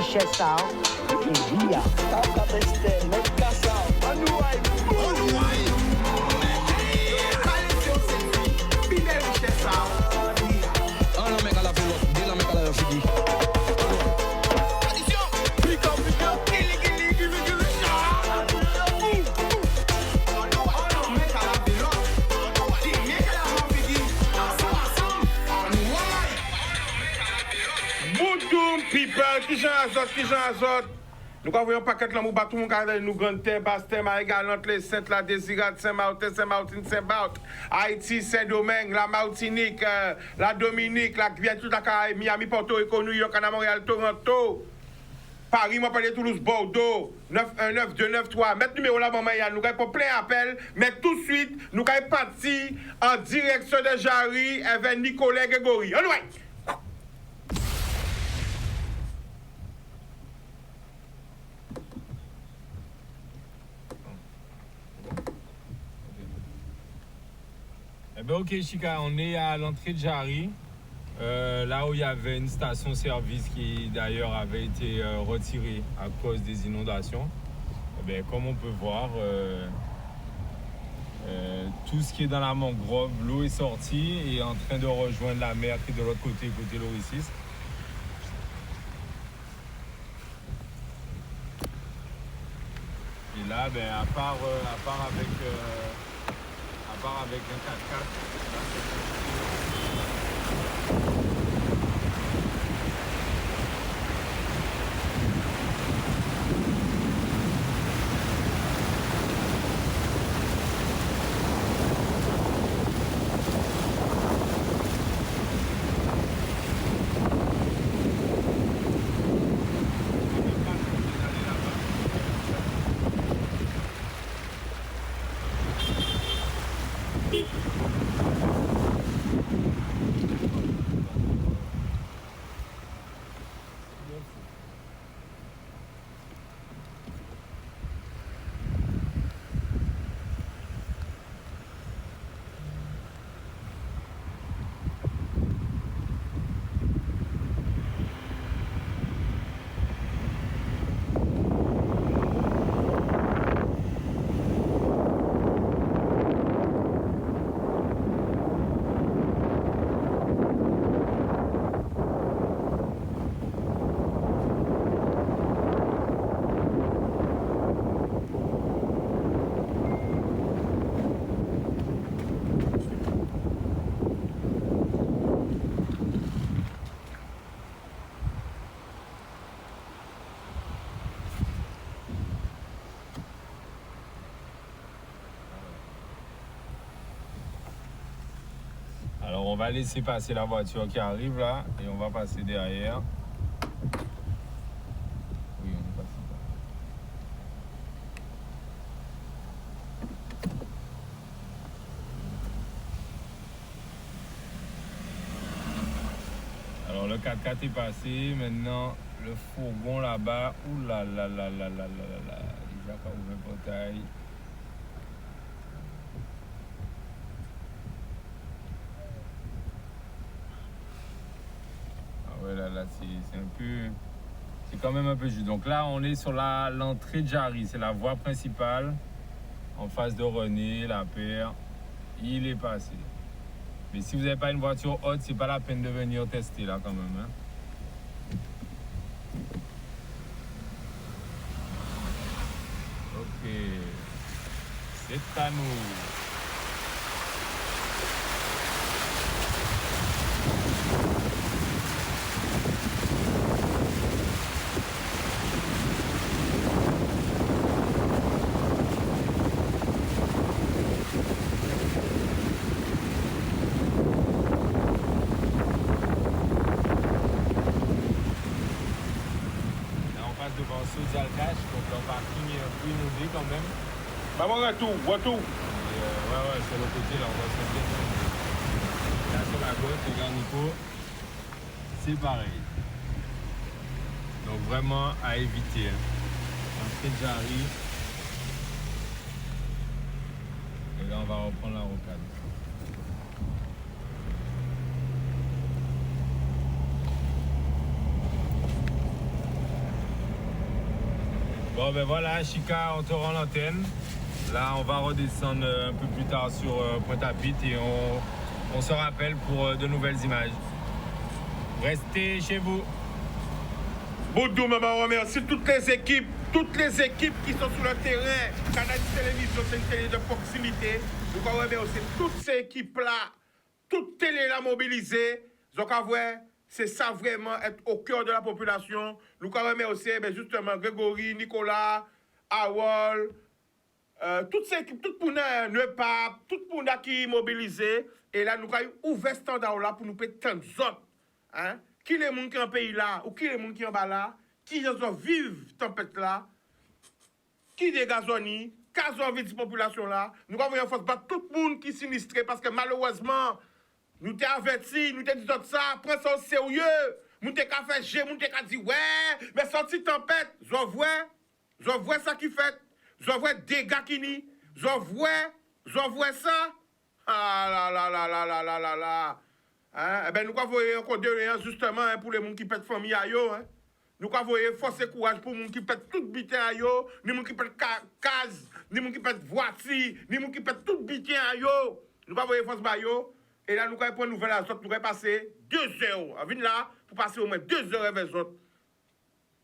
Chessao et Via. Qui j'en azot. Nous avons un paquet de l'amour, tout le monde nous grande terre, basse terre, Marie-Galante, les Saintes, la Désirade, Saint-Martin, Saint-Martin, Saint-Barth, Haïti, Saint-Domingue, la Martinique, la Dominique, la Guyane, toute la Caraïbe, Miami, Porto Rico, New York, Montréal, Toronto, Paris, Montpellier, Toulouse, Bordeaux, 919 293. Mettre numéro là, maman, nous avons plein appel, mais tout de suite, nous avons parti en direction de Jarry avec Nicolas Grégory. Anyway. Ok, Chika, on est à l'entrée de Jarry, là où il y avait une station-service qui d'ailleurs avait été retirée à cause des inondations. Comme on peut voir, tout ce qui est dans la mangrove, l'eau est sortie et est en train de rejoindre la mer qui est de l'autre côté, côté Loricis. Et là, à part avec un 4x4. Alors on va laisser passer la voiture qui arrive là et on va passer derrière. Oui, on passe là. Alors le 4x4 est passé, maintenant le fourgon là-bas, ouh là là là là là là là, déjà pas ouvert le portail. Là, c'est un peu, c'est quand même un peu juste. Donc là, on est sur l'entrée de Jarry, c'est la voie principale en face de René, la paire. Il est passé. Mais si vous n'avez pas une voiture haute, c'est pas la peine de venir tester là quand même. Ok, c'est à nous. Devant Sozalcache, donc le parking est un peu inondé quand même. Bah mon retour. Ouais, sur le côté là, on va se mettre. Là sur la gauche, regarde Nico, c'est pareil. Donc vraiment à éviter. Entrée de Jarry. Et là on va reprendre la rocade. Bon, ben voilà, Chika, on te rend l'antenne. Là, on va redescendre un peu plus tard sur Pointe-à-Pitre et on se rappelle pour de nouvelles images. Restez chez vous. Boudou, maman, on remercie toutes les équipes qui sont sur le terrain. Canal Télévision, c'est une télé de proximité. Nous remercions toutes ces équipes-là, toutes télé-là mobilisées. Donc, c'est ça vraiment être au cœur de la population. Nous remercions justement Grégory, Nicolas, Awol, toutes ces équipes, toutes pour ne pas, toutes pour qui mobilisées. Et là, nous avons ouvert ce standard-là pour nous payer tant d'autres. Hein? Qui les gens qui sont en pays là, ou qui les gens qui sont en bas là, qui ont vivre tempête là, qui des gazoni, qui ont envie de population là, nous avons force battre tout le monde qui est sinistré parce que malheureusement, nous t'avons averti, nous t'avons dit ça, prends ça au sérieux, nous t'avons fait G, nous t'avons dit ouais, mais sorti tempête, je vois ça qui fait, je vois dégâts qui ni, je vois ça, ah là. Hein? Eh ben, nous avons encore de rien justement hein, pour les gens qui pètent famille à yo. Hein? Nous avons force et courage pour les gens qui pètent tout bitin à yo, les gens qui pètent case, les gens qui pètent voiture, les gens qui pètent tout bitin à yo. Nous avons force à yo. Et là, nous avons pour une nouvelle azote, nous avons passé 2 heures. On vient là pour passer au moins 2 heures avec les autres.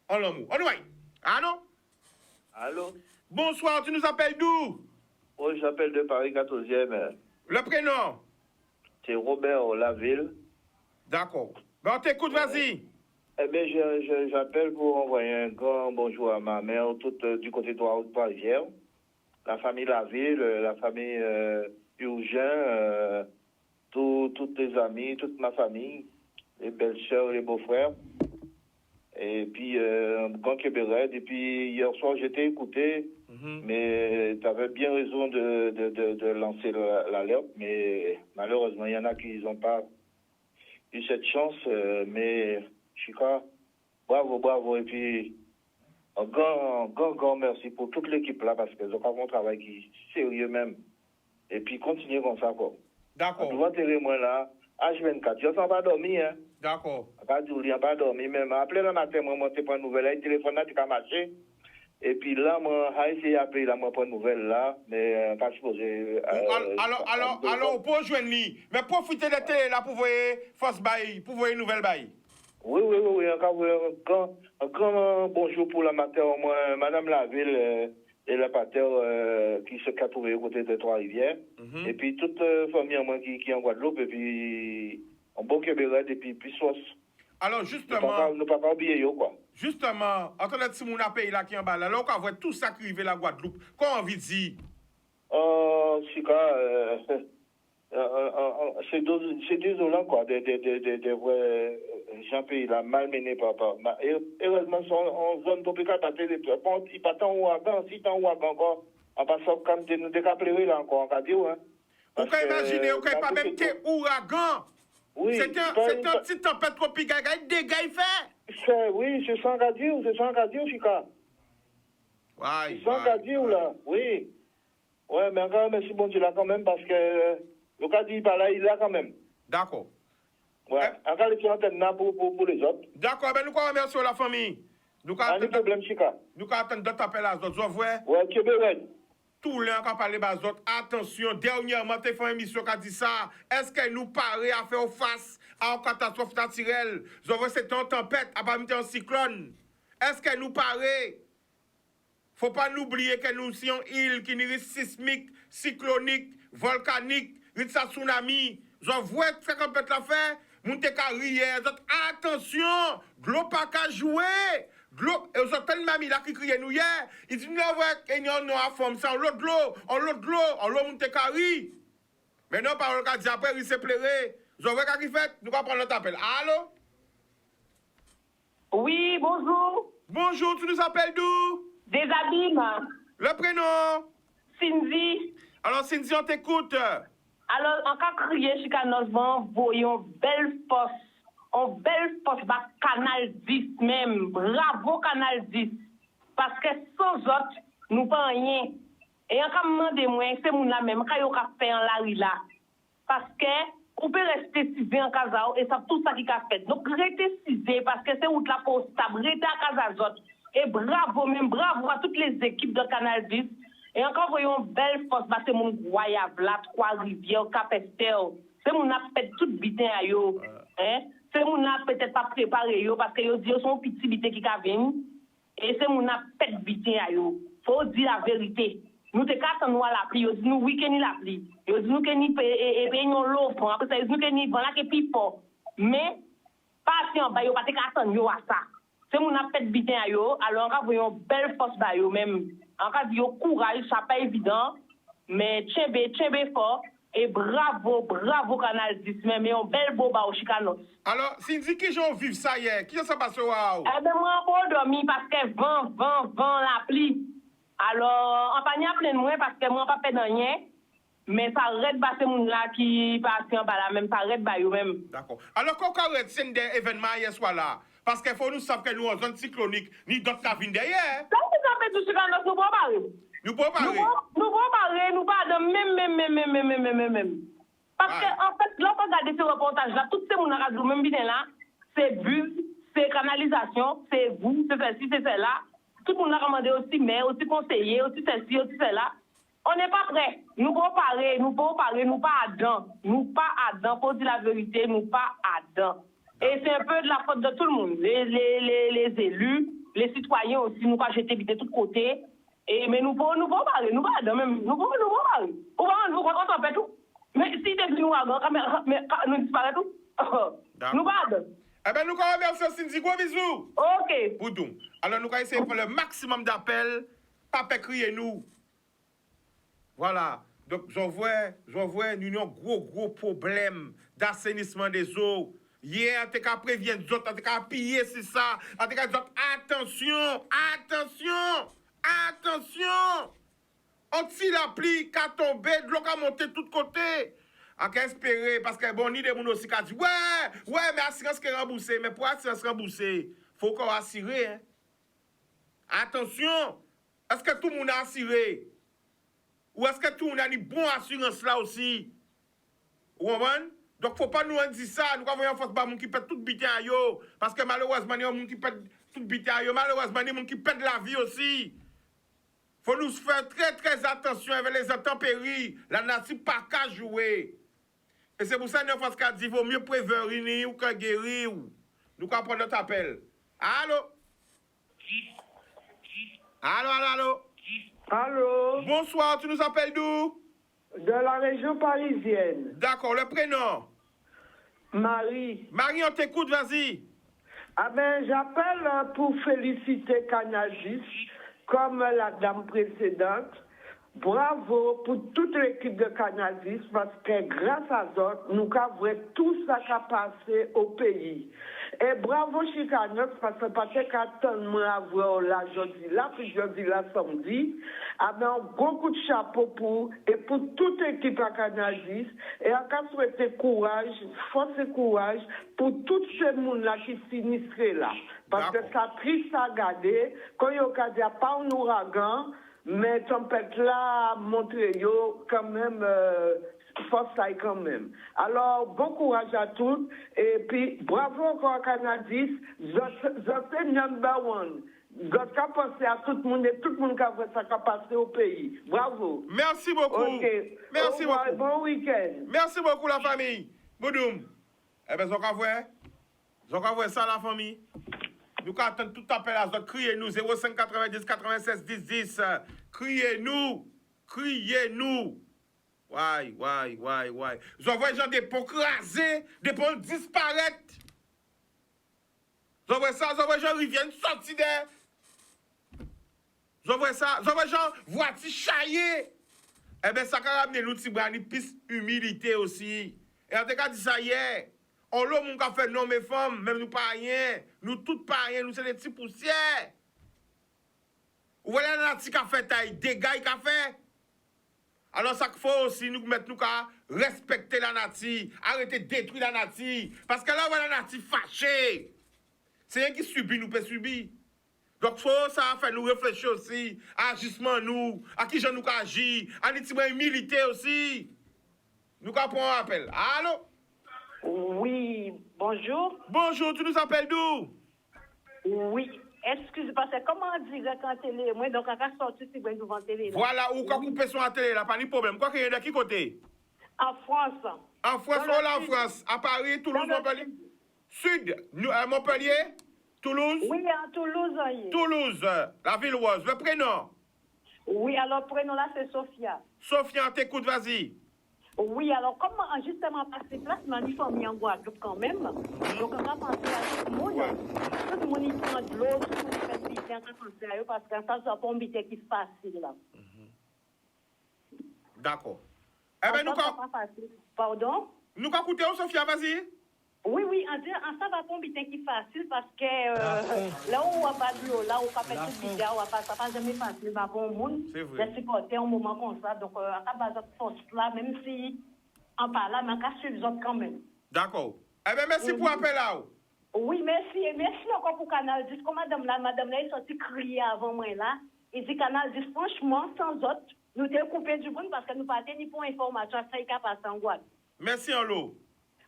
En l'amour. On y va. Allô? Allô? Bonsoir, tu nous appelles d'où? Oh, j'appelle de Paris 14e. Le prénom? C'est Robert Laville. D'accord. Ben, on t'écoute, vas-y. Eh bien, j'appelle pour envoyer un grand bonjour à ma mère, toute du côté de la Haute-Parisière, la famille Laville, la famille Urgent, toutes les amis, toute ma famille, les belles-sœurs, les beaux-frères. Et puis, grand Québécois. Et puis, hier soir, j'étais écouté, mais tu avais bien raison de lancer l'alerte. Mais malheureusement, il y en a qui n'ont pas eu cette chance. Mais, Chika, bravo. Et puis, un grand merci pour toute l'équipe là, parce qu'ils ont fait un travail qui est sérieux même. Et puis, continuez comme ça, quoi. D'accord. Nous enterrer moi là, H24. Je ne sens pas dormir, hein. D'accord. Il n'a pas dormi même. Après le matin, moi, monter pour une nouvelle. Le téléphone là, tu as marché. Et puis là, moi, j'ai essayé d'appeler là, moi, pour une nouvelle là. Mais pas supposé. Alors, pour joindre lui, mais profitez de télé là pour voir force bail, pour voir une nouvelle bail. Oui. Un grand bonjour pour la matin, au moins, Madame Laville et le pater qui se trouvé aux côtés de Trois-Rivières. Et puis toute famille moi, qui est en Guadeloupe. Et puis en bon Québécois, et puis sauce. Alors, justement. Nous ne pouvons pas oublier, quoi. Justement, entre les petits gens pays là qui en bas là, on voit tout ça qui arrive la Guadeloupe. Comment on vit dire? C'est désolant, quoi, des vrais gens pays là, malmenés par. Heureusement, en zone tropicale, il pas tant ouragan, si tant ouragan encore, en passant comme nous décapler là encore, en cas de hein. Vous pouvez imaginer, vous pouvez pas même que ouragan. Oui, c'est un petit tempête tropicale, des dégâts il fait. Oui, c'est sans radio, Chika. C'est sans radio là, oui. Ouais, mais encore merci bon Dieu là quand même, parce que le cas dit par là, il est là quand même. D'accord. Ouais, encore les antenne là pour les autres. D'accord, ben nous remercions la famille. Nous pas de problème, Chika. Nous attendons d'autres appels à d'autres. Ouais, Québec. Tout le monde qui a parlé aux autres, attention, dernièrement, tu as fait une émission qui a dit ça. Est-ce qu'elle nous paraît à faire face à une catastrophe naturelle? C'est une tempête, à pas un cyclone. Est-ce qu'elle nous paraît? Faut pas oublier que nous sommes une île qui est sismique, cyclonique, volcanique, une tsunami. Je vois ce qu'on peut la faire. Mon te carrière. Attention, glo pas qu'à jouer. Glo, et vous avez mamie là qui criait nous hier. Il dit nous avons à forme ça, l'autre l'eau, mon te carrière. Mais non, par le dit après, il se plairait. Vous avez qu'à qui fait, nous allons prendre notre appel. Allô? Oui, bonjour. Bonjour, tu nous appelles d'où? Des Abîmes. Le prénom? Cindy. Alors, Cindy, on t'écoute. Alors, en cas de crier, chicanosement, voyons belle force, bah, Canal 10 même. Bravo, Canal 10. Parce que sans autres, nous pas rien. Et en cas de moi, c'est mon là même, quand vous fait en la rue là. Parce que, vous pouvez rester cisé en Casa et c'est tout ça qui a fait. Donc, restez cisé parce que c'est où la pour stable, restez à Casa. Et bravo même, bravo à toutes les équipes de Canal 10. Et encore, voyons belle force, c'est mon Guayab, là, Trois-Rivières, Cap-Estel. C'est mon a fait toute bitin à yo. Hein? C'est mon a peut-être pas préparé yo, parce que yo dit yo son petit bitin qui ka venu. Et c'est mon a fait bitin à yo. Faut dire la vérité. Nous te cassons nous à la pluie, yo dit nous week-end la pluie. Yo dit nous que ni payons l'offre, après ça, yo dit nous que ni voilà que plus fort. Mais, patient, bah yo pas te cassons yo à ça. C'est mon a fait bitin à yo, alors on voyons belle force bah yo même. En cas de courage, ça pas évident, mais tchèbe fort. Et bravo, bravo Canal 10, mais on bel beau ba au Chicanos. Alors, Cindy, qui j'en vive ça hier? Qui ça passe waouh? Eh ben, moi, on dormi parce que vent, la pluie. Alors, on pas n'y a plein de moi parce que moi, pas fait rien. Mais ça arrête pas ces gens là qui passent en bas là, même ça arrête pas eux même. D'accord. Alors, quand on arrête ces événements hier soir là, parce qu'il faut nous savoir que nous, en zone cyclonique, ni d'autres qui viennent derrière. Ça, ça fait tout ce qu'on a, nous pouvons parler. Nous pouvons parler. Nous pouvons parler, nous parlons même. Parce que, en fait, là, on regarde ce reportage-là, tout ce monde a dit, même bien là, c'est bus, c'est canalisation, c'est vous, c'est ceci, c'est celle-là. Tout le monde a demandé aussi maire, aussi conseiller, aussi ceci, aussi celle-là. On n'est pas prêt. Nous pouvons parler, nous pas à dedans. Nous pas à dedans, faut dire la vérité, nous pas à dedans. Et c'est un peu de la faute de tout le monde. Les élus, les citoyens aussi, nous pas jeter de tous côtés. Mais nous pouvons parler, nous pas dedans même. Nous pouvons parler. Nous on fait tout. Mais si des nous nous disparaît tout. Nous pas dedans. Eh bien, nous remercions Cindy, gros bisous. Ok. Boudou. Alors, nous allons essayer de faire le maximum d'appels. Pas crier nous. Voilà. Donc, j'en vois, nous avons gros problème d'assainissement des eaux. Hier, on t'a prévenu les autres, on t'a pillé, c'est ça. On t'a dit, attention. On tire la pluie, qui a tombé, de l'eau qui a monté de tous côtés. On peut espérer, parce que bon, ni des gens aussi qui disent, ouais, mais assurance qui est remboursée. Mais pour assurance remboursée, il faut qu'on assure. Hein? Attention, est-ce que tout le monde a assuré? Ou est-ce que tout le monde a une bonne assurance là aussi? Vous comprenez? Donc, il ne faut pas nous dire ça. Nous avons un force qui pète tout bité à yo. Parce que malheureusement, il y a des gens qui pètent tout bité à yo. Malheureusement, il y a des gens qui pètent la vie aussi. Il faut nous faire très attention avec les intempéries. La nature pas qu'à jouer. Et c'est pour ça que nous avons dit qu'il vaut mieux prévenir ou que guérir. Nous allons prendre notre appel. Allô? Allô? Bonsoir, tu nous appelles d'où? De la région parisienne. D'accord, le prénom? Marie. Marie, on t'écoute, vas-y. Ah ben, j'appelle pour féliciter Canagis, comme la dame précédente. Bravo pour toute l'équipe de Canagis, parce que grâce à eux, nous avons tout ça qui a passé au pays. Et bravo Chicanos, parce que peut-être qu'attendre à voir là, jeudi là, puis jeudi là, samedi. Ah ben, un gros coup de chapeau pour toute l'équipe à Canagis. Et on a souhaité courage, force et courage pour tout ce monde-là qui sinistré là. Parce que ça triste à regarder, quand il y a pas un ouragan, mais tempête là, Montréal, quand même, force quand même. Alors, bon courage à tous. Et puis, bravo encore à Canadis. Vous number one. Vous avez pensé à tout le monde et tout le monde qui a fait ça qui passé au pays. Bravo. Merci beaucoup. Okay. Merci beaucoup. Bon week-end. Merci beaucoup, la famille. Boudoum. Eh bien, vous avez ça, la famille. Nous attendons tout appel à votre. Criez-nous 05 90 96 10 10. Criez-nous. Ouais. J'en vois des gens des ponts crasés, des ponts disparaître. J'en vois ça, j'en vois des gens qui viennent sortir d'air. J'en vois ça, j'en vois des gens voitures chaillées. Eh bien, ça a amené nous une piste humilité aussi. Et en tout cas, dit ça hier. On l'a mon qui fait non, mes femmes, même nous pas rien. Nous toutes pas rien, nous c'est des petits poussières. Vous voyez la nature qui a fait taille, dégâts qui a fait. Alors ça qu'il faut aussi nous mettre nous qu'à respecter la nature, arrêter de détruire la nature. Parce que là, on voit la nature fâchée. C'est rien qui subit, nous peut subir. Donc faut ça faire nous réfléchir aussi, à agissement nous, à qui j'en nous agir, à notre humilité aussi. Nous prendre un appel. Allô? Oui, bonjour. Bonjour, tu nous appelles d'où? Oui, Excusez, parce que comment on dirait quand télé, moi, donc, on a sorti si vous devant télé. Voilà, ou quand couper son télé, là, pas de problème. Quoi qu'il y ait de qui côté? En France. En France, ou là en France? À Paris, Toulouse, Montpellier? Sud, Montpellier? Toulouse? Oui, en Toulouse. Oui. Toulouse, la ville rose. Le prénom? Oui, alors, le prénom là, c'est Sophia. Sophia, t'écoute, vas-y. Oui, alors, comment justement passer place, mais on y famille en Guadeloupe quand même. Donc, on va penser à tout le monde. Tout le monde y prend de l'eau, tout le monde fait du bien, on va penser à eux, parce que ça, c'est pas un bité qui est facile, là. D'accord. Eh bien, nous, pas facile. Pardon? Nous, quand écoutez, Sophia, vas-y. Oui, ça va pas un bité qui est facile, parce que là où on va de l'eau, là où on va faire tout bité, ça va jamais facile, mais pour le monde, c'est supporter un moment comme ça. Donc, à base de force là, même si on parle là, mais on va suivre les autres quand même. D'accord. Eh bien, merci pour l'appel là. Oui, merci. Merci encore pour Canal 10. Comme madame là, est sortie crier avant moi là. Il dit Canal 10, franchement, sans autre, nous t'es coupé du bon parce que nous partons ni pour information, ça y a passé en Guadeloupe. Merci en l'eau.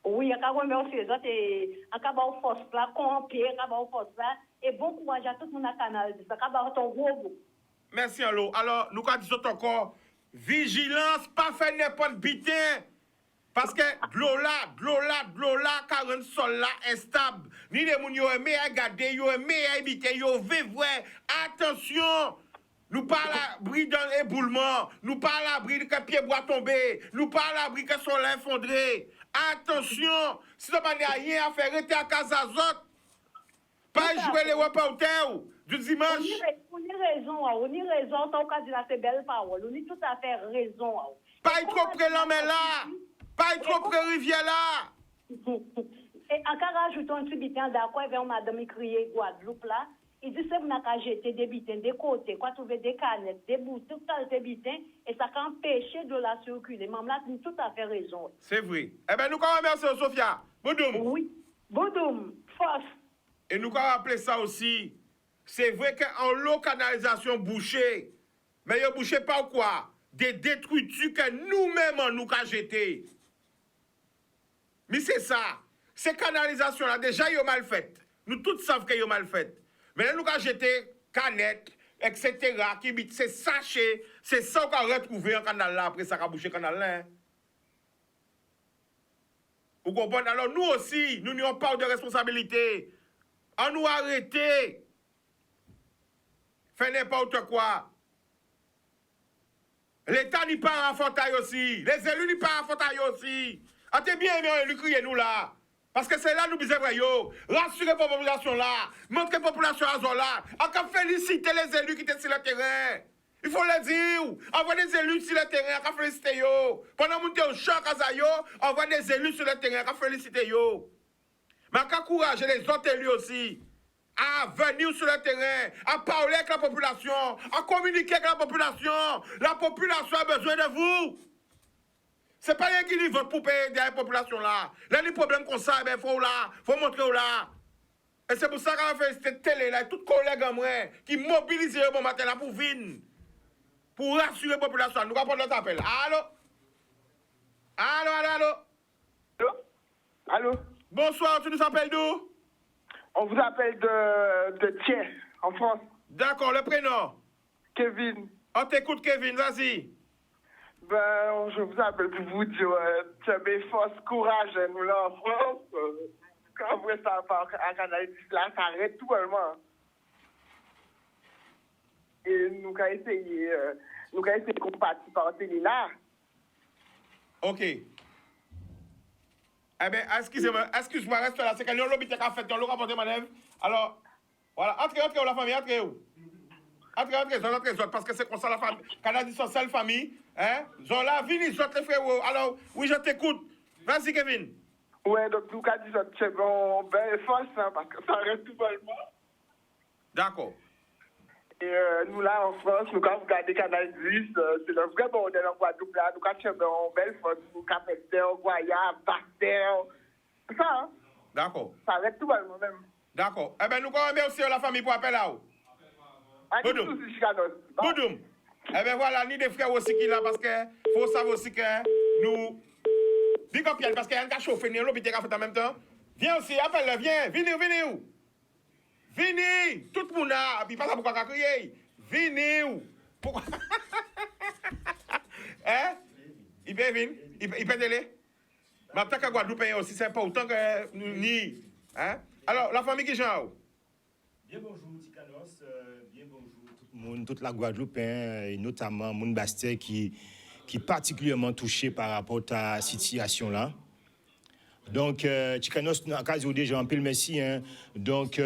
Oui, on va remercier les autres et on va force là, camper, on va force là. Et bon courage à tout le monde à Canal 10. On va ton gros bout. Merci en l'eau. Alors, nous quand disons encore, vigilance, pas faire n'importe bitin. Parce que de l'eau là, car un sol là instable. Ni les moun yo aimé à garder, yo aimé à habiter, yo vivre. Attention! Nous pas à l'abri d'un éboulement. Nous pas à l'abri que pied bois tomber. Nous pas à l'abri que soleil effondré. Attention! Si vous n'avez rien à faire, restez à Casazot. Pas jouer les reporters du dimanche. On a raison, tant qu'on dit là, c'est belle parole. On a tout à fait raison. Pas trop près l'homme là. Pas trop près rivière là. Et encore rajouter un petit bitin d'accord avec madame qui criait Guadeloupe là. Il dit c'est vous n'avez jeté des bitins des côtés, quoi trouver des canettes, des bouts, tout ça des bitins et ça peut empêcher de la circuler. Maman là, a tout à fait raison. C'est vrai. Eh bien, nous remercions Sophia. Boudoum. Oui. Boudoum. Force. Et nous rappeler ça aussi. C'est vrai qu'en l'eau canalisation bouchée, mais il bouché pas quoi? Des détritus que nous-mêmes nous avons jetés. Mais c'est ça. Ces canalisations-là, déjà, ils ont mal faites. Nous tous savons qu'ils ont mal faites. Mais là, nous avons jeté canettes, etc., c'est sachet, c'est ça qu'on a retrouvé en canal là, après ça a bouché le canal là. Vous comprenez? Alors, nous aussi, nous n'avons pas de responsabilité. On nous arrêter. Fait n'importe quoi. L'État n'y pas en fautaille aussi. Les élus n'y pas en fautaille aussi. Ah, t'es bien aimé, lui crier nous là. Parce que c'est là nous besoin yo. Rassurer la population là. Montrer la population à là. On féliciter les élus qui étaient sur le terrain. Il faut le dire. Envoie des élus sur le terrain, on féliciter yo. Pendant que nous au choc à yo, envoie des élus sur le terrain, on féliciter yo. Mais on encourager les autres élus aussi à venir sur le terrain, à parler avec la population, à communiquer avec la population. La population a besoin de vous. Ce n'est pas rien qui vote pour payer la population là. Là, les problèmes qu'on sait, il faut montrer là. Et c'est pour ça qu'on a fait cette télé là, tous les collègues en moi, qui mobilisent le bon matin là pour venir, pour rassurer la population. Nous allons prendre notre appel. Allô? Allô? Allô? Bonsoir, tu nous appelles d'où? On vous appelle de Thiers, en France. D'accord, le prénom? Kevin. On t'écoute, Kevin, vas-y. Ben, je vous appelle pour vous dire, mes forces, courage, nous là en France. Quand vous ça à Canal 10, là, ça arrête tout vraiment. Et nous avons essayé de combattre par télé là. Ok. Eh bien, excuse-moi, reste là. C'est qu'il y a un lobby qui a fait, on l'a rapporté manœuvre. Alors, voilà, entrez où la famille, entrez où? Entrez, parce que c'est comme ça la famille. Canada, c'est seule famille. Hein? Zola, venez, les frères. Alors, oui, je t'écoute. Vas-y, Kevin. Ouais, donc nous avons dit, c'est bon, belle force, hein, parce que ça reste tout bonnement. D'accord. Et nous là en France, nous avons regardé Canal 10, c'est le vrai bordel en Guadeloupe là, nous avons cherché en belle force, nous avons fait Goya, Bastel, ça, hein? D'accord. Ça reste tout bonnement même. D'accord. Eh bien, nous remercions la famille pour appeler là. Boudoum. Boudoum. Eh bien voilà, ni des frères aussi qui là, parce que faut savoir aussi que nous. Big up, parce qu'il y a un gars chauffé, ni un lobby qui a fait en même temps. Viens aussi, appelle-le, viens, venez où? Venez, tout le monde. monde là, puis pas ça pourquoi crier. Venez. Pourquoi? Hein? Il peut venir? Il peut aller? Mais en tant que Guadeloupe aussi, c'est pas autant que ni. Hein? Alors, la famille qui Jean? Bien bonjour, Tikanos. Bien bonjour, tout le monde, toute la Guadeloupe, et notamment Moun Bastet qui est particulièrement touché par rapport à la situation là. Donc, Tikanos, en cas où déjà un peu le merci. Donc,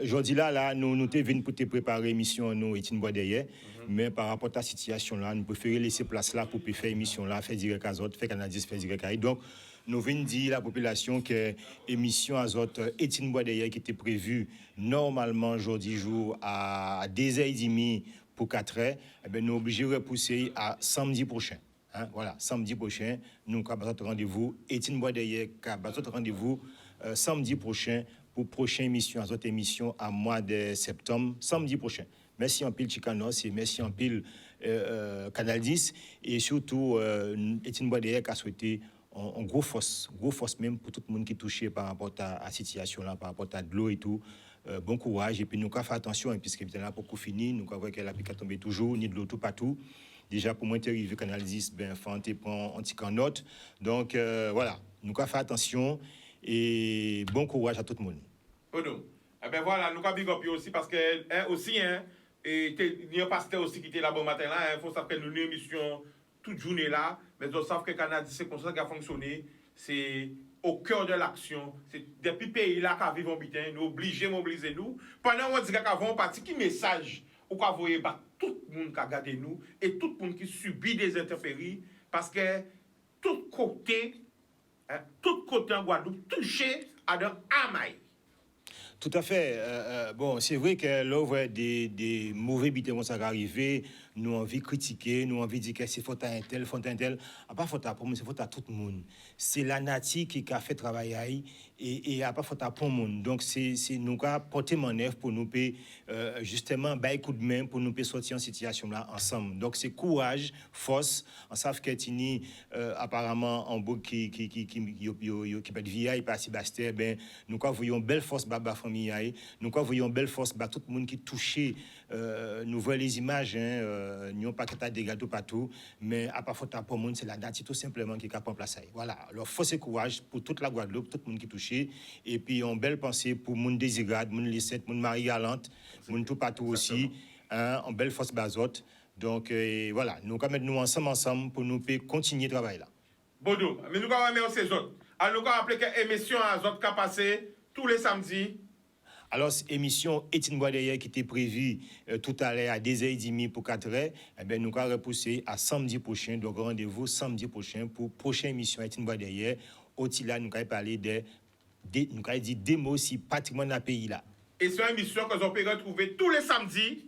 aujourd'hui là, nous sommes venus pour te préparer l'émission, nous, Etienne Boisdeye. Mais par rapport à la situation là, nous préférons laisser place là pour faire l'émission là, faire direct Azote, faire Canal 10, faire direct Aïe. Donc, nous venons dire à la population que l'émission Azote Etienne Boisdeye qui était prévue normalement aujourd'hui jour à 2h30 pour 4h, eh bien, nous sommes obligés de repousser à samedi prochain. Hein, voilà, samedi prochain, nous avons notre rendez-vous. Etienne Boisdeye a notre rendez-vous samedi prochain pour prochaine émission, Azote émission à mois de septembre, samedi prochain. Merci en pile Chicanos et merci en pile Canal 10 et surtout Etienne Boisdeye qui a souhaité en gros force même pour tout le monde qui est touché par rapport à la situation là, par rapport à de l'eau et tout. Bon courage et puis nous avons fait attention hein, puisque là pour qu'on finisse, nous avons vu qu'elle a pu tomber toujours, ni de l'eau tout partout. Déjà pour moi arriver Canal 10, ben faut prendre un petit note. Donc voilà, nous avons fait attention et bon courage à tout le monde. Oh non. Eh ben voilà, nous avons big up aussi parce que aussi et il y a un pasteur aussi qui était là bon matin là, il faut savoir que nous une émission toute journée là, mais on savent que Canal 10 c'est comme ça qui a fonctionné, c'est au cœur de l'action, c'est depuis pays là qui vivent en bitin, nous obligés mobiliser nous. Pendant on dit qu'avant parti qui message ou qu'on voyait bah tout le monde qui a gardé nous et tout le monde qui subit des intempéries parce que tout côté en Guadeloupe touché à de amaille. Tout à fait. Bon, c'est vrai que là, des mauvais bitons ça va arriver, nous envie de critiquer, nous envie de dire que c'est faute à un tel, pas faute à pour moi, c'est faute à tout le monde. C'est la nature qui a fait travailler et pas faute à tout le monde. Donc c'est nous qui porter mon œuvre pour nous justement bailler coup de main pour nous sortir en situation là ensemble. Donc c'est courage, force. On savent que Tini apparemment en beau qui peut être vieille par Sébastien, ben nous voyons belle force baba famille, nous voyons belle force tout le monde qui touché, nous voyons les images nous pas que des gâteaux partout, mais à part faute pour le monde, c'est la nature tout simplement qui est capable de placer. Voilà, alors force et courage pour toute la Guadeloupe, tout le monde qui est touché, et puis une belle pensée pour monde Désirade, monde Lissette, monde Marie Galante, monde tout partout aussi, une belle force bazote. Donc voilà, nous quand même nous ensemble pour nous continuer le travail là. Bodo, mais nous allons remettre ces autres. Alors nous allons rappeler que l'émission Azote qui a passé tous les samedis. Alors, émission Etienne Boisdeye qui était prévue tout à l'heure à 2h30 pour 4h, eh bien, nous allons repousser à samedi prochain. Donc, rendez-vous samedi prochain pour prochaine émission Etienne Boisdeye. Au-delà, nous allons parler nous allons dire des mots si patrimoine dans le pays là. Et c'est une émission que vous pouvez retrouver tous les samedis.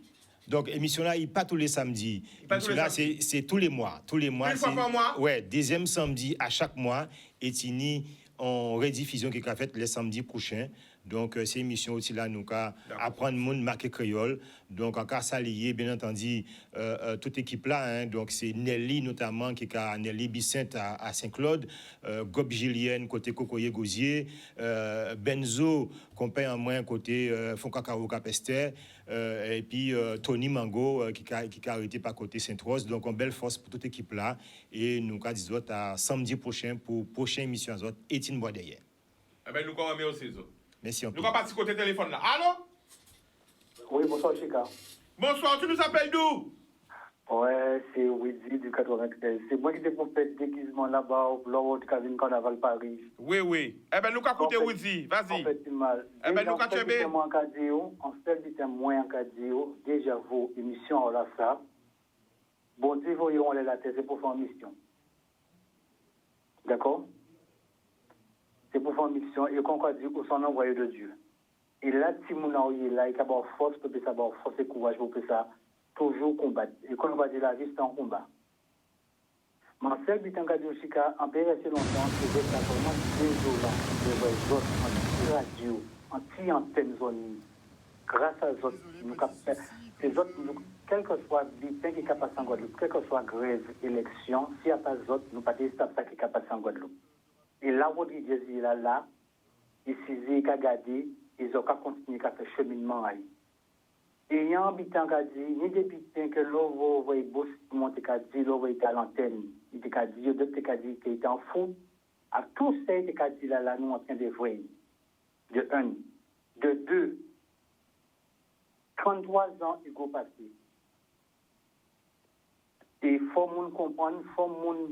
Donc, émission là, il pas tous les samedis. Émission là, c'est tous les mois. Tous les mois. Une fois par mois? Ouais, deuxième samedi à chaque mois. Etienne en rediffusion qui est faite le samedi prochain. Donc, c'est une émission aussi là, nous allons apprendre le monde marqué créole. Donc, en cas s'allier, bien entendu, toute équipe là. Donc, c'est Nelly notamment, qui a Nelly Bicente à Saint-Claude, Gob Gillienne côté Cocoyer Gosier, Benzo, compagnie en moins côté Foncacao Capester, et puis Tony Mango, qui a arrêté par côté Sainte-Rose. Donc, une belle force pour toute équipe là. Et nous allons à samedi prochain pour prochaine émission à Etienne Boisdeye. Eh bien, nous allons remettre aussi. Merci. Nous allons partir côté téléphone là. Allô? Oui, bonsoir, Chica. Bonsoir, tu nous appelles d'où? Ouais, c'est Widi du 93. C'est moi qui t'ai pour faire déguisement là-bas au Lord Kavin Carnaval Paris. Oui. Eh bien, nous allons écouter Widi. Vas-y. En fait, c'est mal. Eh bien, nous allons écouter. En fait, c'est moins en cadio. Déjà, vos émissions, là, ça. Bon, Dieu, voyons, on est la tête, c'est pour faire une mission. D'accord? C'est pour faire une mission et qu'on dit qu'on s'en envoyé de Dieu. Et là, si mon est là, il y a une force pour ça, force et courage pour ça, toujours combattre. Et quand on va dire la vie, c'est un combat. Mon seul but en cas de Chica, en période assez longtemps, c'est d'être vraiment désolant de les autres anti-radio, anti-antenne zone. Grâce à eux, nous captons. Les autres, quel que soit le bulletin qui est capable en Guadeloupe, quelle que soit grève, élection, s'il n'y a pas d'autres, nous ne pas des ça qui est capable en Guadeloupe. Et là, Rodriguez est là, ici, il a gardé, ils ont continué à faire cheminement. Et il y a un habitant qui a dit, ni député que l'on voit boss monter qui a dit, l'on voit à l'antenne. Il a dit, il a dit qu'il était en fou. À tout ça, il a dit là, nous en train de voir. De un. De deux. 33 ans, il a passé. Et il faut qu'on comprenne, il faut qu'on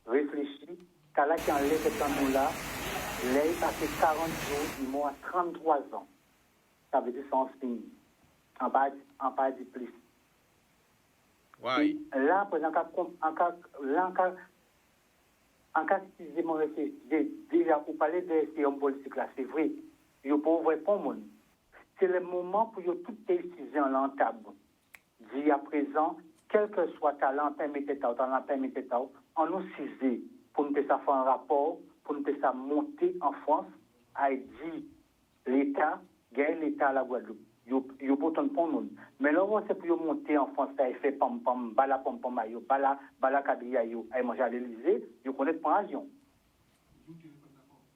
réfléchisse. T'as là qui enlève cette temps-là, là, il a passé 40 jours, il mort à 33 ans. Ça veut dire sans fini. En pas dit plus. Ouais. Là, par exemple, en cas d'utiliser mon réflexe, déjà, vous parlez de ces hommes politiques là, c'est vrai. Il ne faut pas répondre. C'est le moment pour tout utiliser en l'entable. Dit à présent, quel que soit talent, on nous saisit pour nous faire un rapport, pour nous faire monter en France, à dire l'État, gagne l'État à la Guadeloupe. Il y a pourtant pour nous. Mais là, c'est pour monter en France, ça fait pam-pam, bala pam-pam, bala kabia, et manger à l'Élysée, il connaît pas avion.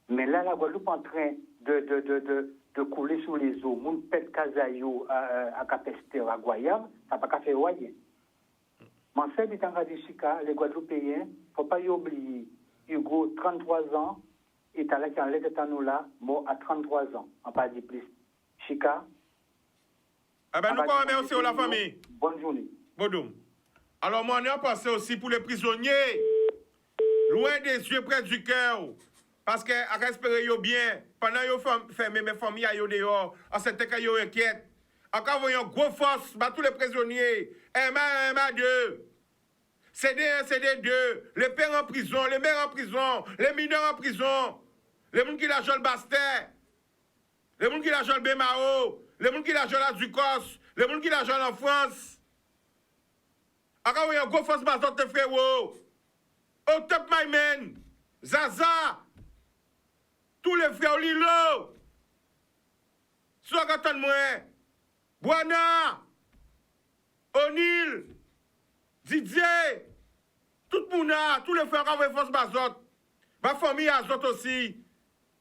Mais là, la Guadeloupe est en train de couler sous les eaux. Moun pète Kazayo à Capester, à Guayab, ça n'a pas fait royer. Mais c'est du temps de Chica, les Guadeloupéens, il ne faut pas y oublier. Hugo, 33 ans, et t'as là qui en l'aide de nous là, mort à 33 ans, on pas dit plus. Chica. Eh ben, nous connaissons aussi la famille. Bonne journée. Bodoum. Alors, moi, on a pensé aussi pour les prisonniers, loin des yeux, près du cœur. Parce que, à espérer bien, pendant qu'ils ferment mes familles à dehors, en cette cas, ils inquiètent. Encore, voyons gros force, tous les prisonniers, MA1, MA2, CD1, CD2, les pères en prison, les mères en prison, les mineurs en prison, les gens qui la jouent le Bastet, les gens qui la jouent le Bémao, les gens qui la jouent la Ducos, les gens qui la jouent en France. Encore, voyons gros force, de frérot. Au top, my man, Zaza, tous les frères Lilo, soit quand moi, Boana, O'Neill, Didier, tout le monde, tous les frères qui ont force Bazot, ma famille Azot aussi,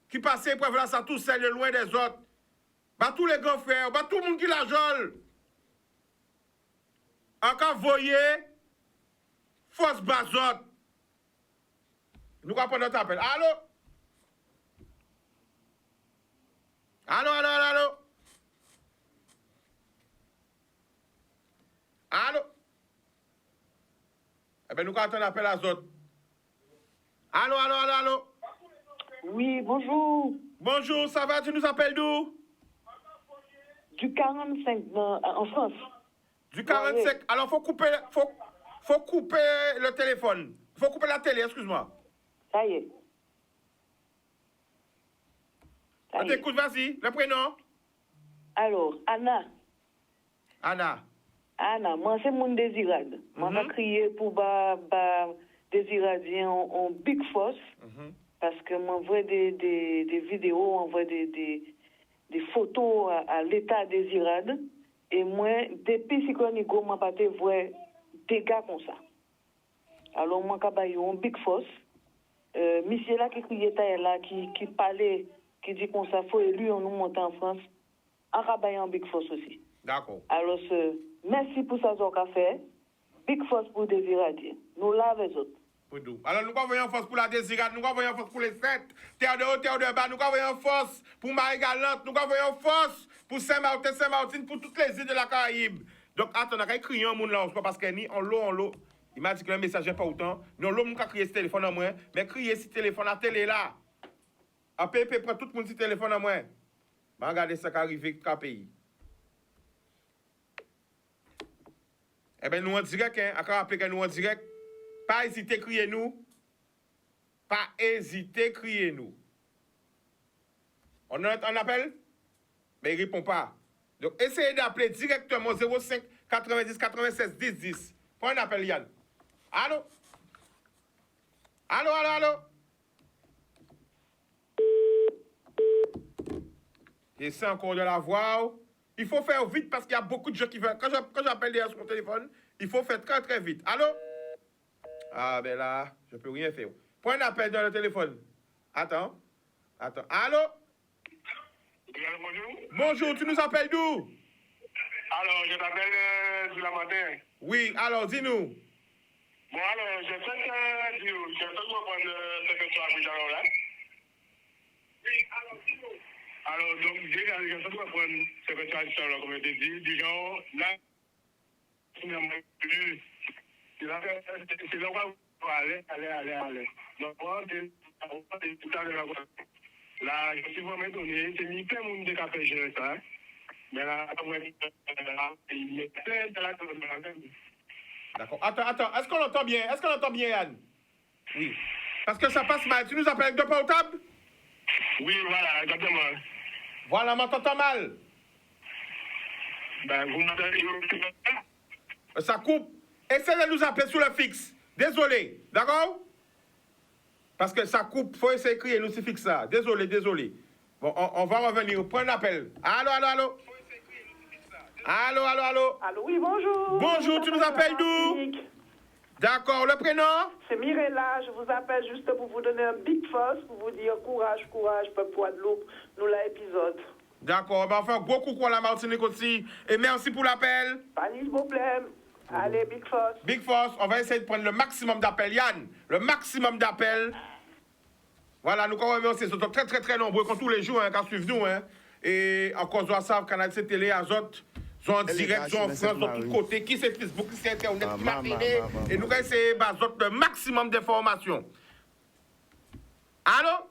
qui passait pour faire ça tout seul, loin des autres, tous les grands frères, tout le monde qui la jole. Encore voyez, force Bazot. Nous allons prendre notre appel. Allô? Allô, allô, allô, allô? Allô? Eh bien, nous allons attendre l'appel à Zot. Allô, allô, allô, allô? Oui, bonjour. Bonjour, ça va? Tu nous appelles d'où? Du 45 en France. Du 45? Ouais. Alors, faut couper le téléphone. Faut couper la télé, excuse-moi. Ça y est. On t'écoute, vas-y. Le prénom? Alors, Anna. Anna. Anna, moi, c'est mon désirade. Moi, j'ai crié pour désiradien en Big Force. Parce que moi, vois des vidéos, on voit des photos à l'état désirade. Et moi, depuis Cyclone Hugo, moi, pas voir des gars comme ça. Alors, moi, j'ai un Big Force. Monsieur là qui criait là, qui parlait, qui dit qu'on ça faut élu, on nous monte en France. En rabaye en Big Force aussi. D'accord. Alors, merci pour ça qu'on a fait. Big Force pour Désiradier. Nous là avec autres. Alors, nous voyons force pour la Désirade, nous voyons force pour les 7, terre de haut, terre de bas, nous voyons force pour Marie-Galante, nous voyons force pour Saint-Martin, Saint-Martin, pour toutes les îles de la Caraïbe. Donc, attends, on a crié un monde là, parce que ni en l'eau. Il m'a dit que le message n'est pas autant. Non, l'homme qui a crié ce téléphone à moi, mais crier ce téléphone à la télé là. À PP, prend tout le monde ce téléphone à moi. Regardez ça qui arrive dans le pays. Eh bien, nous en direct, hein, encore rappeler que nous en direct. Pas hésiter à crier nous. Pas hésiter à crier nous. On appelle? Mais il ne répond pas. Donc, essayez d'appeler directement 05 90 96 10 10. Prends un appel, Yann. Allô? Allô, allô, allô? Et c'est encore de la voix. Il faut faire vite parce qu'il y a beaucoup de gens qui veulent. Quand j'appelle derrière sur mon téléphone, il faut faire très très vite. Allô? Ah, ben là, je ne peux rien faire. Prends un appel dans le téléphone. Attends. Allô? Bonjour. Bonjour, tu nous appelles d'où? Alors, Alors, je t'appelle du la matin. Oui, alors, dis-nous. Bon, alors, j'ai fait comprendre ce que tu as pris alors là. Oui, alors, dis-nous. Alors, donc, déjà, j'ai fait comprendre ce que tu as dit tout à l'heure, comme je t'ai dit, du genre, là, c'est là où on va aller. Donc, tout à l'heure, là, je suis vraiment étonné, c'est mis plein de monde qui a fait gérer ça. Mais là, il y a plein de la D'accord. Attends. Est-ce qu'on entend bien? Yann? Oui. Parce que ça passe mal. Tu nous appelles avec deux portables? Oui, voilà, exactement. Voilà, mais t'entends mal. Ben, vous m'entendez? Ça coupe. Essaie de nous appeler sur le fixe. Désolé. D'accord? Parce que ça coupe. Faut essayer de crier. Nous, c'est fixe ça. Désolé. Bon, on va revenir. Prends l'appel. Allô? Allô, oui, bonjour. Bonjour, tu nous appelles d'où? D'accord, le prénom? C'est Mirella, je vous appelle juste pour vous donner un big force, pour vous dire courage, peuple Guadeloupe, nous l'épisode. D'accord, ben enfin, gros coucou à la Martinique aussi, et merci pour l'appel. Pas de problème. Allez, big force. Big force, on va essayer de prendre le maximum d'appels. Yann, le maximum d'appels. Voilà, nous quand même, c'est très très très nombreux, comme tous les jours, hein, quand suivent nous, hein. Et encore, on ça, Canal C Télé, Azot. Sont en direct, sont en France, de tous côtés. Qui c'est Facebook, qui c'est Internet, qui la télé. Et nous allons essayer de le maximum d'informations. Allô?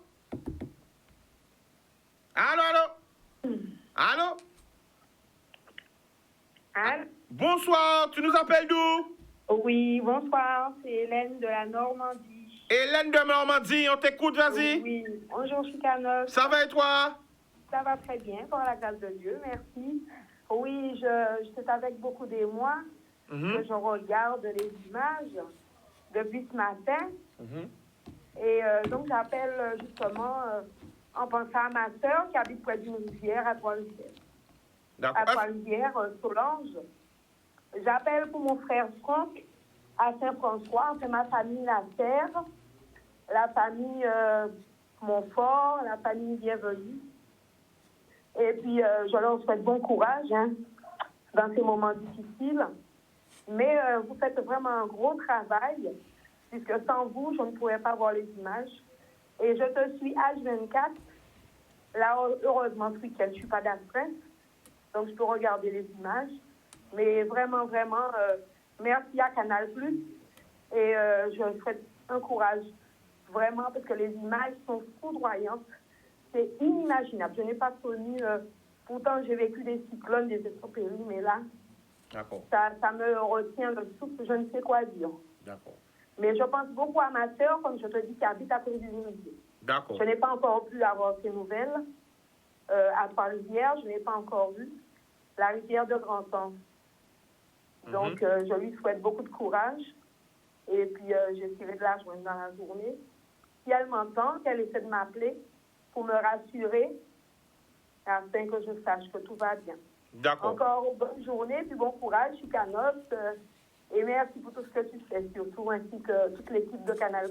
Bonsoir, tu nous appelles d'où? Oui, bonsoir, c'est Hélène de la Normandie. Hélène de Normandie, on t'écoute, vas-y. Oui, bonjour Chicanos. Ça va et toi? Ça va très bien, par la grâce de Dieu, merci. Oui, c'est avec beaucoup d'émoi que je regarde les images depuis ce matin. Et donc, j'appelle justement en pensant à ma sœur qui habite près d'une rivière à Trois-Rivières. À Trois-Rivières, Solange. J'appelle pour mon frère Franck à Saint-François. C'est ma famille La Terre, la famille Montfort, la famille Bienvenue. Et puis, je leur souhaite bon courage dans ces moments difficiles. Mais vous faites vraiment un gros travail, puisque sans vous, je ne pourrais pas voir les images. Et je te suis H24. Là, heureusement, ce week-end, je ne suis pas d'astreinte, donc je peux regarder les images. Mais vraiment, merci à Canal+. Et je souhaite un courage, vraiment, parce que les images sont foudroyantes. C'est inimaginable. Je n'ai pas connu... pourtant, j'ai vécu des cyclones, des intempéries, mais là, ça me retient le souffle. Je ne sais quoi dire. D'accord. Mais je pense beaucoup à ma sœur, comme je te dis, qui habite à côté d'une rivière. D'accord. Je n'ai pas encore pu avoir ces nouvelles. À Trois-Rivières, je n'ai pas encore vu la rivière de Grand-Temps. Donc, je lui souhaite beaucoup de courage. Et puis, j'essaierai de la joindre dans la journée. Si elle m'entend, qu'elle essaie de m'appeler pour me rassurer, afin que je sache que tout va bien. D'accord. Encore bonne journée, puis bon courage, Chicanos, et merci pour tout ce que tu fais, surtout, ainsi que toute l'équipe de Canal+.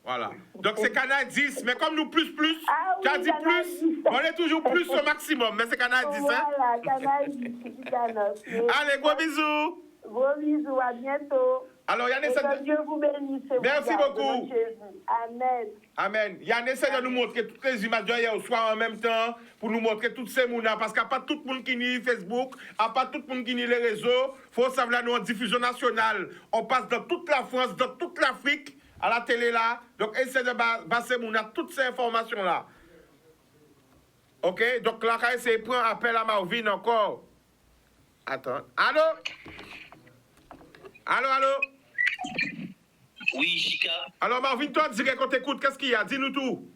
Voilà. Donc, c'est Canal 10, mais comme nous, plus, ah, oui, tu as dit plus, on est toujours plus au maximum, mais c'est Canal 10, hein? Voilà, Canal 10, Chicanos. Allez, gros bisous. Gros bisous, à bientôt. Alors, Yann, que Dieu vous bénisse. Merci beaucoup. Amen. Amen. Yann, essaie de nous montrer toutes les images d'hier au soir en même temps pour nous montrer toutes ces mounas. Parce qu'il n'y a pas tout le monde qui nie Facebook, il n'y a pas tout le monde qui nie les réseaux. Il faut savoir, nous, en diffusion nationale. On passe dans toute la France, dans toute l'Afrique, à la télé là. Donc, essaie de passer toutes ces informations-là. OK? Donc, là, quand essayer de prendre appel à Marvin encore. Attends. Allô? Oui, Chica. Alors, Marvin, toi, dis qu'on t'écoute. Qu'est-ce qu'il y a? Dis-nous tout.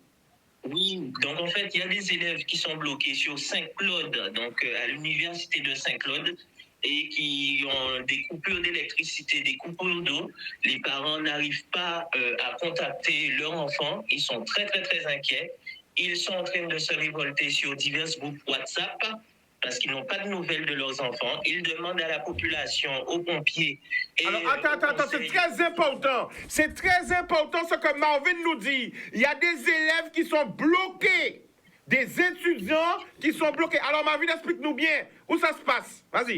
Oui, donc en fait, il y a des élèves qui sont bloqués sur Saint-Claude, donc à l'université de Saint-Claude, et qui ont des coupures d'électricité, des coupures d'eau. Les parents n'arrivent pas à contacter leur enfant. Ils sont très, très, très inquiets. Ils sont en train de se révolter sur divers groupes WhatsApp parce qu'ils n'ont pas de nouvelles de leurs enfants. Ils demandent à la population, aux pompiers... Alors, attends, c'est très important. C'est très important ce que Marvin nous dit. Il y a des élèves qui sont bloqués. Des étudiants qui sont bloqués. Alors, Marvin, explique-nous bien où ça se passe. Vas-y.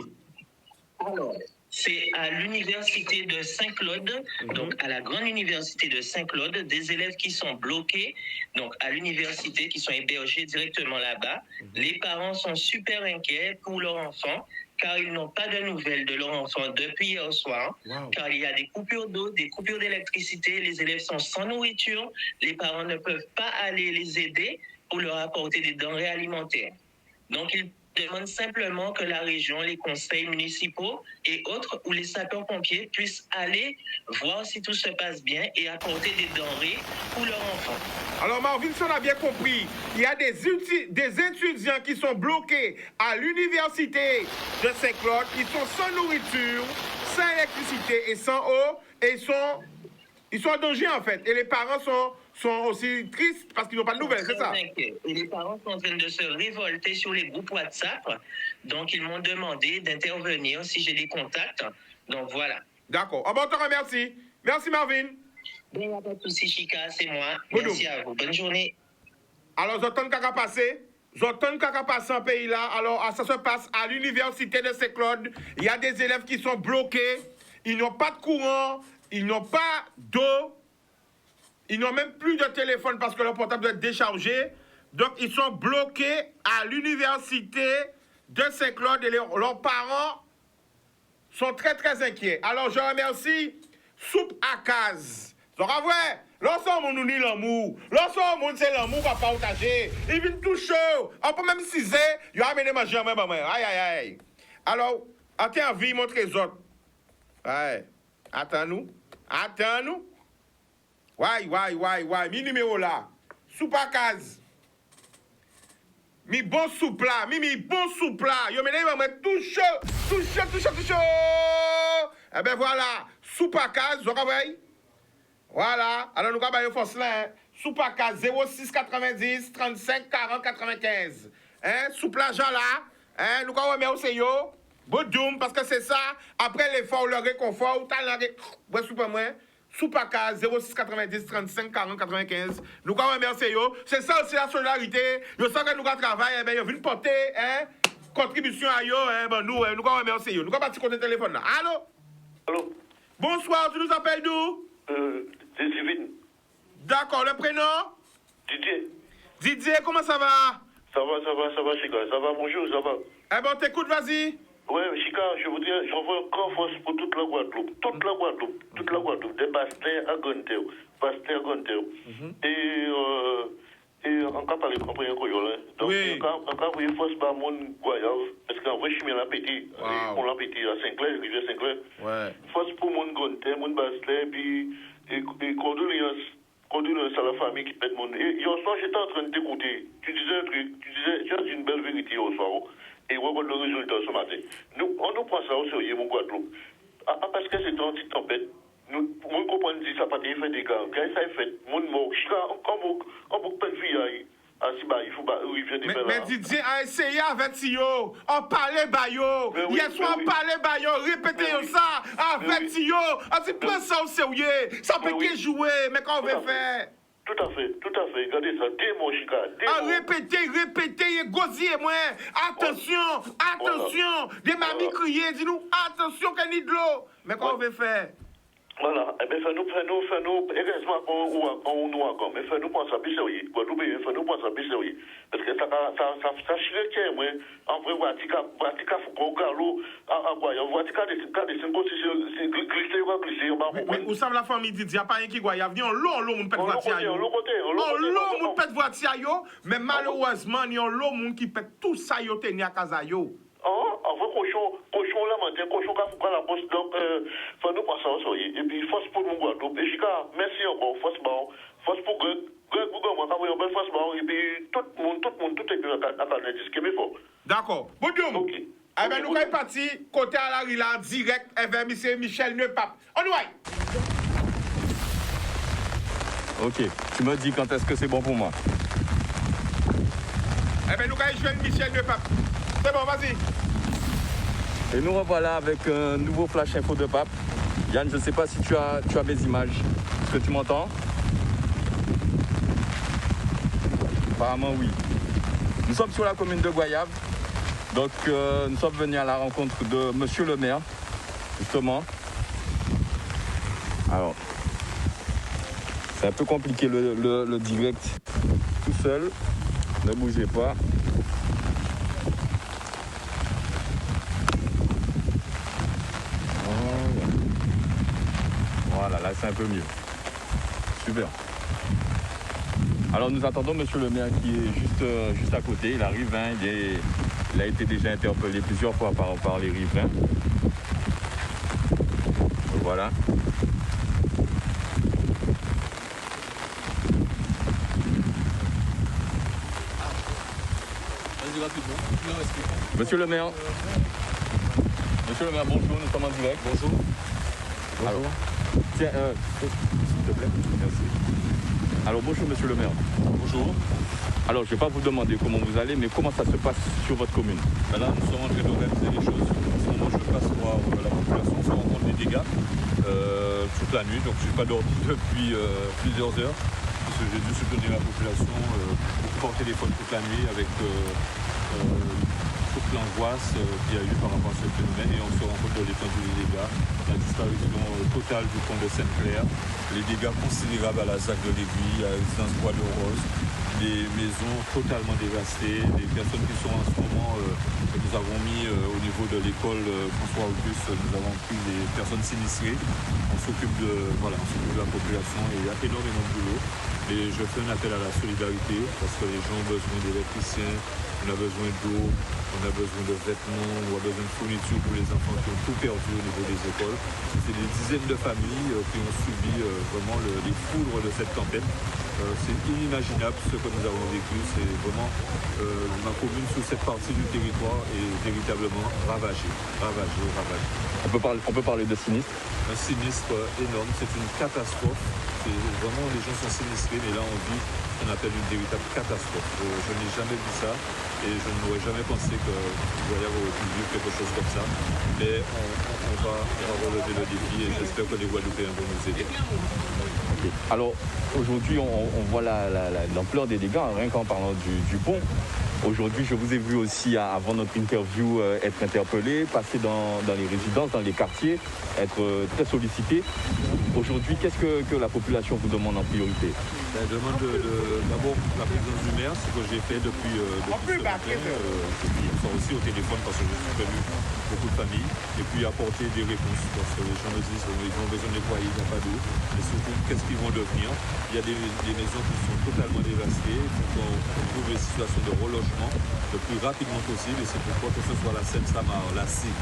Alors, c'est à l'université de Saint-Claude, donc à la grande université de Saint-Claude, des élèves qui sont bloqués, donc à l'université, qui sont hébergés directement là-bas. Les parents sont super inquiets pour leur enfant, car ils n'ont pas de nouvelles de leur enfant depuis hier soir, car il y a des coupures d'eau, des coupures d'électricité, les élèves sont sans nourriture, les parents ne peuvent pas aller les aider pour leur apporter des denrées alimentaires. Donc, ils demandent simplement que la région, les conseils municipaux et autres, ou les sapeurs-pompiers puissent aller voir si tout se passe bien et apporter des denrées pour leurs enfants. Alors Marvin, si on a bien compris, il y a des étudiants qui sont bloqués à l'université de Saint-Claude, ils sont sans nourriture, sans électricité et sans eau, et ils sont en danger en fait. Et les parents sont aussi tristes parce qu'ils n'ont pas de nouvelles, c'est ça? Et les parents sont en train de se révolter sur les groupes WhatsApp. Donc, ils m'ont demandé d'intervenir si j'ai des contacts. Donc, voilà. D'accord. Ah bon, on te remercie. Merci, Marvin. Il n'y a pas de souci, Chica, c'est moi. Merci à vous. Bonne journée. Alors, j'entends qu'à passer. J'entends qu'à passer en pays là. Alors, ça se passe à l'université de Saint-Claude. Il y a des élèves qui sont bloqués. Ils n'ont pas de courant. Ils n'ont pas d'eau. Ils n'ont même plus de téléphone parce que leur portable doit être déchargé. Donc, ils sont bloqués à l'université de Saint-Claude et leurs parents sont très, très inquiets. Alors, je remercie Soupe à Case. Donc, ouais, l'ensemble, nous dit l'amour. L'ensemble, c'est l'amour qu'on va partager. Il vient tout chaud. On peut même ciser. Il a amené manger à moi. Aïe, aïe, aïe. Alors, attends, vie, montre les autres. Ouais. Attends-nous. Attends-nous. Ouais. Mi numéro là. Soupe à Case. Mi bon soupe là. Mi bon soupe là. Yo, mais là, il va mettre tout chaud. Eh ben voilà. Soupe à Case. Vous avez voilà. Alors, nous avons force là. Soupe à Case 06 90 35 40 95. Hein? Soupe là, Jean là. Hein? Nous avons remercié yo. Bodoum, parce que c'est ça. Après l'effort, le réconfort, t'as la ouais, soupe à moi. Soupe à Case 06 90 35 40 95. Nous avons remercié yo. C'est ça aussi la solidarité. Yo sens que nous avons travaillé, ben, yo vient porter, hein, contribution à yo, hein, ben, nous avons remercié yo. Nous avons parti contre le téléphone là. Allô? Allô? Bonsoir, tu nous appelles d'où? C'est Divine. D'accord, le prénom? Didier. Didier, comment ça va? Ça va, Chica. Ça va, bonjour, ça va. Eh ben, t'écoute, vas-y. Ouais, Chica, je vous dis, j'envoie une grande force pour toute la Guadeloupe. Toute la Guadeloupe. Des Bastères à Gontéo. Et on va parler de Coyola. Donc, on va envoyer force par mon Guayave. Parce qu'en vrai, je suis l'appétit. On l'appétit à Saint-Clair, rivière Saint-Clair. Ouais. Force pour mon Gontéo, mon Bastère, puis condoléances à la famille qui pète mon. Et hier soir, j'étais en train de t'écouter. Tu disais un truc, tu as dit une belle vérité hier soir. Et regarde le résultat ce matin. On nous prend ça au sérieux, mon Guadeloupe. Parce que c'est une petite tempête. Nous comprenons que ça n'a pas été fait des gars. Quand ça est fait, mon mort, on peut pas faire. Mais Didier a essayé avec Tio. On parlait bayo. Hier soir, on parlait bayo. Répétez ça avec Tio. On dit, prends ça au sérieux. Ça peut que jouer. Mais qu'on veut faire? Tout à fait. Regardez ça. Démon, Chica. Répétez, gosier, moi. Attention. Des mamies criées. Dis-nous, attention, qu'il y a de l'eau. Mais qu'on veut faire? Voilà. Eh bien, fais-nous, heureusement qu'on nous encore, mais fais-nous penser à plus sérieux. Fais-nous penser à plus sérieux. Parce que ça chire, moi, en vrai, Vatica, faut qu'on l'eau, à quoi, Vatica, des 5 c'est glissé, mais où ça la famille dit, il n'y a pas rien qui goya, venir en l'eau, mon pète voiture, mon pète voiture, mais malheureusement, il y a l'eau, mon qui pète tout ça, yo, tenu à casa, yo. En vrai, cochon là, matin, cochon qui a fait la poste, donc, faut nous passer au soleil. Et puis, force pour mon Guadeloupe. Et Chica, merci encore, force pour Greg, moi, quand vous avez une belle force, et puis, tout le monde, tout est bien à faire des disques, mais fort. D'accord. Bonjour. Eh bien, nous sommes partis, côté à la Rila, direct, vers M. Michel Neupap. On y va. Ok, tu me dis quand est-ce que c'est bon pour moi. Eh bien, nous allons jouer Michel Neupap. C'est bon, vas-y. Et nous revoilà avec un nouveau flash info de Pape. Yann, je ne sais pas si tu as mes images. Est-ce que tu m'entends? Apparemment, oui. Nous sommes sur la commune de Goyave. Donc nous sommes venus à la rencontre de monsieur le maire, justement. Alors, c'est un peu compliqué le direct tout seul. Ne bougez pas. Voilà, là c'est un peu mieux. Super. Alors nous attendons monsieur le maire qui est juste à côté. Il arrive, hein, il a été déjà interpellé plusieurs fois par les riverains. Voilà. Monsieur le maire. Monsieur le maire, bonjour, nous sommes en direct. Bonjour. Bonjour. Alors, tiens, s'il te plaît. Merci. Alors bonjour monsieur le maire. Bonjour. Alors je ne vais pas vous demander comment vous allez, mais comment ça se passe sur votre commune? Ben là, nous sommes en train d'organiser les choses. En ce moment, je passe voir la population se rend compte des dégâts toute la nuit. Donc je n'ai pas dormi depuis plusieurs heures. Parce que j'ai dû soutenir la population beaucoup par téléphone toute la nuit avec toute l'angoisse qu'il y a eu par rapport à ce phénomène. Et on se rend compte de l'étendue des dégâts, la disparition totale du pont de Sainte-Claire, les dégâts considérables à la ZAC de l'Aiguille, à la résidence Bois de Rose, des maisons totalement dévastées, des personnes qui sont en ce moment, que nous avons mis au niveau de l'école François Auguste, nous avons pris des personnes sinistrées. On s'occupe de la population et il y a énormément de boulot. Et je fais un appel à la solidarité parce que les gens ont besoin d'électriciens, on a besoin d'eau, on a besoin de vêtements, on a besoin de fournitures pour les enfants qui ont tout perdu au niveau des écoles. C'est des dizaines de familles qui ont subi vraiment les foudres de cette tempête. C'est inimaginable ce que nous avons vécu. C'est vraiment ma commune sur cette partie du territoire est véritablement ravagée. On peut parler de sinistre? Un sinistre énorme, c'est une catastrophe. Vraiment, les gens sont sinistrés, mais là on vit ce qu'on appelle une véritable catastrophe. Je n'ai jamais vu ça et je n'aurais jamais pensé qu'il y aurait pu vivre quelque chose comme ça. Mais on va relever le défi et j'espère que les Guadeloupéens vont nous aider. Okay. Alors aujourd'hui on voit l'ampleur des dégâts, rien qu'en parlant du pont. Aujourd'hui, je vous ai vu aussi, avant notre interview, être interpellé, passer dans les résidences, dans les quartiers, être très sollicité. Aujourd'hui, qu'est-ce que la population vous demande en priorité? Elle demande d'abord la présence du maire, ce que j'ai fait depuis ce matin. Je sors aussi au téléphone parce que je suis venu beaucoup de familles. Et puis apporter des réponses parce que les gens me disent qu'ils ont besoin de nettoyer, il n'y a pas d'eau. Mais surtout, qu'est-ce qu'ils vont devenir? Il y a des maisons qui sont totalement dévastées. Il faut qu'on trouve des situations de relogement le plus rapidement possible. Et c'est pourquoi que ce soit la Seine-Samar, la SIG,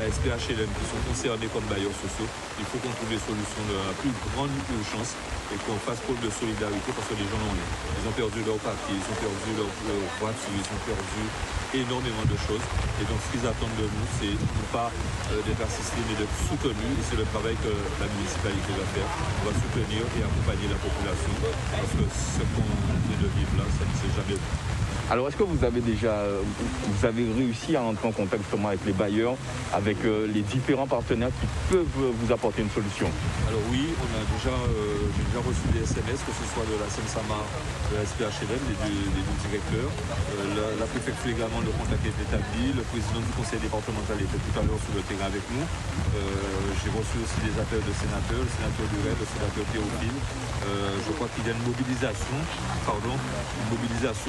la SPHLM qui sont concernés comme bailleurs sociaux, il faut qu'on trouve des solutions de la plus grande urgence et qu'on fasse preuve de solidarité parce que les gens l'ont eu. Ils ont perdu leur papier, ils ont perdu leur voiture, ils ont perdu énormément de choses. Et donc ce qu'ils attendent de nous, c'est non pas d'être assistés, mais d'être soutenus. Et c'est le travail que la municipalité va faire. On va soutenir et accompagner la population parce que ce qu'on vient de vivre là, ça ne s'est jamais vu. Alors est-ce que vous avez réussi à entrer en contact justement avec les bailleurs, avec les différents partenaires qui peuvent vous apporter une solution? Alors oui, j'ai déjà reçu des SMS, que ce soit de la Seine-Samar, de la SPHLM, des deux directeurs. La préfecture également, le contact est établi. Le président du conseil départemental était tout à l'heure sur le terrain avec nous. J'ai reçu aussi des appels de sénateurs, le sénateur Duret, le sénateur Théophile. Je crois qu'il y a une mobilisation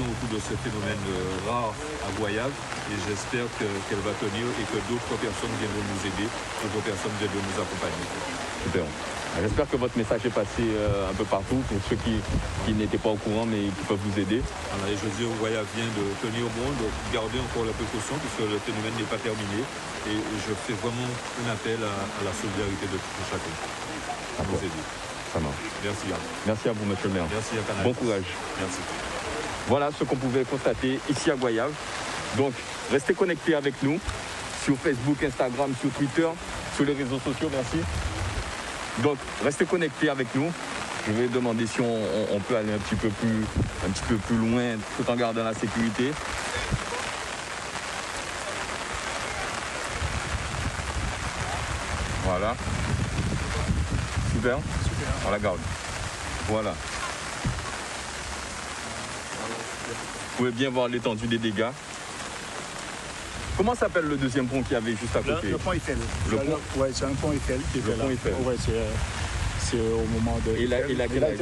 autour de ce phénomène rare à Goyave et j'espère qu'elle va tenir et que d'autres personnes viendront nous aider, d'autres personnes viendront nous accompagner. Super. J'espère que votre message est passé un peu partout pour ceux qui n'étaient pas au courant mais qui peuvent vous aider. Alors, et je dis au Goyave vient de tenir bon, de garder encore la précaution puisque le phénomène n'est pas terminé et je fais vraiment un appel à la solidarité de tout chacun pour nous aider. Ça marche. Merci. Merci à vous, monsieur le maire. Merci à Canal. Bon courage. Merci. Voilà ce qu'on pouvait constater ici à Goyave. Donc, restez connectés avec nous sur Facebook, Instagram, sur Twitter, sur les réseaux sociaux. Merci. Donc, restez connectés avec nous. Je vais demander si on peut aller un petit peu plus loin tout en gardant la sécurité. Voilà. Super. On la garde. Voilà. Vous pouvez bien voir l'étendue des dégâts. Comment s'appelle le deuxième pont qu'il y avait juste à côté? Le pont Eiffel. Ouais, c'est un pont Eiffel qui était là. Le pont Eiffel. Ouais, c'est au moment de... Il a quel âge?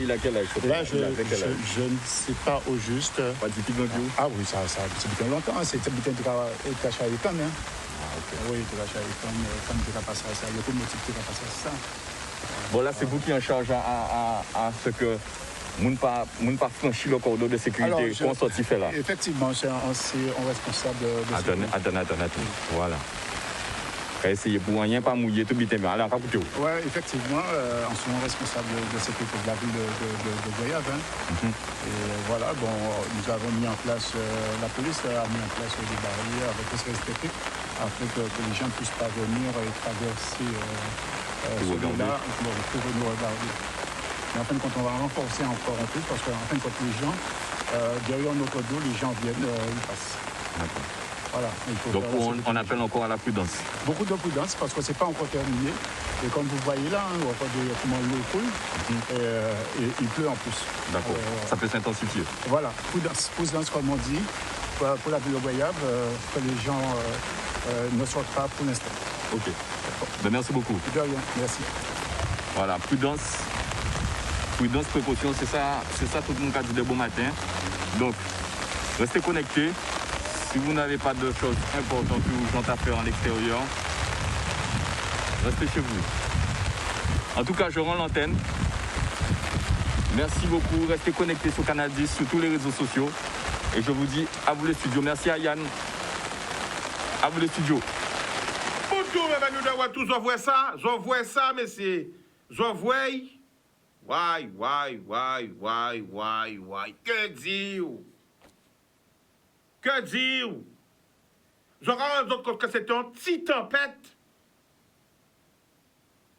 Il a quel âge? Là, je ne sais pas au juste. Pas du tout. Ah oui, ça c'est bien longtemps. C'est bien de cacher les femmes. Oui, de cacher les femmes, comme tu as passé ça, le locomotive qui a passé ça. Bon, là, c'est vous qui en charge à ce que moun pas franchi le cordon de sécurité qu'on sorti fait là. Effectivement, c'est responsable de Attends. Voilà. Essayer pour rien pas mouiller tout bitin, mais allez, à côté. Oui, effectivement, en ce moment responsable de sécurité de la ville de Goyave. Et voilà, bon, nous avons mis en place, la police a mis en place des barrières avec les services techniques afin que les gens ne puissent pas venir et traverser celui-là pour nous regarder. Mais en fin de compte, on va renforcer encore un peu parce qu'en fin de compte, les gens, derrière notre dos, les gens viennent, ils passent. D'accord. Voilà, donc on appelle encore à la prudence. Beaucoup de prudence parce que ce n'est pas encore terminé. Et comme vous voyez là, on voit comment l'eau coule et il pleut en plus. D'accord, ça peut s'intensifier. Voilà, prudence comme on dit, pour la ville de Goyave, que les gens ne sortent pas pour l'instant. Ok, ben, merci beaucoup. De rien, merci. Voilà, prudence, précaution, c'est ça tout le monde a dit de bon matin. Donc, restez connectés. Si vous n'avez pas de choses importantes ou urgentes à faire en extérieur, restez chez vous. En tout cas, je rends l'antenne. Merci beaucoup. Restez connectés sur Canal 10, sur tous les réseaux sociaux. Et je vous dis à vous les studios. Merci à Yann. À vous les studios. Bonjour, nous devons tous envoyer ça. J'envoie ça, messieurs. J'envoie. Why. Que dire? Que dire? Je rends compte que c'est une petite tempête.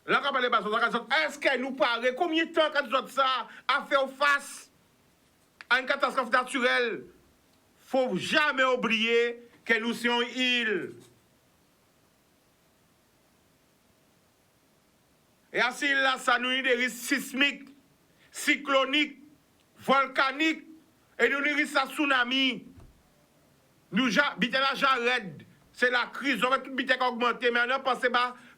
Là, quand on parle est-ce qu'elle nous paraît combien de temps quand nous avons ça à faire face à une catastrophe naturelle? Il ne faut jamais oublier que nous sommes une île. Et à ce là, ça nous a des risques sismiques, cycloniques, volcaniques, et nous avons des risques à tsunami. Nous, j'arrête. C'est la crise. On va tout biter augmenter. Mais on a pensé,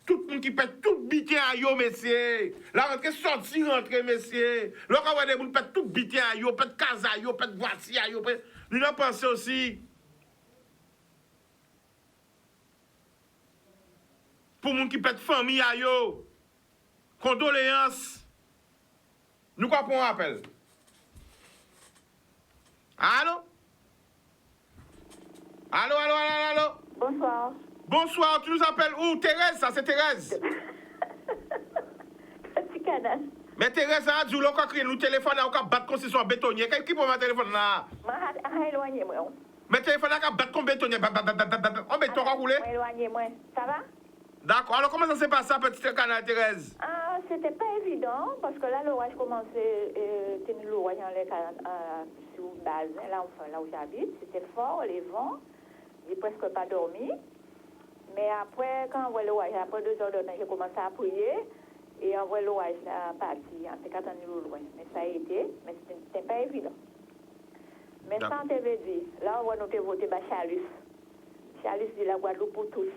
tout le monde qui pète tout biter à yo, messieurs. La rentrée sortie, messieurs. Là, on va des gens qui pètent tout biter à yo, pètent casa à yo, pètent voici à yo. Nous avons pensé aussi. Pour les gens qui pètent famille à yo. Condoléances. Nous, quoi pour un appel? Allô? Allô? Bonsoir. Bonsoir, tu nous appelles où? Thérèse, ça c'est Thérèse. Petit canal. Mais Thérèse, a dit, on crier nous téléphone, on va battre comme si son bétonnier. Qui peut ma téléphone là? Éloignez-moi. Mais téléphone là, on battre comme bétonnier. On béton à rouler. Éloignez-moi. Ça va? D'accord, alors comment ça s'est passé, petit canal, Thérèse? Ah, c'était pas évident, parce que là, l'orage commençait, c'était l'orage sur base, là où j'habite. C'était fort, les vents. J'ai presque pas dormi. Mais après, quand on voit l'orage, après 2 heures de temps, j'ai commencé à prier. Et on voit l'orage là parti. On s'est attendu loin. Mais ça a été. Mais c'était pas évident. Mais sans TV dit, là, on va nous voter Chalus. Chalus dit la Guadeloupe pour tous.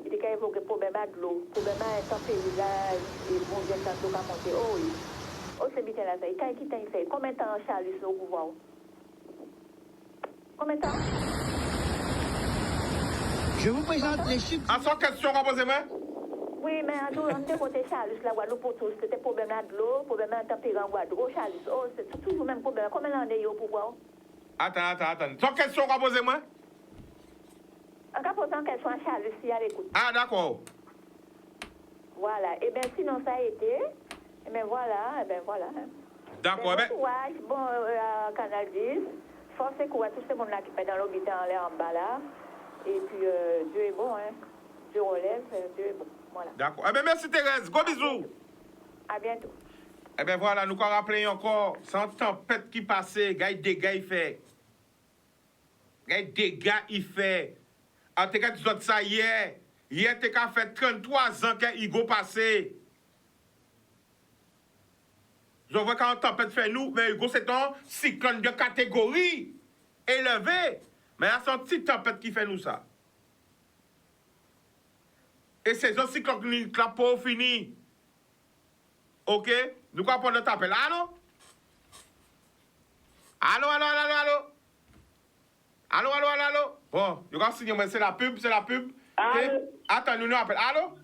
Il dit qu'il évoque le problème de l'eau. Le problème de température là, et bon, j'ai tant d'eau à monter. Oh oui. Oh, c'est bien là, ça. Il fait combien de temps Chalus au pouvoir? Combien de temps? Je vous présente les chiffres. À son question, reposez-moi. Oui, mais on a voté Chalus, la Guadeloupe pour tous. C'était problème de l'eau, problème de température en Guadeloupe. Chalus, oh, c'est toujours le même problème. Combien d'années au pouvoir? Attends. Son question, reposez-moi. En cas posant qu'elle soit Chalus, si à l'écoute. Ah, d'accord. Voilà. Et bien, sinon, ça a été. Et bien, voilà. D'accord. Bon courage, Canal 10. Force et courage, tout ce monde-là qui fait dans l'hôpital en l'air en bas là. Et puis, Dieu est bon, hein. Dieu relève, Dieu est bon. Voilà. D'accord. Eh bien, merci Thérèse. Gros bisous. À bientôt. Eh bien, voilà, nous allons rappeler encore. C'est une tempête qui passait. Des dégâts, il fait. En tout cas, tu as dit ça hier. Hier, tu as fait 33 ans que Hugo passé. Je vois quand une tempête fait nous, mais Hugo, c'est un cyclone de catégorie élevée. Mais là, c'est une petite tempête qui fait nous ça. Et saison cyclonique là pour fini. OK? Nous allons prendre notre appel. Allô? Allô, allô, allô, allô? Allô, allô, allô, allô? Bon, je vais signer, c'est la pub, c'est la pub. Okay? Attends, nous appelle. Allô?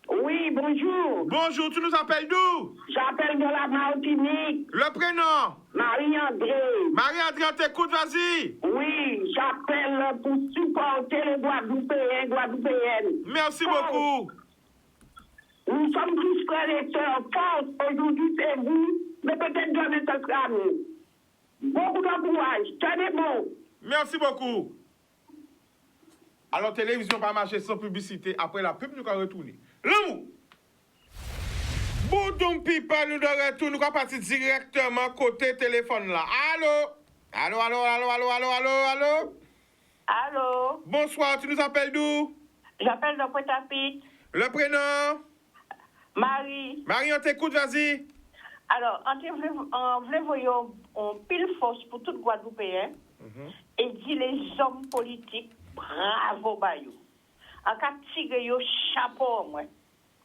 Oui, bonjour. Bonjour, tu nous appelles d'où? J'appelle de la Martinique. Le prénom? Marie-André. Marie-André, on t'écoute, vas-y. Oui, j'appelle pour supporter les Guadeloupéens, Guadeloupéennes. Merci beaucoup. Nous sommes tous frères et sœurs. Force, aujourd'hui, c'est vous, mais peut-être demain, ce sera nous. Beaucoup de courage. Tenez bon. Merci beaucoup. Alors, télévision va marcher sans publicité. Après la pub, nous allons retourner. L'amour. Boudoum Pipa, nous de retour. Nous allons partir directement côté téléphone là. Allô? Allô, allô, allô, allô, allô, allô, allô? Allô? Bonsoir, tu nous appelles d'où? J'appelle de Pointe-à-Pitre. Le prénom? Marie. Marie, on t'écoute, vas-y. Alors, on voulait voir un pile force pour toute Guadeloupéen et dit les hommes politiques, bravo, Bayou. En cas de tigre, yo chapeau, moi.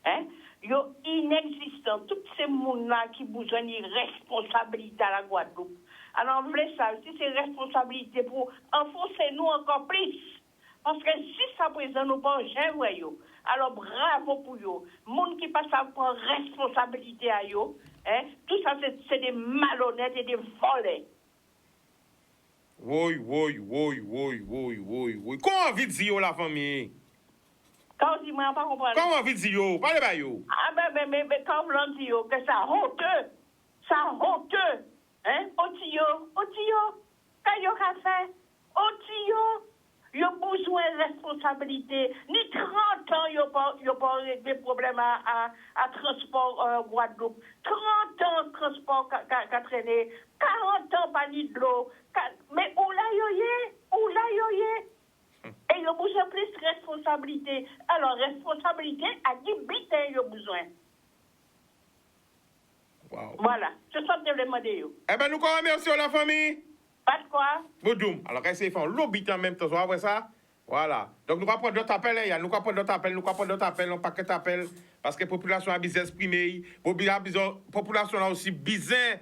Hein? Yo inexistant. Tous ces gens-là qui besoin de responsabilité à la Guadeloupe. Alors, on voulait ça. Si c'est responsabilité pour enfoncer nous encore plus. Parce que jusqu'à présent, nous ne pouvons jamais voir. Alors, bravo pour eux. Les gens qui passent à prendre responsabilité à eux, hein? Tout ça, c'est des malhonnêtes et des volets. Oui, oui, oui, oui, oui, oui, oui. Comment envie de dire la famille? Quand on dit, moi, on ne pas comprendre. Comment envie de dire? Parlez pas yo. Ah, mais quand on dit que ça honteux, hein? Otio, quand yo ka fait, Otio. Il y a besoin de responsabilité. Ni 30 ans, il n'y a pas des problèmes à transport Guadeloupe. 30 ans, transport qu'a traîné. 40 ans, pas ni de l'eau. Mais où là, et il y a besoin de plus de responsabilité. Alors, responsabilité, à 10 bitins, il y a besoin. Wow. Voilà. C'est ça que je demandé. Eh bien, nous remercions la famille. Pas de quoi? Boudoum. Alors, essayez de faire un lobby en même temps. Vous voyez ça? Voilà. Donc, nous allons prendre d'autres appels. Nous allons prendre d'autres appels, un paquet d'appels. Parce que la population a besoin d'exprimer. La population a aussi besoin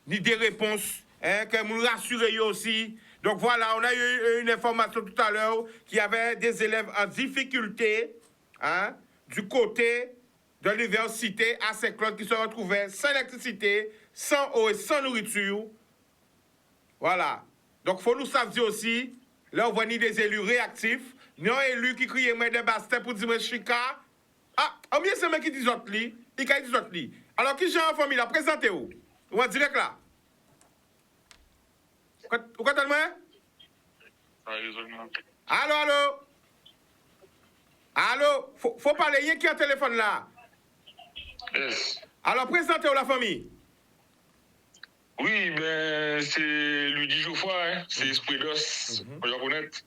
des réponses. Que nous rassurer aussi. Donc, voilà, on a eu une information tout à l'heure qu'il y avait des élèves en difficulté du côté de l'université à Saint-Claude qui se retrouvaient sans électricité, sans eau et sans nourriture. Voilà. Donc, il faut nous savoir aussi, là, on voit des élus réactifs, non élus qui crient moi de Bastin pour dire Chica. Ah, au mieux, c'est moi qui dis autres, il dit autres. Alors, qui j'ai en famille là, présentez-vous. Ou en direct là. Vous comprenez moi? Allô, allô? Allô? Faut parler, il y a qui a un téléphone là? Yes. Alors, présentez-vous la famille. Oui, ben, c'est Luigi Geoffroy, c'est Esprit d'os, on va connaître.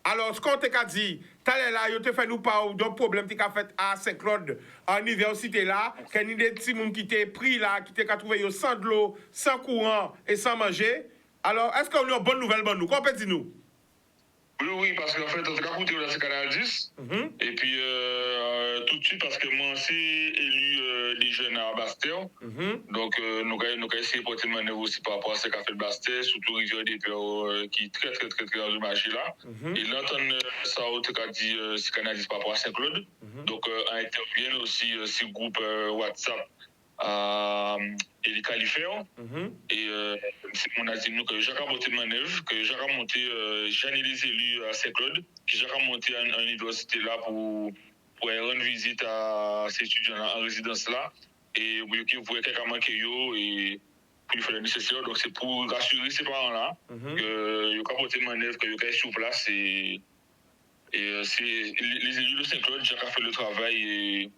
Alors, ce qu'on t'a dit, t'as là, yo te fait nous parler d'un problème qui a fait à Saint-Claude, à l'université là, qu'il y a des petits gens qui t'ont pris là, qui t'ont trouvé sans de l'eau, sans courant et sans manger. Alors, est-ce qu'on a une bonne nouvelle, bonne nous? Qu'en dit-nous? Oui, parce qu'en fait, on a écouté là, Canal 10. Et puis, tout de suite, parce que moi, c'est élu des jeunes à Bastel. Donc, nous avons essayé de porter une manœuvre aussi par rapport à ce qu'a fait le Bastel, surtout Rivière des Pères, qui est très, très, très, très endommagé là. Et là, on ça, on a dit, c'est Canal 10 par rapport à Saint-Claude. Donc, on intervient aussi ce groupe WhatsApp. Et les califères et on a dit nous que Jacques a monté de manœuvre, que Jacques a monté Jeanne et les élus à Saint-Claude, que Jacques a monté à une université là pour rendre visite à ces étudiants en résidence là et vous voyez quelqu'un manqué et pour faire le nécessaire. Donc c'est pour rassurer ces parents là que Jacques a monté de manœuvre, que Jacques est sur place et c'est les élus de Saint-Claude, Jacques a fait le travail et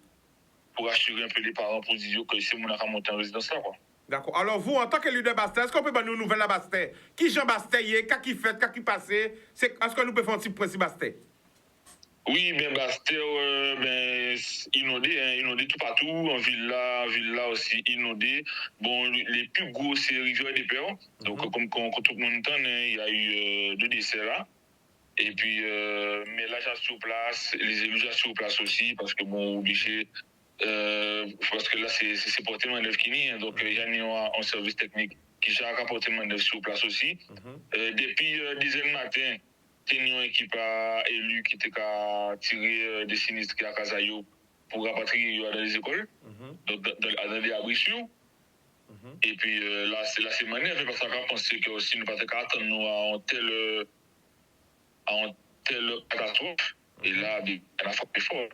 pour assurer un peu les parents pour dire que c'est mon monté en résidence là, quoi. D'accord. Alors, vous, en tant que leader Bastet, est-ce qu'on peut donner une nouvelle à Bastet? Qui Jean Bastet y est? Qu'est-ce qu'il fait? Qu'est-ce qui passe? Est-ce que nous pouvons faire un petit point sur Bastet? Oui, bien Bastet, inondé tout partout, en villa aussi inondé. Bon, les plus gros, c'est Rivière des Pères. Donc, comme tout le monde entend, il y a eu 2 décès là. Et puis, mais là, j'ai sur place, les élus j'ai sur place aussi, parce que bon, obligé, parce que là, c'est porter main-d'œuvre qui n'est, hein, donc il y a un service technique qui a apporté main-d'œuvre sur place aussi. Depuis 10h du matin, il y a une équipe élue qui a tiré des sinistres à Kazayo pour rapatrier dans les écoles, dans des abris sûrs. Et puis là, c'est manœuvre parce qu'on a pensé que aussi nous ne pouvons pas attendre à une telle catastrophe. Et là, il y a fait fort.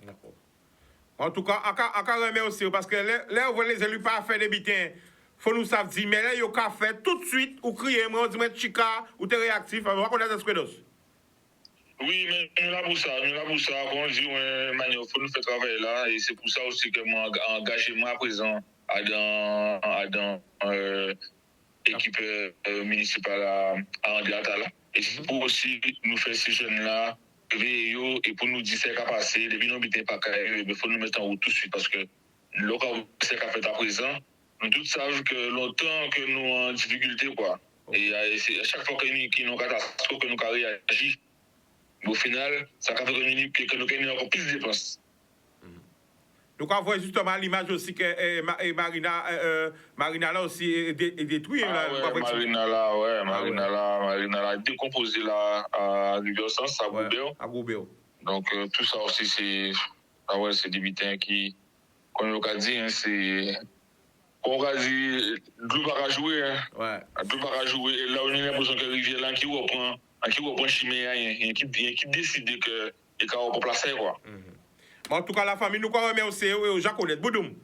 D'accord. En tout cas, encore remercie aussi, parce que là, on voit les élus pas faire des bitins. Faut nous savoir dire, mais là, il y a fait tout de suite, ou crier, moi, on dit, chica, ou t'es réactif, on va connaître ce que c'est. Oui, mais nous là pour ça, comme on dit, il faut nous faire travailler là, et c'est pour ça aussi que moi, engagé moi à présent dans l'équipe municipale à Andiata là. Et c'est pour aussi nous faire ces jeunes-là veiller et pour nous dire ce qui a passé, depuis nous n'habitons pas il faut nous mettre en route tout de suite parce que le cas ce qui a fait à présent, nous tous savons que longtemps que nous en difficulté quoi. Et à chaque fois qu'il y a une catastrophe que nous avons réagi, au final, ça a fait que nous avons encore plus de dépenses. Donc on voit justement l'image aussi que Marina là aussi est détruite. Marina là a décomposé là à Rivière-Sens, à Goubéo. Donc tout ça aussi c'est des bitins qui, comme on l'a dit, c'est on va dire d'où va jouer. D'où va jouer. Et là on a l'impression que Rivière là qui reprend chimie, il y a qui décide que il va remplacer quoi. En tout cas, la famille, nous remercie Jacques-Colette. Boudoum.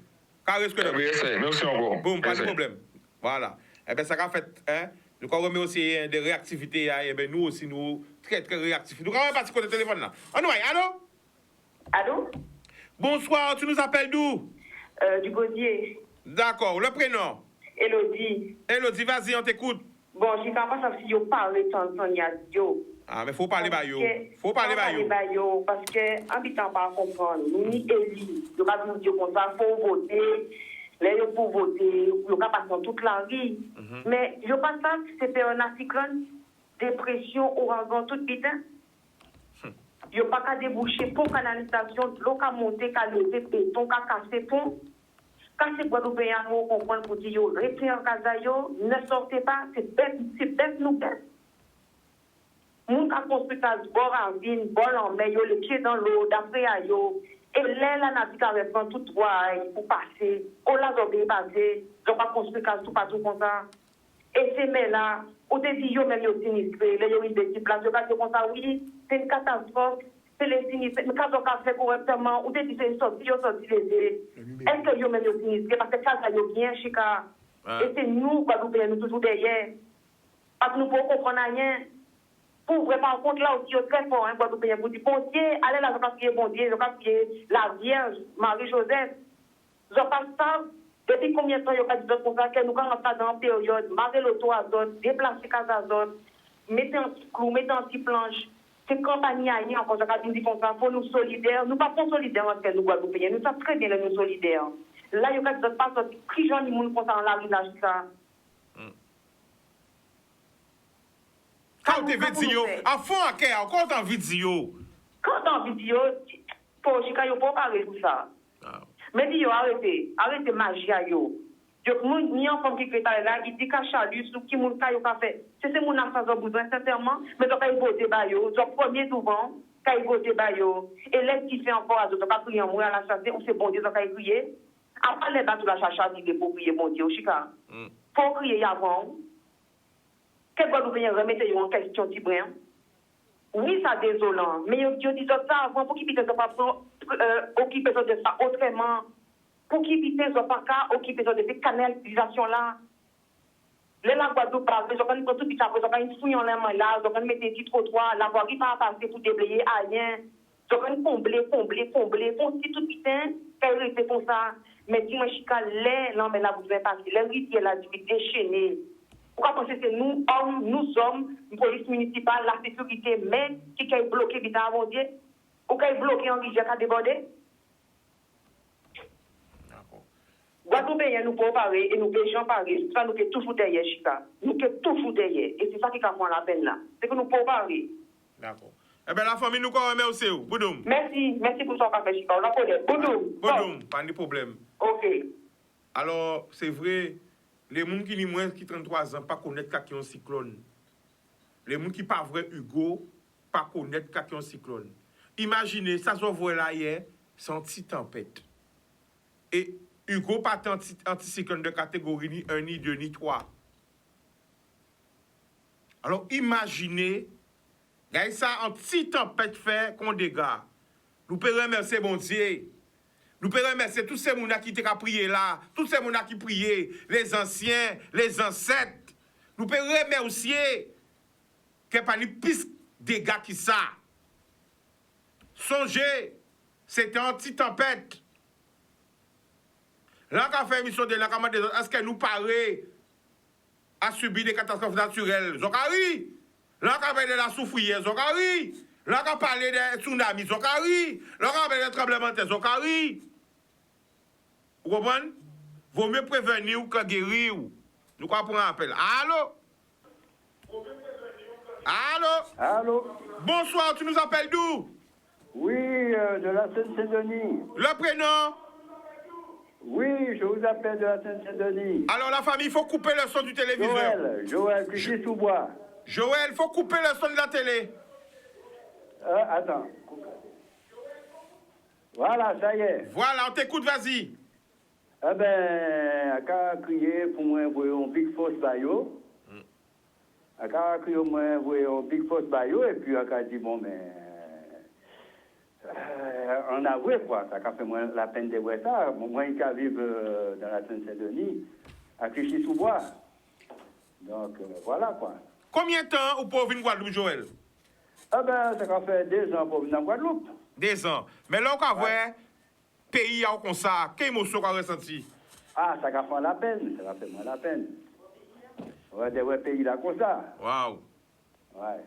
Merci encore. Boum, pas de problème. Voilà. Eh bien, ça a fait, hein, nous remercie des réactivités. Eh bien, nous aussi, nous, très, très réactifs. Nous avons pas de téléphone là. On va, allô? Allô? Bonsoir, tu nous appelles d'où? Du Gaudier. D'accord, le prénom? Élodie. Élodie, vas-y, on t'écoute. Bon, je ne sais pas si vous parlez de Sonia Dio. Ah, mais il faut parler bayo. Faut parler bayo. Parce que, habitant pas comprendre, nous ni élus, nous pas nous dire comme ça, faut voter, les gens pour voter, nous pas passer toute la vie. Mais je pense que c'était un cyclone, dépression, ouragan, tout bitin. Il n'y a pas qu'à déboucher pour canalisation, l'eau qu'à monter, qu'à lever béton, qu'à casser pont. Quand c'est Guadeloupéen, nous comprenons pour dire, restez en Kazayo, ne sortez pas, c'est bête, nous bête. Moun ka construit à bord en vigne, bord en mer, les pieds dans l'eau, d'après à yo. Et là, la navire avec tout droit pour passer. On l'a obéi passer. Donc, pas construit tout partout comme ça. Et ces mères-là, au début, yo même yo sinistré, les yo des petits places, yo pas dire comme ça, oui, c'est une catastrophe, c'est les sinistrés. Mais quand on a fait correctement, au début, c'est sorti les. Est-ce que yo même yo sinistré? Parce que ça, yo bien, chica. Et c'est nous, Guadeloupéens, nous toujours derrière. Parce que nous pouvons comprendre rien. Pour vrai, par contre, là aussi, très fort, hein, Guadeloupéen, vous dites, bon Dieu, allez là, je vais prier bon Dieu, je vais prier la Vierge, Marie-Joseph. Je passe ça, depuis combien de temps, je vais dire comme ça, que nous, quand on est dans une période, marrer l'auto à d'autres, déplacer casa à d'autres, mettez un petit clou, mettez un petit planche, c'est campagne à rien, encore, je vais dire comme ça, il faut nous solidaires. Nous ne sommes pas solidaires parce que nous, Guadeloupéens, nous sommes très bien, nous solidaires. Là, il y a des pas sortis, très jeunes, ils nous font ça dans la rue, là, ça. Quand tu es vidéo, à fond à cœur, quand tu es en vidéo. Quand tu es en vidéo, pour Chica, il ne faut pas parler de ça. Mais dis, arrêtez magie. Ni en femme qui fait là, il dit qu'à Chalus, ou qui moun kayo ka fait. C'est mon enfant qui a besoin, sincèrement, mais tu as voté bayo, tu as premier souvent, tu as voté bayo. Et l'aide qui fait encore à d'autres, tu as prié en moi à la chasse, on sait bon Dieu, tu as crié. Après les bateaux, la chasse, il faut prier bon Dieu, Chica. Faut crier avant. Quel Guadeloupéen remettez en question, Tibrin? Oui, ça désolant, mais je dis ça avant pour qu'ils puissent pas occuper de ça autrement, pour qu'ils puissent pas occuper de cette canalisation-là. Les la Guadeloupe, ils ont tout petit après, ils ont une fouille en l'air là, ils ont mis des petits trottoirs, la voirie pas passer pour déblayer à rien. Ils ont combler, font si tout putain, qu'elle reste comme ça. Mais dis-moi, Chica, non, mais là, vous devez passer, les rivières là, du déchaîner. Pourquoi penser que nous, hommes, police municipale, la sécurité, mais qui a bloqué vite avant Dieu, ou qui a bloqué en rivière qui a débordé? Guadeloupéens, nous pouvons parler et nous pouvons parler. Ça, nous sommes toujours derrière, Chica. Nous sommes toujours derrière. Et c'est ça qui a fait la peine là. C'est que nous pouvons parler. D'accord. Eh bien, la famille, nous remercie. Boudoum. Merci pour son café, Chica. On a connu. Boudoum, pas de problème. Ok. Alors, c'est vrai, les gens qui ont moins de 33 ans, pas connaître qu'il y a un cyclone. Les gens qui ne pas vrai Hugo, pas connaître qu'il y a un cyclone. Imaginez, ça se voit là hier, c'est une petite tempête. Et Hugo pas anticyclone de catégorie ni 1, ni 2, ni 3. Alors imaginez, regardez ça, en petite tempête fait qu'on dégâts. Nous pouvons remercier bon Dieu. Nous pouvons remercier tous ces gens qui ont prié là, tous ces gens qui priaient, les anciens, les ancêtres. Nous pouvons remercier qu'il n'y a pas de plus dégâts qui ça. Songez, c'était une petite tempête. Là, quand on fait émission de l'encadrement des autres, est-ce que nous parlons à subir des catastrophes naturelles? Zokari. Là, quand on parle de la souffrière, Zokari. Là, quand on parle des tsunamis, Zokari. Là, quand on parle des tremblements de terre, Zokari. Vous comprenez? Vaut mieux prévenir que guérir. Nous quoi pour un appel? Allô? Allô? Allô? Bonsoir, tu nous appelles d'où? Oui, de la Seine-Saint-Denis. Le prénom? Oui, je vous appelle de la Seine-Saint-Denis. Alors la famille, il faut couper le son du téléviseur. Joël, Clichy-sous-Bois. Joël, il faut couper le son de la télé. Attends. Voilà, ça y est. Voilà, on t'écoute, vas-y. Eh ben, à qu'à crier pour moi, voyons Big Force Bayo. À qu'à crier pour moi, voyons Big Force Bayo. Et puis à qu'à dire, bon, mais. On a vu quoi, ça a fait moi la peine de voir ça. Moi, qui vivre dans la Seine-Saint-Denis, à Clichy-sous-Bois. Donc, voilà quoi. Combien de temps vous pouvez venir en Guadeloupe, Joël? Ah ben, ça fait 2 ans pour venir en Guadeloupe. 2 ans. Mais là, on voit pays comme ça, quelle émotion qu'on a ressenti? Ah, ça a fait la peine, ça a fait moins la peine. On va des pays là comme ça. Waouh. Ouais.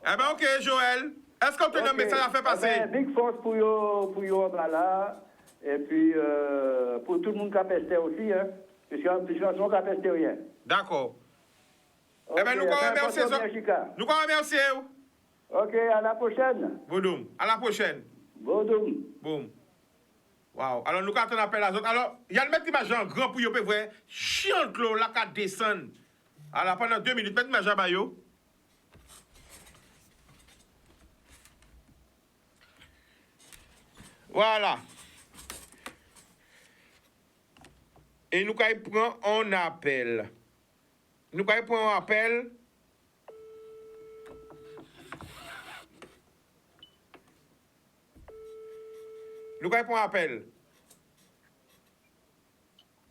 Eh ben, ok, Joël. Est-ce qu'on te donne un message à faire passer? Big force pour yo là. Et puis, pour tout le monde qui a pesté aussi, hein. Puisque on n'a pesté rien. D'accord. Eh bien, nous remercions. Nous remercions. Ok, à la prochaine. Boudoum. À la prochaine. Boudoum. Boum. Wow. Alors, nous, quand on appelle les autres, alors, il y a le mettre l'image en grand pour vous voir. Chiant, là, qu'à descendre. Alors, pendant 2 minutes, mettre l'image en maillot. Voilà. Et nous, quand il prend, on appelle. Nous, quand il prend, on appelle. Nous, quand il prend, on appelle.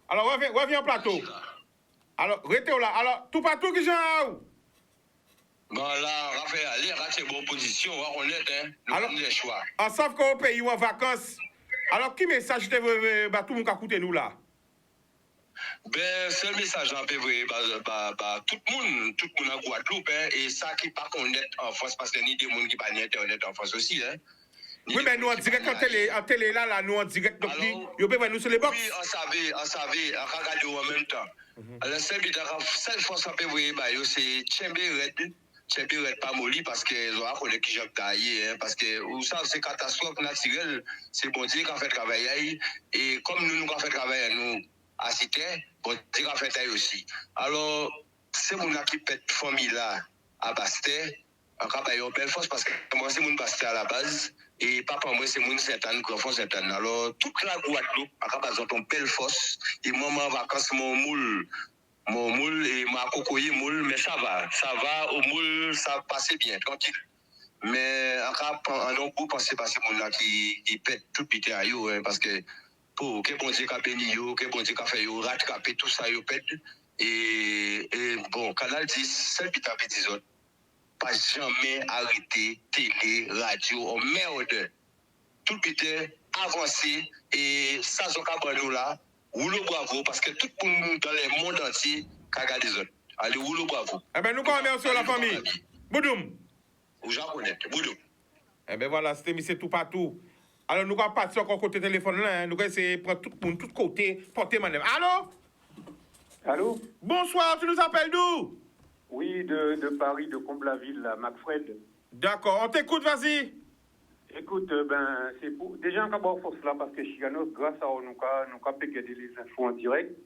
Alors, reviens au plateau. Alors, restez là. Alors, tout partout qui j'en. Bon, là, Raphaël, les rats, c'est bonne position, on est, hein. Nous avons des choix. En sauf qu'au pays ou en vacances. Alors, qui message te veut, tout le monde qui a écouté nous là? Ben, c'est le message en février, tout le monde en Guadeloupe, hein, et ça qui pas connaître en France, parce qu'il y a des gens qui pas Internet en France aussi, hein. Oui, mais nous en direct en télé là, nous en direct, donc vous pouvez nous sur les box. Oui, on savait, on regarde en même temps. Alors, cette fois, en février, c'est Tchemberet pas molli parce qu'ils ont reconnu qui j'ai taillé, parce que vous savez, c'est catastrophe naturelle, c'est bon Dieu qui a fait travailler, et comme nous avons fait travailler, nous, à Cité, bon Dieu qui a fait travailler aussi. Alors, c'est mon qui pète famille là, à Basté, en cas de belle force, parce que moi, c'est mon Basté à la base, et papa, moi, c'est mon Saint-Anne, Grand Saint-Anne. Alors, toute la Guadeloupe, en cas de belle force, et moi, en vacances, mon moule et ma cocoyer moule, mais ça va, au moule, ça passe bien, tranquille. Mais en un coup, penser mon là qui pète tout pité à yo, hein, parce que pour que bon Dieu qu'a béni yo, que bon Dieu qu'a fait yo, rattraper tout ça yo pète. Et bon, Canal 10, seul pita petit autres, pas jamais arrêter télé, radio, en merde. Tout pité avancé, et ça, son cabano là, rouleau bravo, parce que tout le monde dans le monde entier qui regarde les autres. Allez, rouleau bravo. Eh bien, nous remercions la famille. Boudoum. Ou j'en connais, Boudoum. Eh bien, voilà, c'était mis tout partout. Alors, nous allons partir encore côté téléphone là. Nous allons essayer de prendre tout le monde, tout côté, porter madame. Allô? Allô? Bonsoir, tu nous appelles d'où? Oui, de Paris, de Comble-la-Ville, Macfred. D'accord, on t'écoute, vas-y. Écoute, c'est pour déjà un cabot force là parce que Chicanos, grâce à nous, nous avons gardé les infos en direct.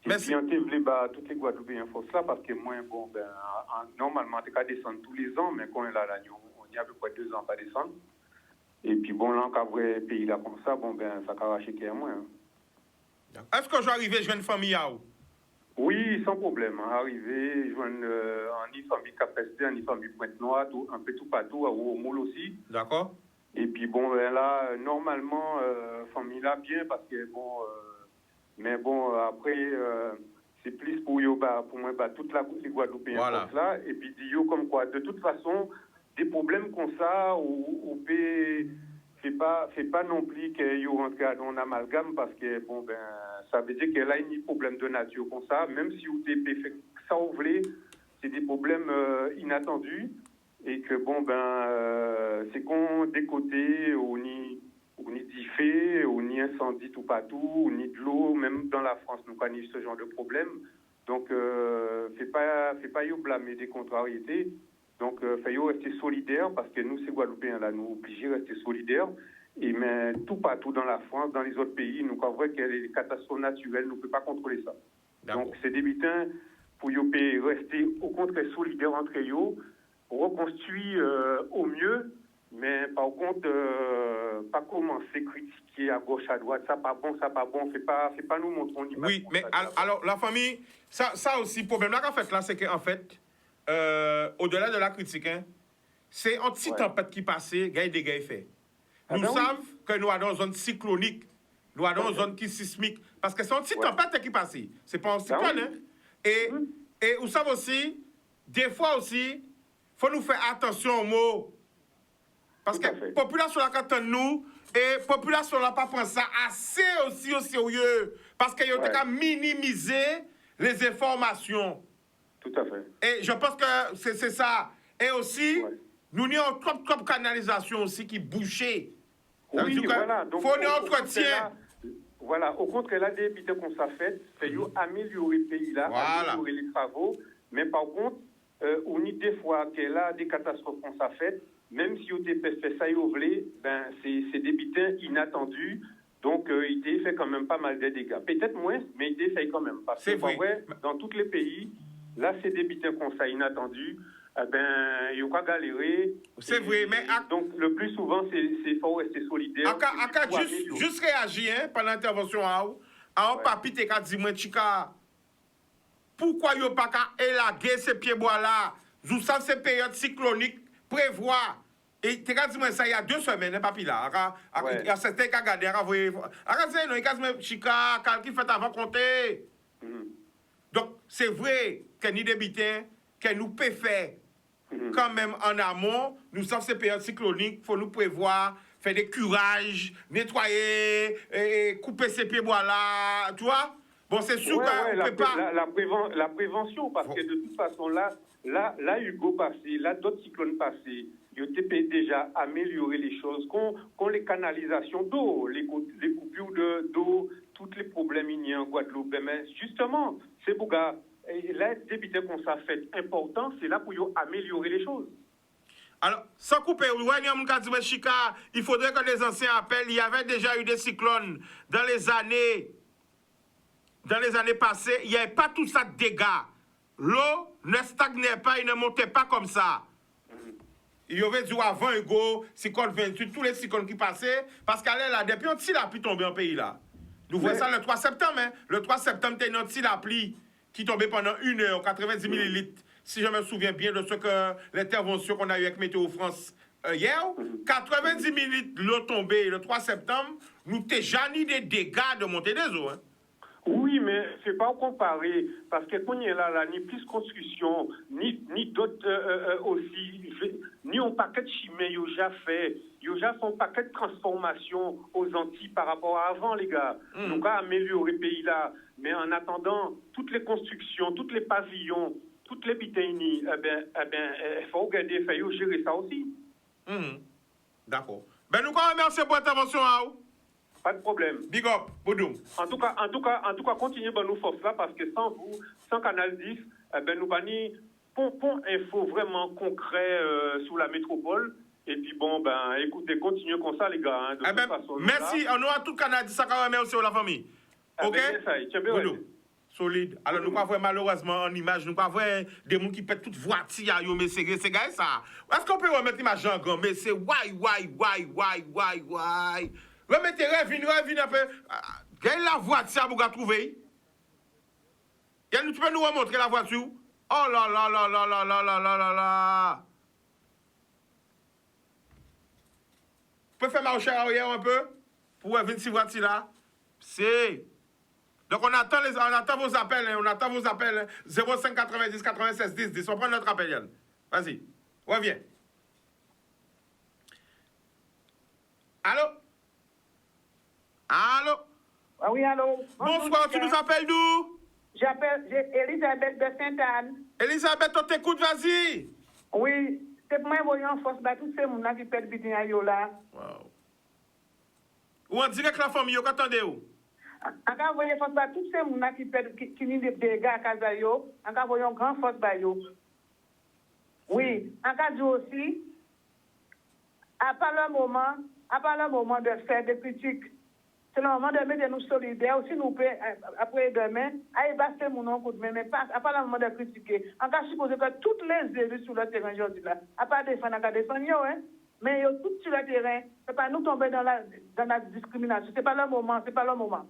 Merci. Et puis, on voulait toutes les Guadeloupéens en force là parce que moi, bon, normalement, on descendre tous les ans, mais quand on est là, on y a à peu près 2 ans pas descendre. Et puis, bon, là, quand on a un pays là comme ça, bon, ça a arraché qu'il y a moins. Est-ce que je vais arriver, je une famille à où? Oui, sans problème. Arriver, joindre une famille Capesté, une famille Pointe-Noire, un peu tout partout, à Oumoul aussi. D'accord. Et puis bon, là, normalement, famille là bien, parce que bon, mais bon, après, c'est plus pour moi, toute les Guadeloupéens comme ça. Et puis, dit comme quoi, de toute façon, des problèmes comme ça, ou c'est pas non plus qu'il y rentre dans un amalgame parce que bon ça veut dire qu'il y a un problème de nature comme ça, même si vous avez fait ça vous voulez, c'est des problèmes inattendus et que bon c'est qu'on des côtés on y dit fait, on y incendie tout partout, on y de l'eau, même dans la France nous connaissons ce genre de problème. Donc fait pas y blâmer des contrariétés. Donc, il faut rester solidaire parce que nous, ces Guadeloupéens, là, nous obligés de rester solidaires. Et mais tout partout dans la France, dans les autres pays, nous croyons que les catastrophes naturelles, nous ne pouvons pas contrôler ça. Donc, c'est des butins pour rester au contraire solidaires entre eux, reconstruire au mieux, mais par contre, pas commencer à critiquer à gauche, à droite, ça pas bon, fait pas nous montrer une image. Oui, mais alors, la famille, ça aussi, le problème là qu'en fait, là, c'est qu'en fait, au-delà de la critique, hein, c'est un petit tempête qui passe, il y a des dégâts faits. Nous savons que nous sommes dans une zone cyclonique, nous sommes dans une zone qui sismique, parce que c'est un petit tempête qui passe. C'est pas un cyclone. Hein? Et vous savez aussi, des fois aussi, il faut nous faire attention aux mots. Parce que la population là, quand nous, et la population là, pas prendre ça assez aussi au sérieux, parce qu'il y a qu'à minimiser les informations. Tout à fait. Et je pense que c'est ça. Et aussi, nous avons trop de canalisation aussi qui bouchait. Oui, voilà. Il faut un entretien. Voilà, au contraire, là, des bidons qu'on s'est fait, c'est améliorer le pays là, améliorer les travaux. Mais par contre, on y des fois que là, des catastrophes qu'on s'est fait, même si on fait ça, c'est des bidons inattendus. Donc, il fait quand même pas mal de dégâts. Peut-être moins, mais il fait quand même. Parce que, vrai, dans tous les pays, là, c'est des butins qu'on s'est inattendus. Il n'y a pas galéré. C'est vrai, mais... Donc, le plus souvent, c'est faut rester solidaire. Juste réagir pendant l'intervention à un papi te ka dit moi chika pourquoi yo pas ka élaguer ces pieds bois là vous savez ces périodes cycloniques prévoir et te ka dit moi ça il y a 2 semaines hein, papi là il y a certains qui gardé à voyer non il ka dit chika qui fait avant compter. Donc c'est vrai que ni des bitins que nous peut faire quand même en amont, nous savons ces périodes cycloniques, il faut nous prévoir, faire des curages, nettoyer, couper ces pieds bois là, tu vois? Bon, c'est sûr qu'on ne peut pas... La prévention, parce que de toute façon, là Hugo passé, là, d'autres cyclones passés, ils ont déjà amélioré les choses, qu'on les canalisations d'eau, les coupures d'eau, tous les problèmes il y a en Guadeloupe. Mais justement, c'est pour ça. Et là, débuter qu'on s'est fait important, c'est là pour améliorer les choses. Alors, sans couper, il faudrait que les anciens appellent. Il y avait déjà eu des cyclones dans les années passées. Il n'y avait pas tout ça de dégâts. L'eau ne stagnait pas, il ne montait pas comme ça. Il y avait du avant Hugo, cyclone 28, tous les cyclones qui passaient, parce qu'elle est là, depuis un petit la pluie tombée en pays là. Nous voyons ça le 3 septembre. Hein? Le 3 septembre, il y a un petit la pluie qui tombait pendant 1 heure, 90 millilitres, si je me souviens bien de ce que l'intervention qu'on a eue avec Météo France hier. 90 millilitres l'eau tombée le 3 septembre, nous t'ai jamais des dégâts de montée des eaux. Hein? Oui, mais c'est pas comparé, parce que quand il y a là, ni plus construction, ni d'autres aussi, ni un paquet de chimie, il y a fait un paquet de transformation aux Antilles par rapport à avant, les gars. Donc, à améliorer le pays là. Mais en attendant, toutes les constructions, tous les pavillons, toutes les bitainis, il faut regarder, il faut gérer ça aussi. D'accord. Nous remercions pour l'intervention à vous. Pas de problème. Big up, Boudoum. En tout cas, continuez à nous forcer là, parce que sans vous, sans Canal 10, nous pas ni pour info vraiment concret sur la métropole. Et puis bon, ben, écoutez, continuez comme ça, les gars. Hein, de toute façon, merci, on aura tout Canada, ça quand même aussi la famille. Ok? Solide. Alors, nous ne voyons malheureusement en image, nous ne voyons des gens qui pètent toute voiture, mais c'est gars ça. Est-ce qu'on peut remettre l'image en grand? Mais c'est why. Remettez, revenez un peu. Quelle est la voiture pour trouver? Tu peux nous remontrer la voiture? Oh là. Vous pouvez faire marcher arrière un peu pour venir si voiture là. C'est. Donc on attend vos appels, on attend vos appels. 05 90 96 10 10. On prend notre appel, Yann. Vas-y, reviens. Allô? Ah oui, allô? Bonsoir, tu nous appelles d'où? J'appelle Elisabeth de Sainte-Anne. Elisabeth, on t'écoute, vas-y. Oui, c'est pour moi, voyons force, tous ces gens qui perdent le vidéo là. Wow. Ou en direct la famille, qu'attendez-vous? Encore voyons force, tous ces gens qui ont des dégâts à Kazayo, encore voyons grand force. Oui, encore dit aussi, à part le moment de faire des critiques, c'est le moment de mettre nous solidaires. Aussi, nous pouvons, après demain, aller battre mon nom coup de main, mais pas à part le moment de critiquer. Encore supposé que toutes les élus sur le terrain aujourd'hui, là, à part défendre, encore défendre, hein, mais tout sur le terrain, c'est pas nous tomber dans la discrimination. C'est pas le moment.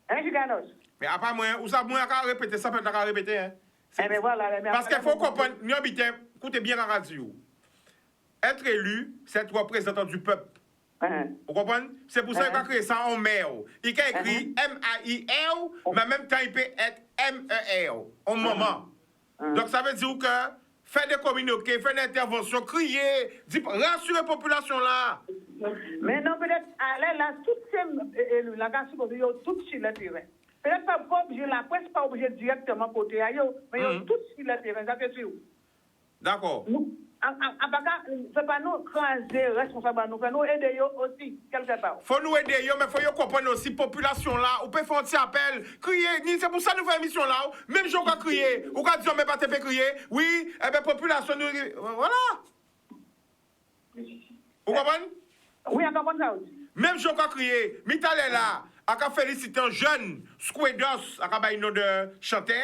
Hein, Chicanos? Mais à part moi, où ça, moi, à répéter, ça peut être à répéter, hein. Mais voilà, parce qu'il faut comprendre, nous habitons, écoutez bien la radio. Être élu, c'est être représentant du peuple. Vous comprenez? C'est pour ça qu'il a créé ça en mail. Il a écrit M-A-I-L, mais en même temps, il peut être M-E-L, au moment. Donc, ça veut dire que faire des communiqués, faire des interventions, crier, rassurer la population là. Mais non, peut-être, là, toutes ces élus, là, quand ils sont tous sur le terrain. Peut-être pas obligé, la presse pas obligée directement côté ailleurs, mais ils sont tous sur le terrain, ça fait sûr. D'accord. C'est pas nous craser responsables, nous faut aider aussi, quelque part. Faut nous aider, mais faut comprendre aussi la population là. On peut faire un petit appel, crier. C'est pour ça que nous faisons émission là. Même si on va crier, on va dire, mais pas te faire crier. Oui, eh bien, population, nous. Voilà. Vous comprenez? Oui, on comprend ça aussi. Même si on va crier, Mital est là, on va féliciter un jeune, Squedos, on va de chanter.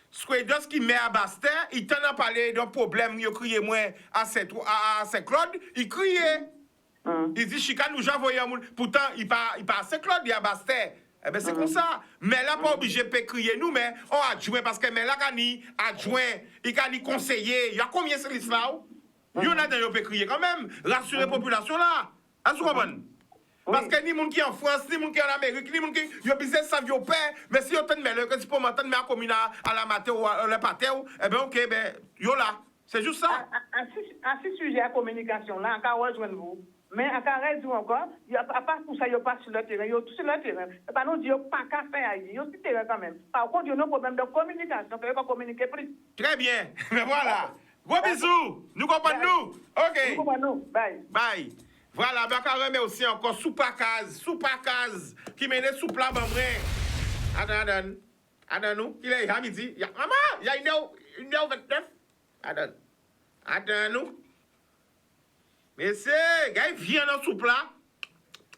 Squedos qui met à Bastin, il t'en a parlé d'un problème, il criait moins à Saint-Claude, il criait. Il dit, Chica, nous j'envoyé un monde. Pourtant, il pas à Saint-Claude, il est à Bastin. Eh bien, c'est comme ça. Mais là, pas obligé de crier nous, mais on adjoint, parce que mais là, quand il adjoint, il a conseiller, il y a combien de services là? Il y en a dans le crier quand même, rassurer la population là. Est-ce que vous comprenez? Parce que ni moun qui en France, ni moun qui en Amérique, ni moun qui yo business savent yo père, mais si yo ten mêle que si pour m'entendre mais à commune à la matin ou à le paté eh ben OK ben yo là, c'est juste ça. À ce sujet à communication là, encore rejoindre vous. Mais encore réduire encore, à part pour ça yo pas sur le terrain, yo tout sur le terrain. Et pas nous dire pas qu'à faire yo sur le terrain quand même. Par contre, yo nos problèmes de communication, que yo communiquer plus. Très bien. Mais voilà. Gros bisous. Nous comprenons nous. OK. Nous comprenons. Bye. Bye. Voilà, ben quand même aussi encore Soupacaz, qui mène sous plat bambrin. Attends nous, il est à midi. Maman, il y a 1h29. Attends nous. Mais c'est, gars, il vient dans sous plat.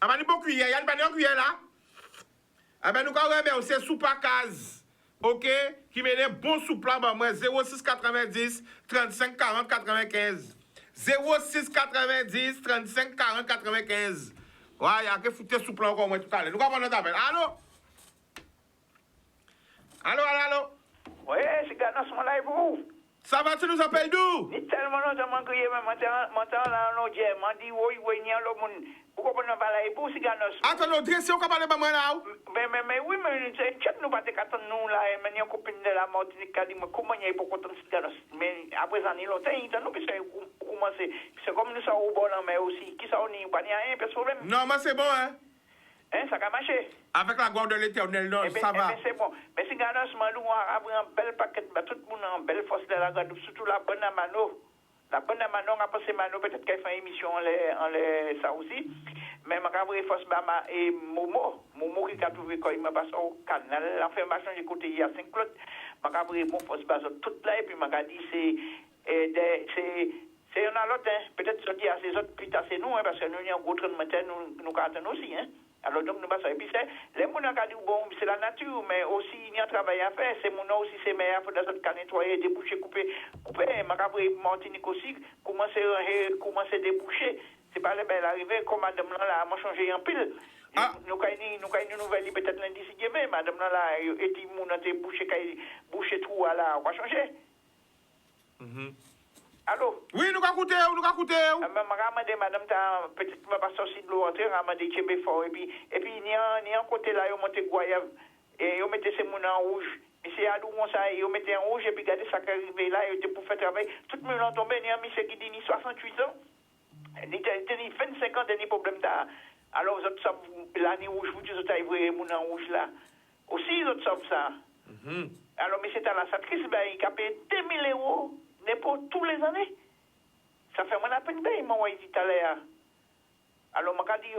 Ah ben nous bon cuillère, il y a une bonne cuillère là. Ah ben nous quand même aussi Soupacaz. OK, qui mène bon sous plat bambrin 06 90 35 40 95. 06 90 35 40 95. Ouais, il y a que foutre sous plan encore moi tout à l'heure. Nous avons notre appel. Allô? Oui, c'est Ganos, mon live vous. Ça va, tu nous appelles d'où? Ni tellement non, je m'en crié, mais maintenant, là, on dit, oui, ni le monde. Pourquoi on n'a pas là, pour c'est Ganos? Attends, nous, si on peut parler de moi là? Mais oui, mais c'est nous pas de nous là, mais il y a une copine de la Martinique qui a dit, comment il y a beaucoup de Ganos? Mais après, ça, il longtemps, il nous commencer. C'est comme nous sommes au bon, mais aussi, qui ça, on n'y a pas rien, pas de problème. Non, mais c'est bon, hein? Ça a marché. Avec la gloire de l'Éternel, non, ça va. Mais c'est bon. Mais si Ganos Mandou a pris un bel paquet, tout le monde a une belle force de la Guadeloupe, surtout la bonne Amano. La bonne Amano, on a passé Mano, peut-être qu'elle fait une émission en ça aussi. Mais ma cabre force Bama et Momo qui a trouvé quand il m'a passé au canal, l'information j'ai côté hier Saint-Claude. m'acabrer mon force base toute là et puis m'a dit c'est un à l'autre, hein. Peut-être se dire à ces autres plus tard c'est nous, hein, parce que nous y a un gros train de matin, nous attendons aussi, hein. Alors donc nous passons. Et puis c'est les gens qui disent bon c'est la nature, mais aussi il y a un travail à faire. C'est mon aussi c'est meilleur pour les autres cas nettoyer, déboucher, couper. M'acabrer Martinique aussi, commencer déboucher. C'est pas la belle arrivée comme madame là m'a changé en pile. Nous avons une nouvelle peut-être lundi si demain, madame là et dit mon a boucher trou à la on va changer. Allô? Oui, nous avons écouté. Madame, peut-être ma pas sorti de l'eau entrer, ramade Tchébé fort. Et puis, il y a un côté là, ils monté Goyave. Et ils mettaient ces mouns en rouge. Et c'est à l'eau, ça, ils mettaient en rouge. Et puis, regardez ça qui arrivait là, ils étaient pour faire travail. Tout le monde est tombé, il y a un monsieur qui dit 68 ans. Il a 25 ans, il y a problème là. Alors, vous savez, l'année rouge, vous dites, vous avez les mouns en rouge là. Aussi, vous savez ça. Alors, mais c'est à la satrice, il a payé 2000 €. Pour tous les années. Ça fait moins la peine de moi, il dit tout à l'heure. Alors, je dis,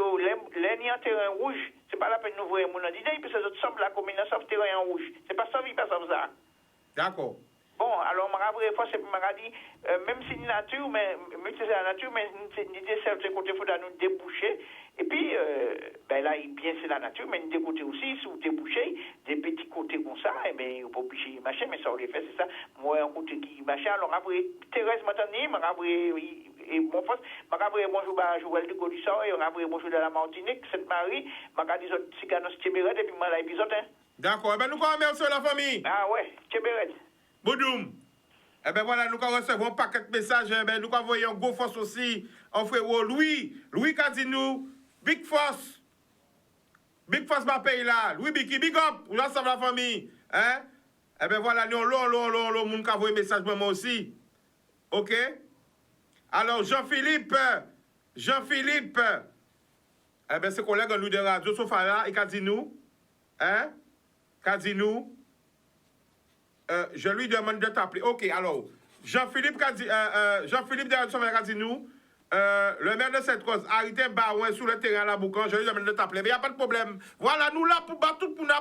les en terrain rouge, c'est pas la peine de nous voir mon idée, puis ces autres sommes la commune sauf terrain en rouge. C'est pas ça, il pas ça. D'accord. Bon, alors, je dit, même si c'est la nature, mais l'idée, c'est de côté, il faudra nous déboucher. Et puis, là, bien, c'est la nature, mais de côté aussi, si vous débouchez, des petits côtés comme ça, et bien, vous pouvez obligé machin, mais ça, on les fait, c'est ça. Moi, un côté qui machin, alors après, Thérèse m'attendait, et mon fils, bonjour à Joël de Gaudissart, et bonjour de la Martinique, Sainte-Marie, m'a dit des autres ciganos Tchébéret, et puis moi, l'épisode, hein. D'accord, eh bien, nous remercions la famille. Ah ouais, Tchébéret. Boudoum. Eh bien voilà, nous recevons un paquet de messages. Eh bien, nous envoyons un gros force aussi. On fait Louis Cadinou, Big Force. Big Force ma paye là. Louis Biki, big up. Vous ensemble la famille. Hein? Eh bien voilà, nous l'on, moun qui envoie un message moi aussi. OK? Alors, Jean-Philippe. Eh bien, c'est collègue nous de Radio Sofala et Cadinou. Hein? Cadinou. Je lui demande de t'appeler. OK, alors, Jean-Philippe de Radio Sofala Cadinou, le maire de cette cause, Arité Barouin sur le terrain à la Boucan, je lui demande de t'appeler. Mais il n'y a pas de problème. Voilà, nous là pour battre tout le monde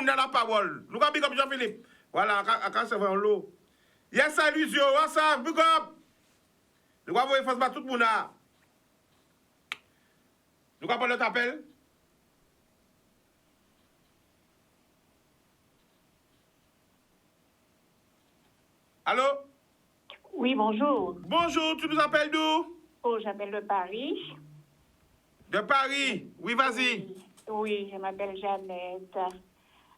a la parole. Nous avons comme Jean-Philippe. Voilà, quand c'est vraiment l'eau. Yes, salut, what's up, big up. Nous avons une force battre tout le monde là. Nous avons de t'appel. Allô? Oui, bonjour. Bonjour, tu nous appelles d'où? Oh, j'appelle de Paris. De Paris? Oui, vas-y. Oui, je m'appelle Jeannette.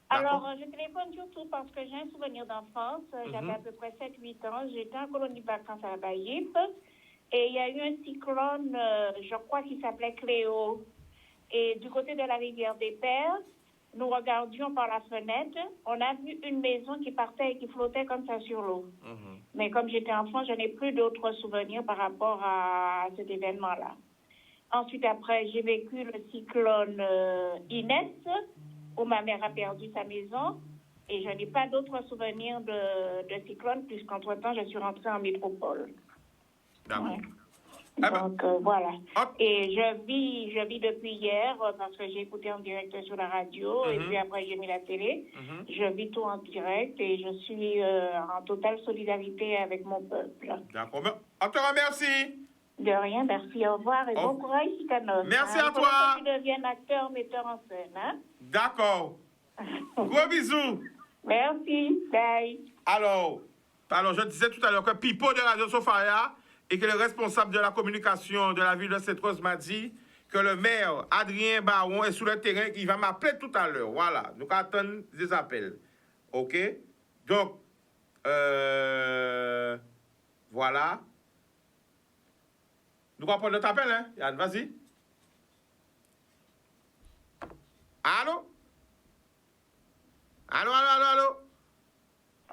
Alors, je téléphone surtout parce que j'ai un souvenir d'enfance. J'avais à peu près 7-8 ans. J'étais en colonie de vacances à la Baïppe. Et il y a eu un cyclone, je crois qu'il s'appelait Cléo. Et du côté de la rivière des Pères, nous regardions par la fenêtre, on a vu une maison qui partait et qui flottait comme ça sur l'eau. Mais comme j'étais enfant, je n'ai plus d'autres souvenirs par rapport à cet événement-là. Ensuite, après, j'ai vécu le cyclone Inès, où ma mère a perdu sa maison. Et je n'ai pas d'autres souvenirs de cyclone, puisqu'entre-temps, je suis rentrée en métropole. D'accord. Donc, voilà. Et je vis depuis hier, parce que j'ai écouté en direct sur la radio, et puis après j'ai mis la télé. Je vis tout en direct, et je suis en totale solidarité avec mon peuple. D'accord. On te remercie. De rien, merci, au revoir, et bon courage, Sikanos. Merci à toi. Que tu deviennes acteur, metteur en scène, hein? D'accord. Gros bisous. Merci, bye. Alors, je disais tout à l'heure que Pipo de Radio Sofaya et que le responsable de la communication de la ville de Sainte-Rose m'a dit que le maire Adrien Baron est sur le terrain et qu'il va m'appeler tout à l'heure. Voilà, nous attendons des appels. OK? Donc, voilà. Nous allons prendre notre appel, hein? Yann, vas-y. Allô?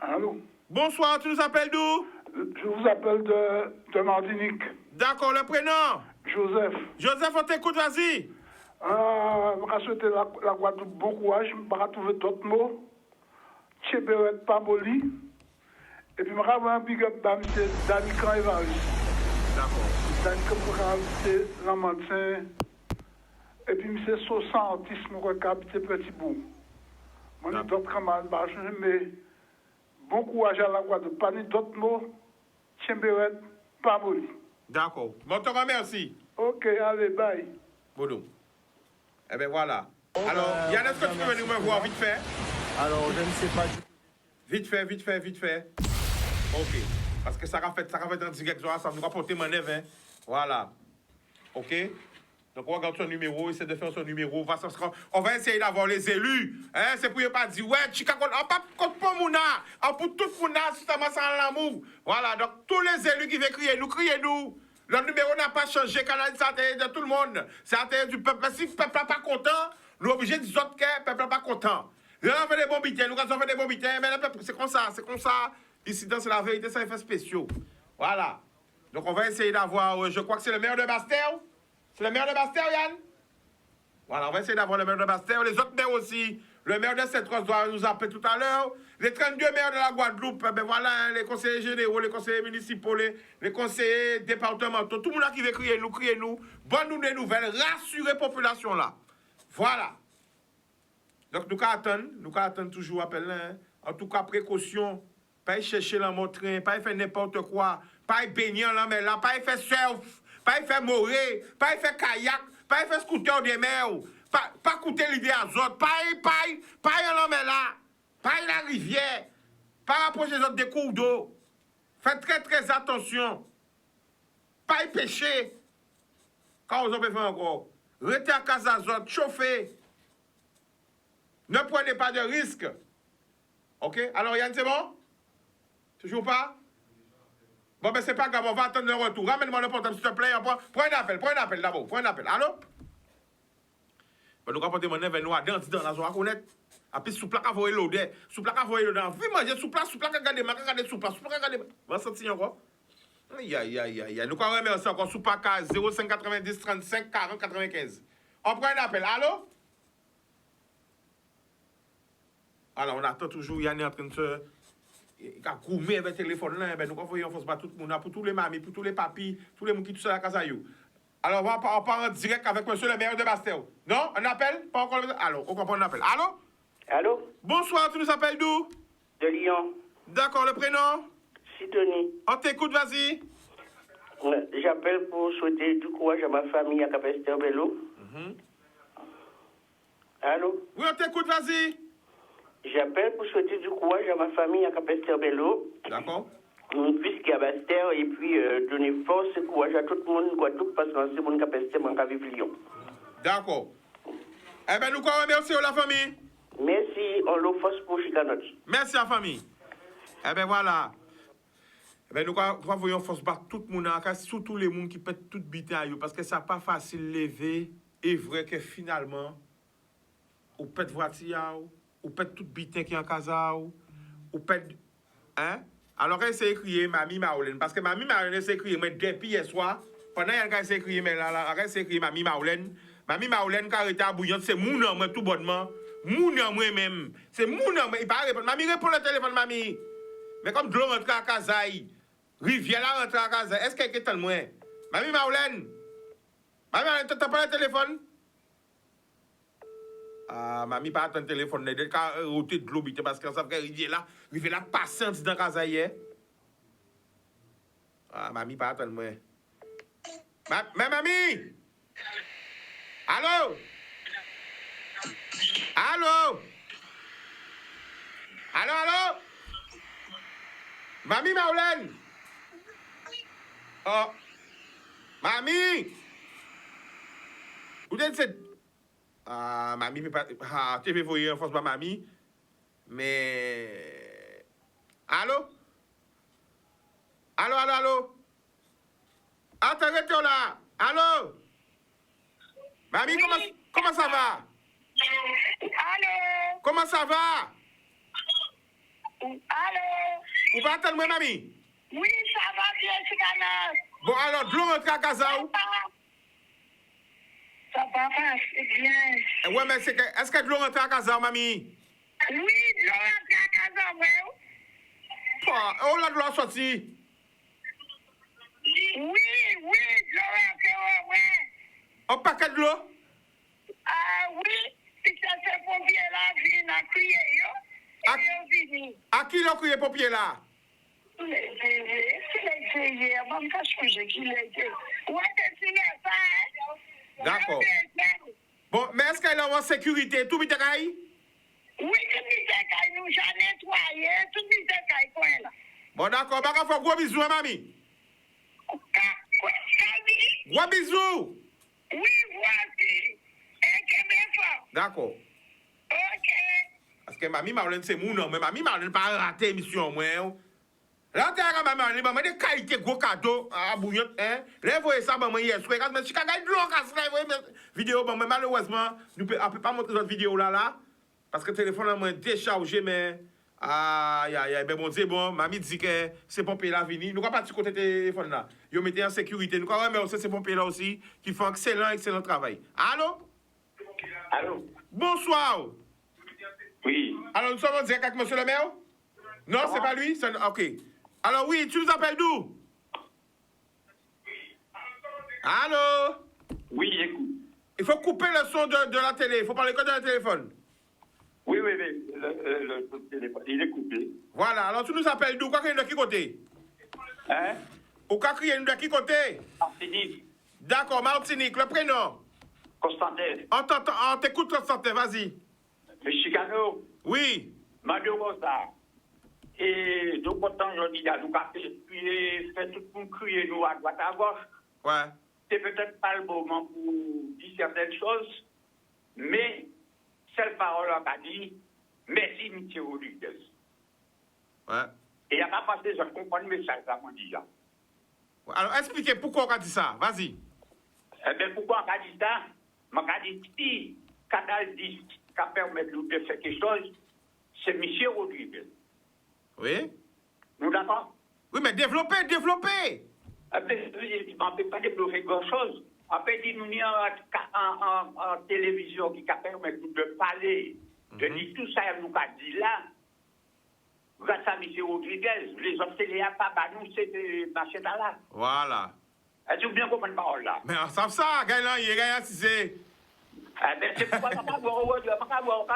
Allô? Bonsoir, tu nous appelles d'où? Je vous appelle de Martinique. D'accord, le prénom? Joseph. Joseph, on t'écoute, vas-y. Je vais souhaiter la Guadeloupe bon courage. Je vais trouver d'autres mots. Tchébéret Pamoli. Et puis je vais avoir un big up à M. Danican Evaris. D'accord. Danican c'est Lamantin. Et puis M. Sosan, artiste, je vais habiter Petit Bout. Mon d'autres camarades, mais bon courage à la Guadeloupe. Pas ni d'autres mots. Chemberet, pas moli. D'accord. Bon, te remercie. Ok, allez, bye. Bodo. Eh bien, voilà. Alors, Yann, est-ce que tu peux venir me voir vite fait? Alors, je ne sais pas. Vite fait. Ok. Parce que ça va faire en direct, ça va nous rapporter mon hein. Voilà. Ok? Donc, on regarde son numéro, essaie de faire son numéro. On va essayer d'avoir les élus. Hein? C'est pour ne pas dire, ouais, Chicago, on pas contre Mouna, on pour tout Mouna, justement, sans l'amour. Voilà. Donc, tous les élus qui veulent criez-nous. Le numéro n'a pas changé, canal, c'est l'intérêt de tout le monde. C'est l'intérêt du peuple. Si le peuple n'est pas content, nous sommes obligés de dire que le peuple n'est pas content. Nous avons fait des bons bulletins, mais le peuple, c'est comme ça. Ici, c'est la vérité, c'est un effet spécial. Voilà. Donc, on va essayer d'avoir, je crois que c'est le maire de Bastère. C'est le maire de Bastère, Yann? Voilà, on va essayer d'avoir le maire de Bastère. Les autres maires aussi. Le maire de Sainte-Rose doit nous appeler tout à l'heure. Les 32 maires de la Guadeloupe, ben voilà, les conseillers généraux, les conseillers municipaux, les conseillers départementaux, tout le monde qui veut crier nous. Bonne nouvelle, rassurez la population là. Voilà. Donc, nous attendons toujours appel là. Hein. En tout cas, précaution. Pas chercher dans mon train, pas faire n'importe quoi. Pas baigner dans la mer là, pas faire surf, pas faire moré, pas faire kayak, pas faire scooter de mer. Pas coûter l'idée azote, pas dans la mer là. Pas la rivière, pas rapprocher les autres des cours d'eau. Faites très attention. Pas y pêcher. Quand vous en faire encore, restez à casa azote, chauffez. Ne prenez pas de risques. Ok? Alors Yann, c'est bon? Toujours pas? Bon, ben c'est pas grave, on va attendre le retour. Ramène-moi le portable, s'il te plaît. Prends un appel d'abord. Prends un appel. Allô? Ben, nous rapportons mon événement à dans la zone à connaître. Après, sous plaque à voyer l'odeur. Sous plaque à voyer l'odeur. Viens manger sous plaque à regarder sous plaque. On va sentir encore. Aïe. Nous allons remercier encore sous plaque à 0590 35 40 95. On prend un appel. Allô? Alors, on attend toujours. Yann est en train de se. Il a gourmé avec le téléphone là. Ben, nous envoyons en force tout le monde, pour tous les mamies, pour tous les papis, tous les gens qui sont à la casa. Alors, on part en direct avec monsieur le maire de Bastère. Non? Un appel? Pas encore. Alors, on comprend un appel. Allô? Allô? Bonsoir, tu nous appelles d'où? De Lyon. D'accord, le prénom? Sidonie. On t'écoute, vas-y. J'appelle pour souhaiter du courage à ma famille à Cap-Esther Bello. Allô? Oui, on t'écoute, vas-y. J'appelle pour souhaiter du courage à ma famille à Cap-Esther Bello. D'accord. Puisqu'il y a Bastère, et puis donner force et courage à tout le monde, Guadeloupe, parce que c'est mon Cap-Esther, mon Cap Lyon. D'accord. Eh bien, nous remercions la famille. Merci, on l'offre pour Chicanot. Merci à la famille. Eh bien, voilà. Eh bien, nous voyons force battre tout le monde, surtout les gens qui pètent toute bite à eux, parce que ça n'est pas facile de lever. Et vrai que finalement, ou pète voiture, ou pète toute bite qui est en casa, ou pète. Hein? Alors, elle s'est écriée Mamie Maolène, parce que Mamie Maolène s'est écriée, mais depuis hier soir, pendant qu'elle s'est écriée, mais là, elle s'est écriée Mamie Maolène. Mamie Maolène, quand elle était à bouillante, c'est mon nom, tout bonnement. Mon nom, moi-même. C'est mon nom, il parle répondre. Mamie répond le téléphone, mamie. Mais comme de l'eau rentre à Kazaï, rivière là rentre à Kazaï, est-ce qu'elle est tellement loin? Mamie Maolène. Mamie Maolène, tu n'as pas le téléphone? Ah, mamie pas attendre le téléphone, elle a roté de l'eau, parce qu'elle savait que rivière là, passante dans Kazaï. Ah, mamie pas attendre moi. Mais mamie! Allô? Allô? Allô? Mamie Maolène? Oh. Mamie? Où est-ce que ah, mamie peut pas. Ah, tu veux voir en force de mamie? Mais. Allô? Allô? Attends, restez là. Allô? Mamie, oui. Comment ça va? Allô? Comment ça va? Allô? Vous pas attendre moi, mamie? Oui, ça va bien, Chicanas. Bon, alors, de l'eau rentre à casa ou? Ça va passer bien. Ouais, mais est-ce que de l'eau rentre à casa, mamie? Oui, de l'eau rentre à casa, ouais. Oh, là, de l'eau sorti. Oui, de l'eau rentre, ouais. Un paquet de l'eau? Ah oui, puis ça c'est pour bien la vie, on a crié, À qui l'ont crié pompier là? D'accord. Bon, mais est-ce qu'elle est en sécurité? Tout le monde est? Oui, tout le monde est nous nettoyé, tout le monde est coin là. Bon, d'accord, bah, faut gros bisous, hein, mamie. Gros bisous. Oui, voici. D'accord. Ok. Parce que mamie Marlène, c'est mon nom, mais mamie Marlène pas raté mission, moi. Là, tu as mamie Marlène, des qualités gros cadeaux à bouillon, hein. Là, vous voyez ça, maman, hier soir, quand je suis de l'eau, quand vidéo, bon, mais malheureusement, nous ne peut pas montrer cette vidéo là, parce que le téléphone est déchargé, mais. Aïe, aïe, aïe, ben bon Dieu, bon, mamie dit que c'est pompier là vini. Nous ne pas du côté téléphone là. Ils mettez en sécurité. Nous mais aussi c'est pompier là aussi qui font excellent travail. Allô? Allô? Bonsoir. Oui. Alors nous sommes en direct avec monsieur le maire? Non, c'est pas lui? Ok. Alors oui, tu nous appelles d'où? Allô? Oui, j'écoute. Il faut couper le son de la télé. Il faut parler que de la téléphone. Oui, le téléphone, il est coupé. Voilà, alors tu nous appelles d'où? Quoi qu'il y a de qui côté? Hein? Au cas qu'il y a de qui côté? Martinique. D'accord, Martinique, le prénom? Constantin. On t'écoute, Constantin, vas-y. Le Chicano. Oui. Mario Rosa. Et donc, autant je dis à nous fait tout le monde crier nous à droite à gauche. Ouais. C'est peut-être pas le moment pour dire certaines choses, mais cette parole a dit merci, M. Rodriguez. Ouais. Et il n'y a pas passé, je comprends le message, ça m'a dit là. Alors, expliquez pourquoi on a dit ça. Vas-y. Eh bien, pourquoi on a dit ça? On a dit si Canal 10 qui permet de faire quelque chose, c'est M. Rodriguez. Oui. Nous d'accord? Oui, mais développez. Eh bien, on ne peut pas développer grand-chose. On peut dire nous en télévision qui permet de parler, de dire tout ça, nous a dit là. Grâce à M. Rodriguez, les autres télé à pas, nous, c'est de marcher là. Voilà. Est-ce que vous bien comprenez parole là? Mais on sait ça, gagnant, il est gagnant si c'est. Eh bien, c'est pourquoi on va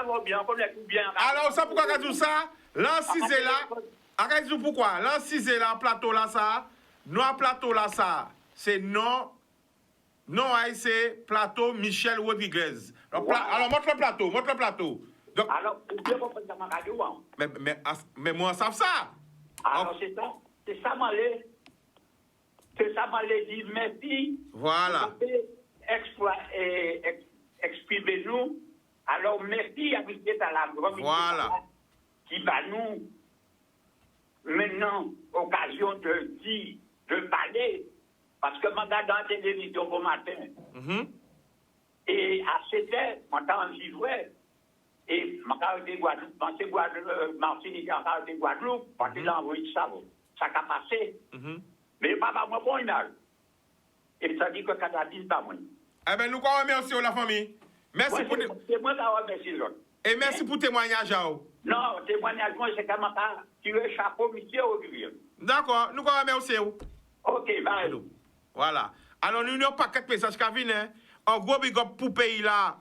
voir bien, on est bien. Alors, ça pourquoi on a dit ça? L'an 6 est là. Arrête-vous pourquoi? L'an 6 est là, plateau là, ça. Non, plateau là, ça. C'est non. Non, c'est plateau Michel Rodriguez. Alors, montre le plateau. Donc, alors, vous bien comprenez dans ma radio, hein? Mais moi, on sait ça. Alors, c'est ça, m'a dit, merci. Voilà. Exprimez-nous. Alors, merci à M. Talambo. Voilà. Qui va nous, maintenant, occasion de dire, de parler. Parce que je regarde dans la télévision au matin. Et à 7 heures, je suis en jouet. Et je suis Guadeloupe, Martinique, je suis Guadeloupe, parce que j'ai envoyé ça. Ça a passé. Mais pas moi, bon image. Et ça dit que Canada dit pas moi. Eh bien, nous remercions la famille. Merci pour c'est moi qui remercie l'autre. Et merci pour le témoignage. Non, témoignage, moi, c'est comme ça. Tu veux chapeau, monsieur Olivier. D'accord, nous remercions. Ok, bye. Voilà. Alors, nous n'avons pas 4 messages qui viennent. En gros, big up pour pays là,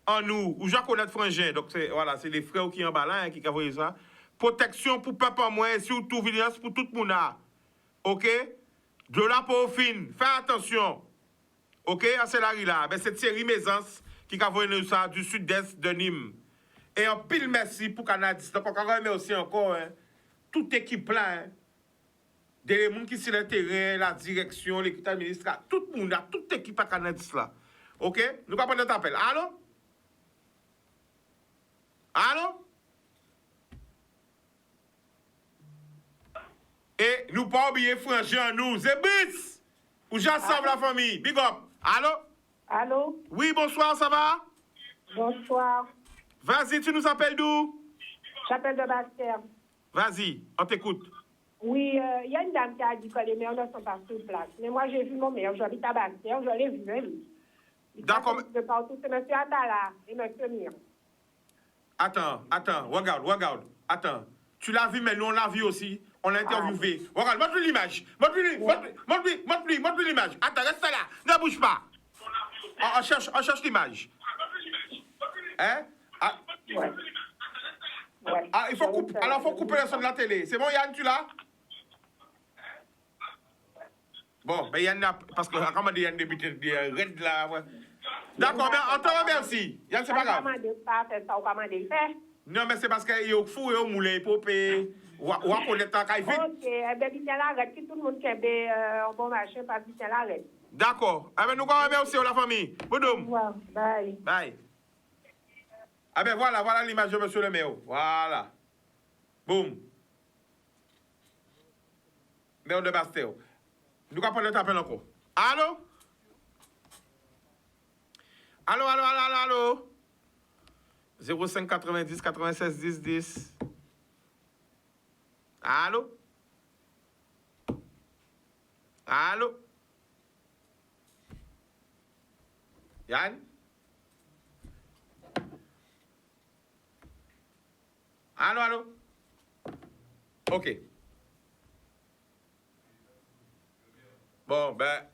en nous, où j'en connais frangin. Donc, voilà, c'est les frères qui en bas là, qui ont ça. Protection pour peuple en moins, surtout vigilance pour tout le monde. OK? De là pour au fin. Fais attention. OK? C'est là. Ben, cette série Maisance qui a envoyé ça du sud-est de Nîmes. Et un pile merci pour Canadis. Donc, on remercie encore toute équipe là. Hein. Des gens qui sont sur le terrain, la direction, l'équipe administrative, tout le monde, toute équipe à Canadis là. OK? Nous pas prendre notre appel. Allô? Allô? Et nous pas oublier frangin nous, Zébis! Ou j'assemble la famille. Big up. Allô? Allô? Oui, bonsoir, ça va? Bonsoir. Vas-y, tu nous appelles d'où? J'appelle de Bastère. Vas-y, on t'écoute. Oui, il y a une dame qui a dit que les maires ne sont pas sur place. Mais moi, j'ai vu mon maire, j'habite à Bastère, je l'ai vu, même. D'accord. De partout, c'est M. Atala et M. Mir. Attends, regarde. Attends. Tu l'as vu, mais nous, on l'a vu aussi. On l'a interviewé. Regarde, montre-lui l'image. Montre-lui l'image. Attends, reste là. Ne bouge pas. On cherche l'image. Hein? Ah. Ouais. Ah, il faut couper. Alors, il faut couper le son de la télé. C'est bon, Yann, tu l'as? Bon, ben Yann, parce que comment Yann débute des raids là. Ouais. D'accord, ben, on te remercie. Yann, c'est pas grave. Non, mais c'est parce qu'il y a fou, il y a moulin, il popé. Ou à connaître ta caille vite. Ok, eh bien, il y a l'arrêt. Si tout le monde qui a un bon marché, pas vite, il y a l'arrêt. D'accord. Eh bien, nous remercions la famille. Boudom. Bye. Bye. Ah ben voilà l'image de monsieur le maire. Voilà. Boum. Maire de Bastel. Nous allons prendre notre appel encore. Allô? Allô? 05 90 96 10 10. Allô? Yann? Allô? OK. Bon, ben,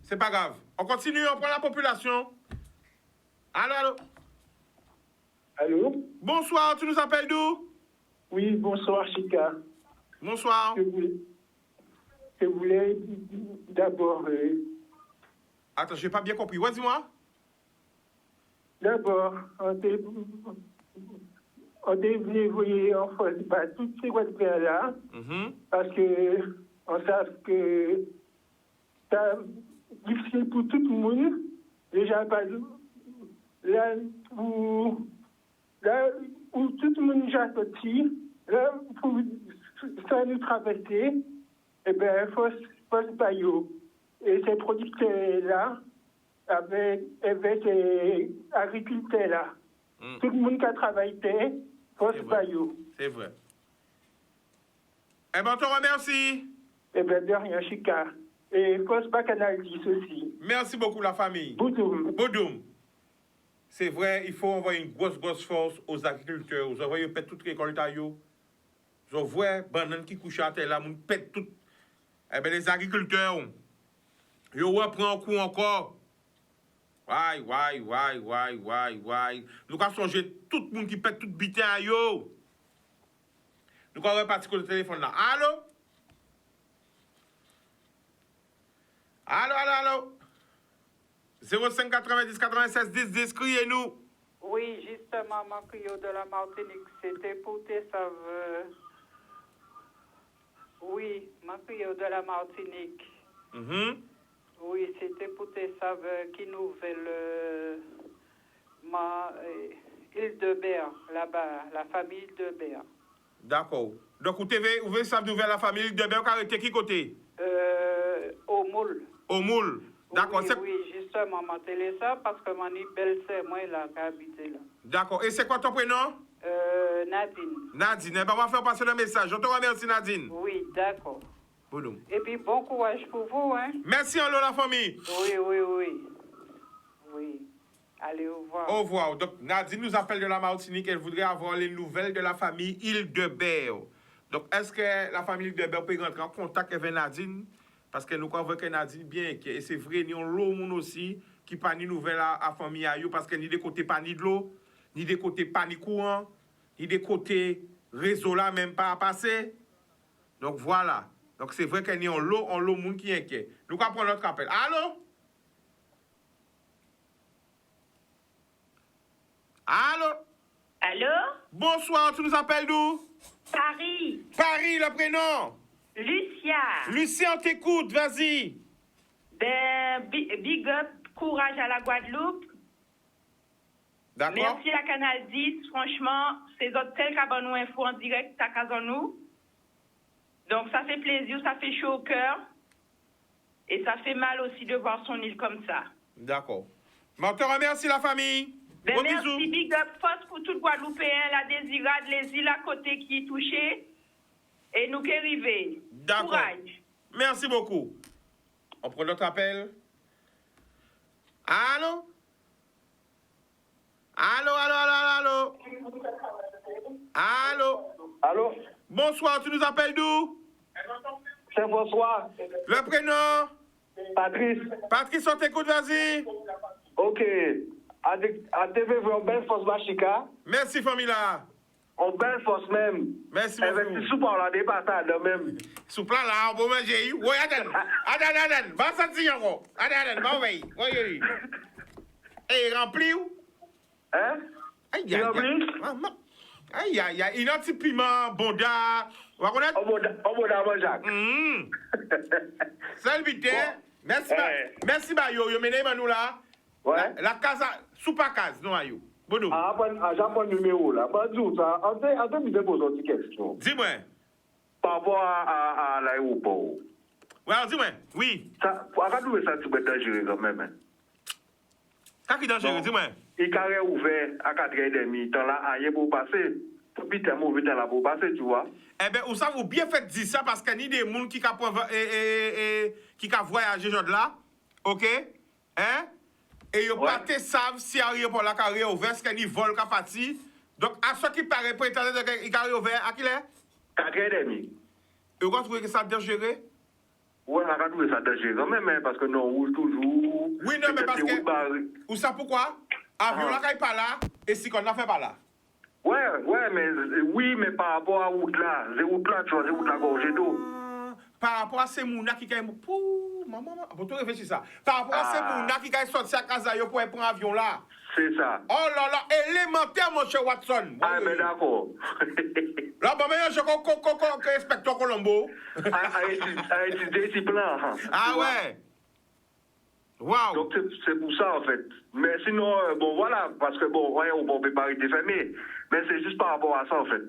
c'est pas grave. On continue, on prend la population. Allô? Allô? Bonsoir, tu nous appelles d'où? Oui, bonsoir, Chika. Bonsoir. Je voulais d'abord... Attends, je n'ai pas bien compris. Ouais, dis-moi. D'abord, on devait envoyer en force toutes ces Guadeloupéens là, parce que on sait que c'est difficile pour tout le monde. Déjà, là où tout le monde est sorti, là, pour ça nous traverser, eh bien, il faut pas y aller. Et ces producteurs-là, avec ces agriculteurs-là, tout le monde qui a travaillé, force Bayou. C'est vrai. Eh bien, on te remercie. Eh bien, de rien, Chika. Et force pas Canal 10 aussi. Merci beaucoup, la famille. Boudoum. C'est vrai, il faut envoyer une grosse force aux agriculteurs. Vous envoyez peut-être toute récolte à eux. Vous voyez, banane qui couche à terre là, vous pète tout. Eh bien, les agriculteurs, ils reprennent un coup encore. Why. Nous avons changé tout le monde qui pète tout bitin à yo. Nous avons reparti sur le téléphone là. Allô? 05 90 96 10 10, criez-nous. Oui, justement, ma Crio de la Martinique, c'était pour tes saveurs. Oui, ma Crio de la Martinique. Oui, c'était pour tes saveurs qui nouvelle ma île de Béa, là-bas, la famille de Béa. D'accord. Donc, vous avez sa nouvelle la famille de Béa, qui était qui côté? Au Moule. Au Moule. D'accord. Oui, justement, m'a télé ça parce que mon belle-sœur, moi, là, qui habite là. D'accord. Et c'est quoi ton prénom? Nadine. Nadine. Eh bien, on va faire passer le message. Je te remercie, Nadine. Oui, d'accord. Boulom. Et puis, bon courage pour vous, hein. Merci, allô, la famille. Oui. Allez, au revoir. Au revoir. Donc, Nadine nous appelle de la Martinique. Elle voudrait avoir les nouvelles de la famille Île-de-Béa. Donc, est-ce que la famille Île-de-Béa peut rentrer en contact avec Nadine? Parce que nous croyons que Nadine bien. Et c'est vrai, nous avons l'eau aussi qui n'a pas de nouvelles à la famille Ayou. Parce que ni des côtés pas ni de l'eau, ni des côtés pas ni courant, ni des côtés réseau là même pas à passer. Donc, voilà. Donc, c'est vrai qu'il y a l'eau monde qui est inquiet. Nous allons prendre notre appel. Allô? Bonsoir, tu nous appelles d'où? Paris, le prénom? Lucia. Lucia, on t'écoute, vas-y. Ben, big up, courage à la Guadeloupe. D'accord. Merci à Canal 10. Franchement, c'est autres tel qu'abonne nous info en direct à Casanou. Donc, ça fait plaisir, ça fait chaud au cœur. Et ça fait mal aussi de voir son île comme ça. D'accord. Mais on te remercie, la famille. Ben, Bon merci, bisous. big up, force pour tout Guadeloupéen, la Désirade, les îles à côté qui est touchée. Et nous qui arrivons. D'accord. Courage. Merci beaucoup. On prend notre appel. Allô? Allô? Bonsoir, tu nous appelles d'où? C'est bonsoir. Le prénom? Patrice. Patrice, on t'écoute, vas-y. Ok. À TV, belle force Bachika. Merci, famille là. On belle force même. Merci beaucoup. Investis sous par la départage même. Sous plan là, on peut manger. Oui, attends. Attends. Va sentir encore. Attends. Va veiller. Oui. Et rempli ou? Hein? Aïe. Il a un petit piment, bonda. On va connaître? Bonda, Jacques. Salut, merci, Bayo. Yo mené nous là. Ouais. La casa, sous pas case, non, Ayo. Bon, j'apprends le numéro là. Pas du tout, ça. En fait, je me pose une question. Dis-moi. Par rapport à l'aéroport. Ouais, dis-moi. Oui. Ça, à quand ça, tu peux dangereux quand même. Hein? Qu'est-ce qui est dangereux, dis-moi? Il carré ouvert à 4h30. Tant là, rien pour passer. Tout vite, mauvais temps là pour passer, tu vois. Eh bien, vous savez, vous bien fait dire ça parce qu'il y a des gens qui ont voyagé aujourd'hui là. OK? Hein? Et ils pas savent si l'aéroport là carré ouvert, est-ce qu'il y a des vols qui sont partis. Donc, à ce qui paraît, pour étendre qu'il carré ouvert, à qui est? 4h30. Et vous trouvez que ça dangereux? Oui, on a trouvé ça dangereux quand même, hein, parce que nous roule toujours. Oui, non, mais parce que. Ou ça pourquoi? Avion là, pas là, et si qu'on n'a fait pas là. Mais par rapport à route là, c'est route là, tu vois, c'est route là, gorgée d'eau. Par rapport à ces mouna qui ont. Maman, pour tout réfléchir ça. Par rapport à ces mouna qui ont sorti à Kazayo pour prendre avion là. C'est ça. Oh là, élémentaire, mon cher Watson. Ah, mais d'accord. Là, bon, mais je inspecteur Colombo. C'est plan. Ah ouais. Wow. Donc, c'est pour ça, en fait. Mais sinon, bon, voilà, parce que, bon, on peut pas être fermé. Mais c'est juste par rapport à ça, en fait.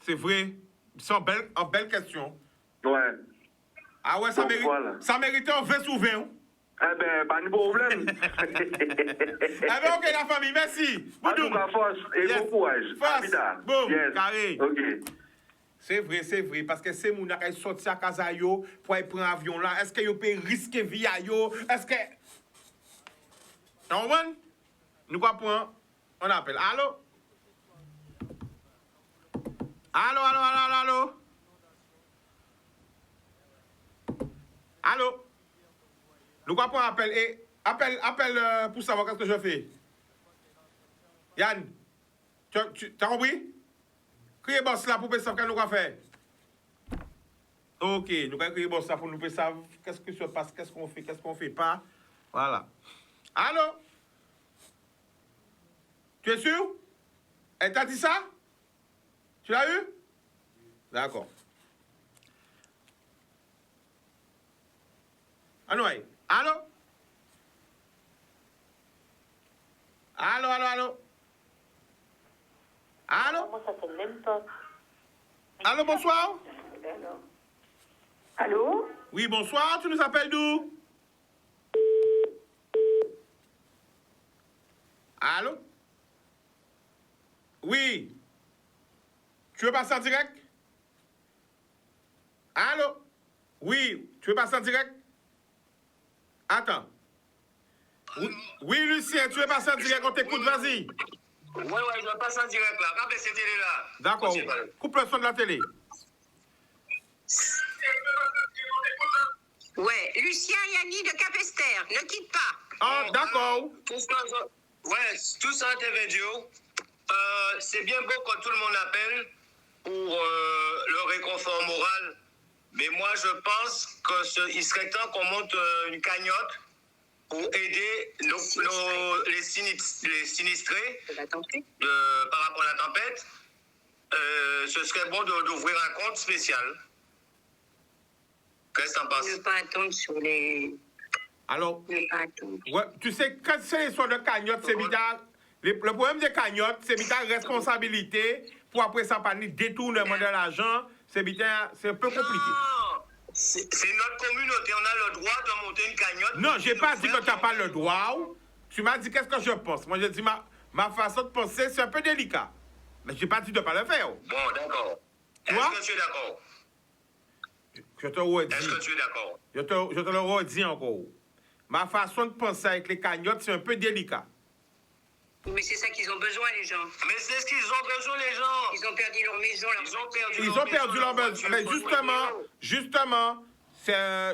C'est vrai. C'est une belle question. Ouais. Ah ouais, ça mérite. Voilà. Ça mérite un 20 sur 20. Eh ben, pas de problème. Eh ben, ok, la famille, merci. En tout cas, force et bon courage. Force. Boum, carré. Ok. C'est vrai, parce que c'est mon qui sorti à Kazayo pour aller prendre avion là. Est-ce que vous pouvez risquer vie à yo? Est-ce que. Non, nous quoi prendre? On appelle. Allô? Allô? Allô? Nous quoi prendre appel? Et appel pour savoir qu'est-ce que je fais. Yann, tu as compris? Criez boss là pour savoir qu'est-ce que nous allons faire. Ok, nous allons crier boss là pour nous savoir qu'est-ce que se passe, qu'est-ce qu'on fait pas. Voilà. Allô? Tu es sûr? Elle t'a dit ça? Tu l'as eu? D'accord. Allô? Allô, bonsoir. Allô? Oui, bonsoir, tu nous appelles d'où? Allô? Oui. Tu veux passer en direct? Allô? Oui, tu veux passer en direct? Attends. Oui, Lucien, tu veux passer en direct? On t'écoute, vas-y. Ouais, je vais passer en direct là. Rappelez cette télé là. D'accord. Coupe le son de la télé. Ouais, Lucien Yanni de Capester, ne quitte pas. Ah, d'accord. Ouais, tout ça interview. C'est bien beau quand tout le monde appelle pour le réconfort moral. Mais moi, je pense qu'il serait temps qu'on monte une cagnotte pour aider les sinistrés par rapport à la tempête. Ce serait bon d'ouvrir un compte spécial. Qu'est-ce que t'en penses? Ne pas attendre sur les... Alors, ne pas attendre. Ouais, tu sais, quand c'est sur le cagnotte, c'est bizarre. Le problème des cagnottes, c'est bizarre responsabilité pour après ça, pas ni détournement de l'argent. C'est bizarre, c'est un peu compliqué. C'est notre communauté, on a le droit de monter une cagnotte. Non, j'ai pas dit que tu n'as pas le droit. Tu m'as dit qu'est-ce que je pense. Moi, je dis ma façon de penser, c'est un peu délicat. Mais j'ai pas dit de ne pas le faire. Bon, d'accord. Tu vois? Est-ce que tu es d'accord? Je te redis. Est-ce que tu es d'accord? Je te le redis encore. Ma façon de penser avec les cagnottes, c'est un peu délicat. Mais c'est ça qu'ils ont besoin, les gens. Mais c'est ce qu'ils ont besoin, les gens. Ils ont perdu leur maison. Ils ont perdu leur maison. Mais justement,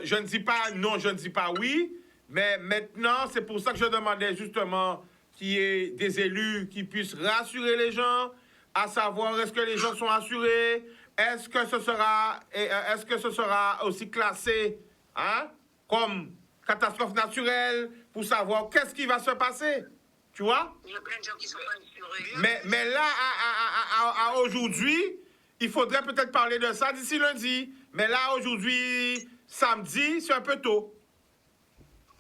je ne dis pas non, je ne dis pas oui. Mais maintenant, c'est pour ça que je demandais justement qu'il y ait des élus qui puissent rassurer les gens. à savoir est-ce que les gens sont assurés, est-ce que ce sera aussi classé comme catastrophe naturelle pour savoir qu'est-ce qui va se passer. Tu vois? Il y a plein de gens qui sont pas assurés. Mais là, à aujourd'hui, il faudrait peut-être parler de ça d'ici lundi. Mais là, aujourd'hui, samedi, c'est un peu tôt.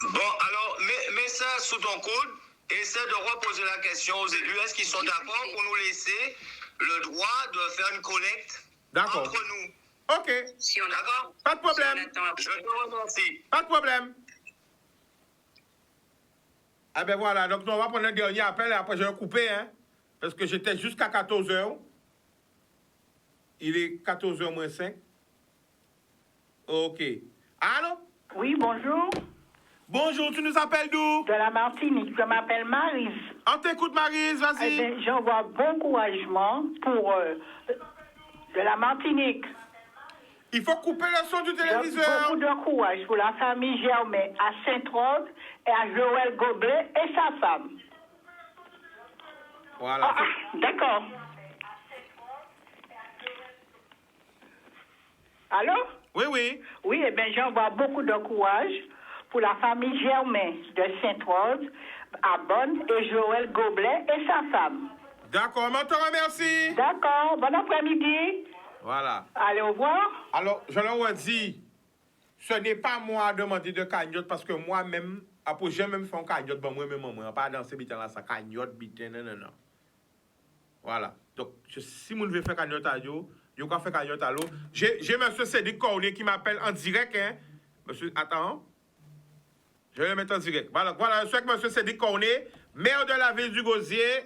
Bon, alors, mets ça sous ton coude. Essaie de reposer la question aux élus. Est-ce qu'ils sont d'accord pour nous laisser le droit de faire une collecte entre nous? OK. Si on est d'accord? Pas de problème. Je te remercie. Pas de problème. Ah ben voilà, donc nous, on va prendre un dernier appel et après je vais couper, parce que j'étais jusqu'à 14h. Il est 14h moins 5. OK. Allô? Oui, bonjour. Bonjour, tu nous appelles d'où? De la Martinique, je m'appelle Maryse. On t'écoute, Maryse, vas-y. Eh bien, j'envoie bon couragement pour de la Martinique. Il faut couper le son du téléviseur. Beaucoup de courage pour la famille Germain à Sainte-Rose et à Joël Goblet et sa femme. Voilà. D'accord. Allô? Oui, oui. Oui, eh bien, j'envoie beaucoup de courage pour la famille Germain de Sainte-Rose, à Bonne, et Joël Goblet et sa femme. D'accord, on te remercie. D'accord, bon après-midi. Voilà. Allez, au revoir. Alors, je leur dis, ce n'est pas moi à demander de cagnotte parce que moi-même, après, j'ai même fait un cagnotte, ben moi-même, moi, pas dans ces bitins-là, ça cagnotte, bitin, non. Voilà. Donc, si vous voulez faire cagnotte à vous, vous pouvez faire cagnotte à l'eau. J'ai M. Cédric Cornet qui m'appelle en direct, Monsieur, attends. Je vais le mettre en direct. Voilà, je suis avec M. Cédric Cornet, maire de la ville du Gosier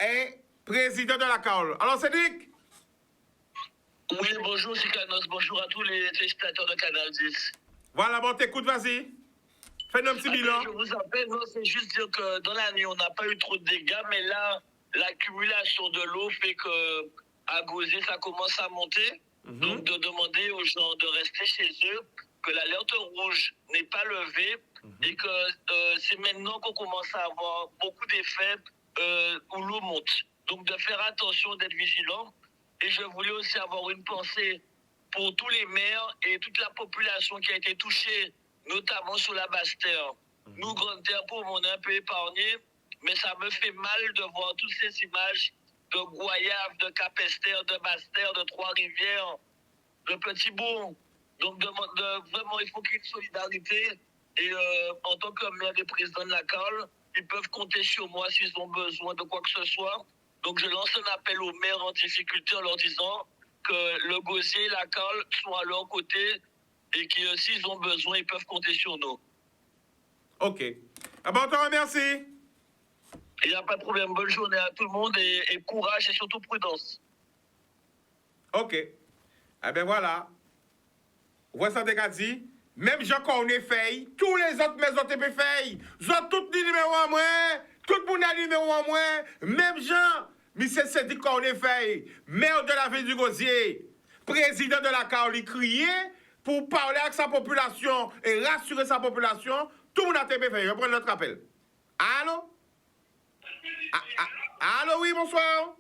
et président de la CAOL. Alors, Cédric? Oui, bonjour, c'est Canos. Bonjour à tous les téléspectateurs de Canal 10. Voilà, bon, t'écoutes, vas-y. Fais-nous un petit bilan. Je vous appelle, c'est juste dire que dans l'année, on n'a pas eu trop de dégâts, mais là, l'accumulation de l'eau fait que à Gosier, ça commence à monter. Donc, de demander aux gens de rester chez eux, que l'alerte rouge n'est pas levée et que c'est maintenant qu'on commence à avoir beaucoup d'effets où l'eau monte. Donc, de faire attention, d'être vigilant. Et je voulais aussi avoir une pensée pour tous les maires et toute la population qui a été touchée, notamment sur la Basse-Terre. Nous, Grande-Terre, on est un peu épargnés, mais ça me fait mal de voir toutes ces images de Goyave, de Capesterre, de Basse-Terre, de Trois-Rivières, de Petit-Bourg. Donc, vraiment, il faut qu'il y ait une solidarité. Et en tant que maire des présidents de la CAOL, ils peuvent compter sur moi s'ils ont besoin de quoi que ce soit. Donc, je lance un appel aux maires en difficulté en leur disant que le Gosier et la CAOL sont à leur côté et que s'ils ont besoin, ils peuvent compter sur nous. OK. Ah bon, on te remercie. Il n'y a pas de problème. Bonne journée à tout le monde et courage et surtout prudence. OK. Eh bien, voilà. Voici ce que dit. Même gens qu'on est fait, tous les autres maisons TP fait, ils ont tous les numéros en moins, tout le monde a les numéros en moins, même gens. Monsieur Cédric Cornet fait, maire de la ville du Gosier, président de la CAOL, il criait pour parler avec sa population et rassurer sa population. Tout le monde a TP fait. Je prends notre appel. Allô? Allô, oui, bonsoir.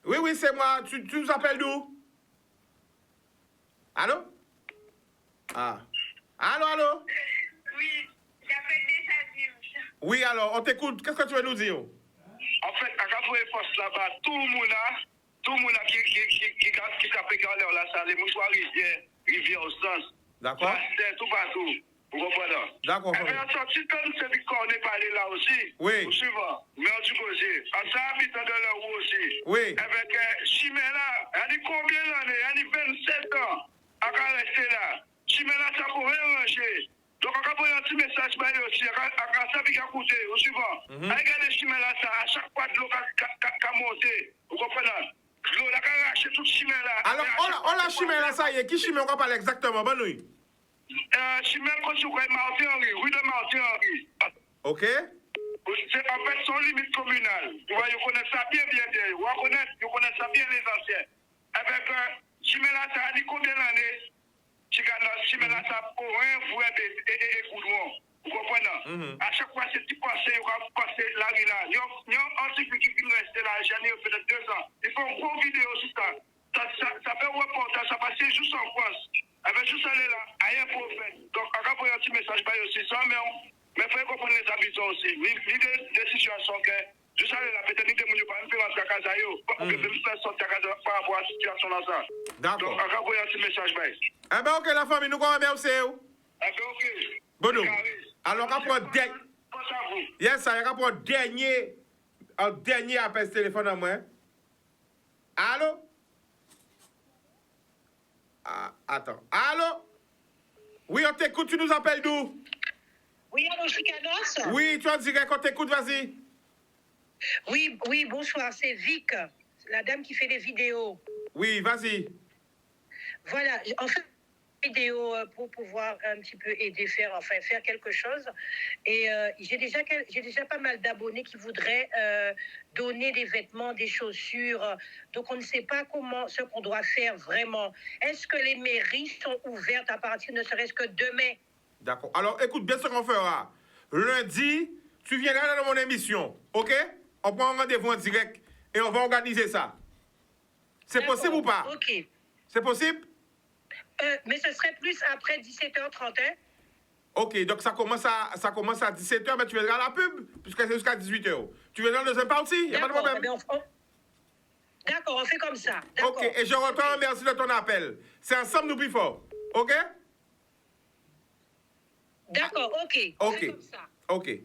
Oui, c'est moi. Tu nous appelles d'où? Allô? Allô? Oui, j'appelle déjà Dieu. Oui, alors, on t'écoute. Qu'est-ce que tu veux nous dire? En fait, à Capoué Poste là-bas, tout le monde qui capte l'air là, ça, les mouchoirs rivière au sens. D'accord. C'est tout partout. Vous comprenez? D'accord. Et bien, sorti comme c'est du corps, on est parlé là aussi. Oui. Au suivant, maire du Gosier. En ça, habitant de la roue aussi. Oui. Avec Chimela, elle dit combien d'années? Elle dit 27 ans. Elle a resté là. Chimela, ça pourrait ranger. Donc, on a pris un petit message aussi. Elle a ça qui a coûté. Au suivant. Elle regarde Chimela, ça, à chaque fois de l'eau qui a monté. Vous comprenez? L'eau, elle a arraché toute Chimela. Alors, on l'a Chimela, ça y est. Qui Chimela, on va parler exactement? Bonne nuit. Chimela, quand tu vois Martin-Henri, rue de Martin-Henri. OK. C'est en fait son limite communale. Tu vois, ils connaissent ça bien. Ils connaissent ça bien, les anciens. Avec Chimela, ça a dit combien d'années? Chimela, ça pour un vrai et goudron. Vous comprenez? À chaque fois, c'est petit passé, on va passer la rue là. Ils ont antifié j'en ai peut-être 2 ans. Ils font une grosse vidéo sur ça. Ça fait un reportage, ça passe juste en France. Avec juste aller là, rien pour faire. Donc, on va un petit message par aussi ça, mais il faut comprendre les habitants aussi. L'idée des situations que, juste aller là, peut-être que nous ne pouvons pas rentrer à casa, pour que nous faire sortir à casa par rapport à la situation là. D'accord. Donc, on va un petit message par ici. Eh bien, ok, la famille, nous allons remercier. Eh bien, ok. Bon, alors, on va prendre yes, ça va prendre un dernier appel téléphone à moi. Allô? Ah, attends. Allô? Oui, on t'écoute, tu nous appelles d'où? Oui, allô, Chicanos? Oui, tu as dit qu'on t'écoute, vas-y. Oui, bonsoir, c'est Vic, la dame qui fait les vidéos. Oui, vas-y. Voilà, en fait, vidéo pour pouvoir un petit peu aider, faire quelque chose. Et j'ai déjà pas mal d'abonnés qui voudraient donner des vêtements, des chaussures. Donc, on ne sait pas ce qu'on doit faire vraiment. Est-ce que les mairies sont ouvertes à partir ne serait-ce que demain? D'accord. Alors, écoute bien ce qu'on fera. Lundi, tu viendras dans mon émission, OK? On prend un rendez-vous en direct et on va organiser ça. C'est possible ou pas? OK. C'est possible? Mais ce serait plus après 17h30, hein? OK, donc ça commence à 17h, mais tu viendras à la pub, puisque c'est jusqu'à 18h. Tu viendras dans la deuxième partie, il n'y a pas de problème. D'accord, on fait comme ça. OK, et je retourne, merci de ton appel. C'est ensemble, nous plus fort. OK? D'accord, OK. On fait comme ça. OK. Ouais,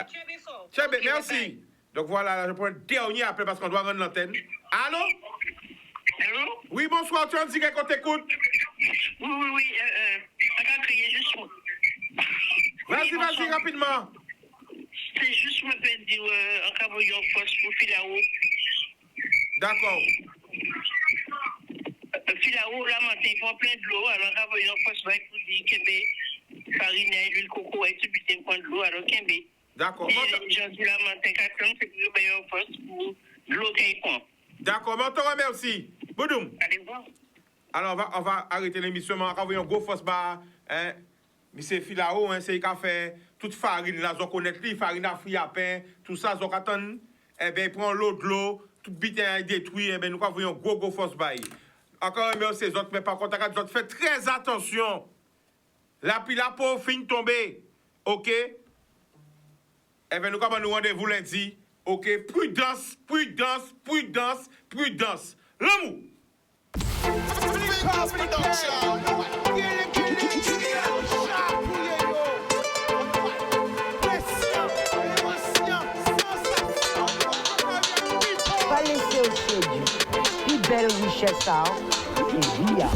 tu es bien fort. Très bien, merci. Donc voilà, je prends un dernier appel parce qu'on doit rendre l'antenne. Allô? Allô? Oui, bonsoir, tu as dit qu'on t'écoute? Oui, on va crier juste moi. Vas-y, rapidement. C'est juste me faire dire en cas où il y a une force pour Filao. D'accord. Filao, là, matin, ils font plein de l'eau. Alors, quand il y a une force, pour dire Kembe, farine, huile, coco, et tout, puis c'est un point de l'eau. Alors, Kembe. D'accord. Et j'en dis là, matin, 4 ans, c'est pour qu'il y ait une force pour l'eau qu'il prend. D'accord, mais on te remercie. Boudoum. Allez, bon. Alors, on va arrêter l'émission, mais on va envoyer un gros force bar. Hein? Mais c'est Filao, hein, c'est il a fait toute farine là, on connaît les farine à fruits à pain, tout ça, on attend. Eh bien, il prend l'eau de l'eau, tout bitin est détruit, eh bien, nous envoyons un gros force bar. Encore merci ces autres, mais par contre, les autres, faites très attention. La pile à peau fin tomber. OK? Eh bien, nous avons nous rendez-vous lundi. OK? Prudence. L'amour. Pas laisser au crédit. Plus belle richesse, et via.